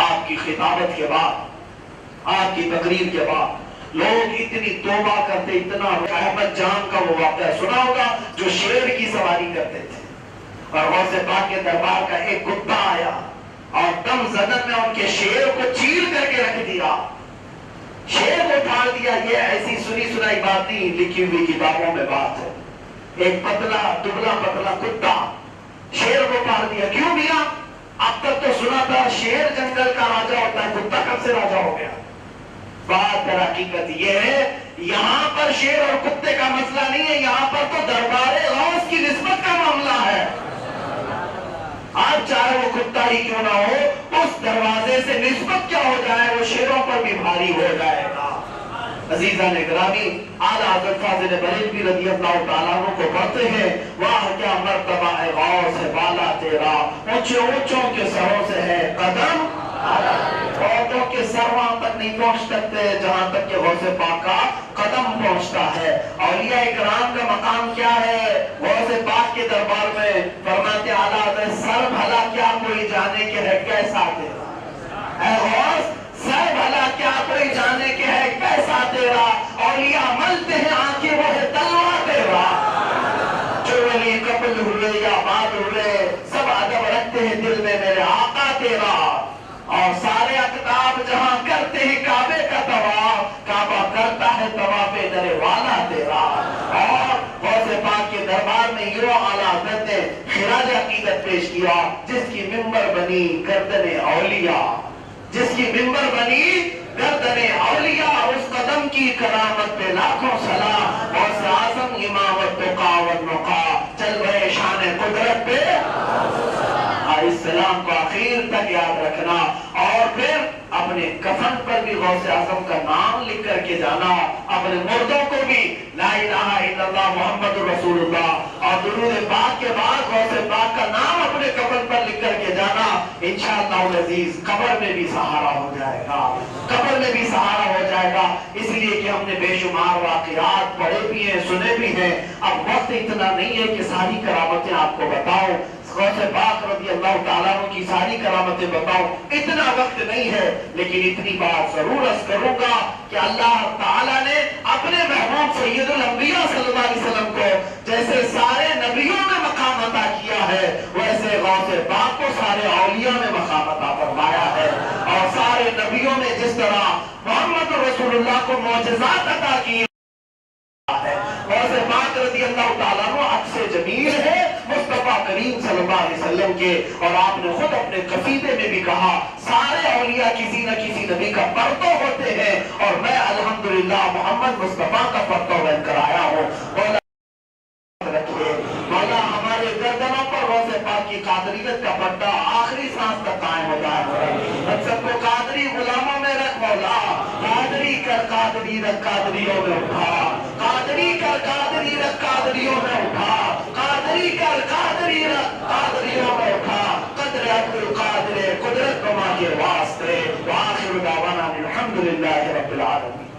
[SPEAKER 1] آپ کی خطابت کے بعد، آپ کی تقریر کے بعد لوگ اتنی توبہ کرتے، اتنا. احمد جان کا وہ واقعہ سنا ہوگا جو شیر کی سواری کرتے تھے، اور غوث پاک کے دربار کا ایک کتا آیا اور دم زدن میں ان کے شیر کو چیر کر کے رکھ دیا، شیر کو پھاڑ دیا. یہ ایسی سنی سنائی بات نہیں، لکھی ہوئی کتابوں میں بات ہے. ایک پتلا دبلا پتلا کتا شیر کو پھاڑ دیا. کیوں دیا؟ اب تک تو سنا تھا شیر جنگل کا راجا ہوتا ہے، کتا کب سے راجا ہو گیا؟ بات در حقیقت یہ ہے، یہاں پر شیر اور کتے کا مسئلہ نہیں ہے، یہاں پر تو دربار غوث کی نسبت کا معاملہ ہے. آج چاہے وہ کتا ہی کیوں نہ ہو، اس دروازے سے نسبت کیا ہو جائے وہ شیروں پر بھی بھاری ہو جائے گا. عزیزان گرامی، اعلیٰ حضرت فاضل بریلوی رضی اللہ تعالیٰ عنہ کو پڑھتے ہیں، واہ کیا مرتبہ ہے غوث بالا تیرا، اونچے اونچوں کے سروں سے ہے قدم، عورتوں کے سر وہاں تک نہیں پہنچ سکتے جہاں تک کہ غوث پاک کا قدم پہنچتا ہے. اولیاء اکرام کا مقام کیا ہے غوث پاک کے دربار میں؟ فرماتے اعلیٰ حضرت سر بھلا کیا کوئی جانے کے ہے کیسا تیرا، اے غوث سر بھلا کیا کوئی جانے کے ہے کیسا تیرا. اولیاء ملتے ہیں آنکھیں وہ ہے تلوا تیرا، جو ولی قبل ہوئے یا بعد ہوئے سب ادب رکھتے ہیں دل میں میرے آقا تیرا. اور سارے اقطاب جہاں کرتے ہیں کعبے کا طواف، کعبہ کرتا ہے طواف در والا تیرا. اور غوث پاک کے دربار میں یہ اعلیٰ حضرت نے خراج عقیدت پیش کیا، جس کی ممبر بنی گردن اولیاء، جس کی ممبر بنی گردن اولیاء، اس قدم کی کرامت پہ لاکھوں سلام. غوث اعظم امام التقا والنقا، چل بڑے شان قدرت پہ اس سلام کو آخر تک یاد رکھنا. اور پھر اپنے کفن پر بھی غوث اعظم کا نام لکھ کر کے جانا، اپنے مردوں کو بھی لا الہ الا اللہ محمد رسول اللہ اور درود پاک کے بعد غوث پاک کا نام اپنے کفن پر لکھ کر کے جانا. انشاءاللہ العزیز قبر میں بھی سہارا ہو جائے گا، قبر میں بھی سہارا ہو جائے گا. اس لیے کہ ہم نے بے شمار واقعات پڑھے بھی ہیں، سنے بھی ہیں. اب وقت اتنا نہیں ہے کہ ساری کرامتیں آپ کو بتاؤں، غوث پاک رضی اللہ تعالیٰ عنہ کی ساری کرامتیں بتاؤں، اتنا وقت نہیں ہے. لیکن اتنی بات ضرور عرض کروں گا کہ اللہ تعالیٰ نے اپنے محبوب سید الانبیاء صلی اللہ علیہ وسلم کو جیسے سارے نبیوں میں مقام عطا کیا ہے، ویسے غوث پاک کو سارے اولیاء میں مقام عطا فرمایا ہے. اور سارے نبیوں نے جس طرح محمد رسول اللہ کو معجزات عطا کیے، غوث پاک رضی اللہ تعالیٰ عنہ عکس جمیل ہے مصطفیٰ کریم صلی اللہ علیہ وسلم کے. اور آپ نے خود اپنے قصیدے میں بھی کہا سارے اولیاء کسی نہ کسی نبی کا پرتو ہوتے ہیں، اور میں الحمدللہ محمد مصطفیٰ کا پرتو بن کر آیا ہوں. مولا ہمارے گردنوں پر غوث پاک کی قادریت کا پٹا آخری سانس تک قائم ہو جائے. ہم سب کو قادری غلاموں میں رکھ مولا، قادری کر قادری رکھ قادریوں میں اٹھا، قادری کر قادری رکھ قادریوں میں اٹھا، قادری کر قادری رکھ قادریوں میں اٹھا. قدر عبد القادر قدرت بما کے واسطے. وآخر دعوانا الحمدللہ رب العالمین.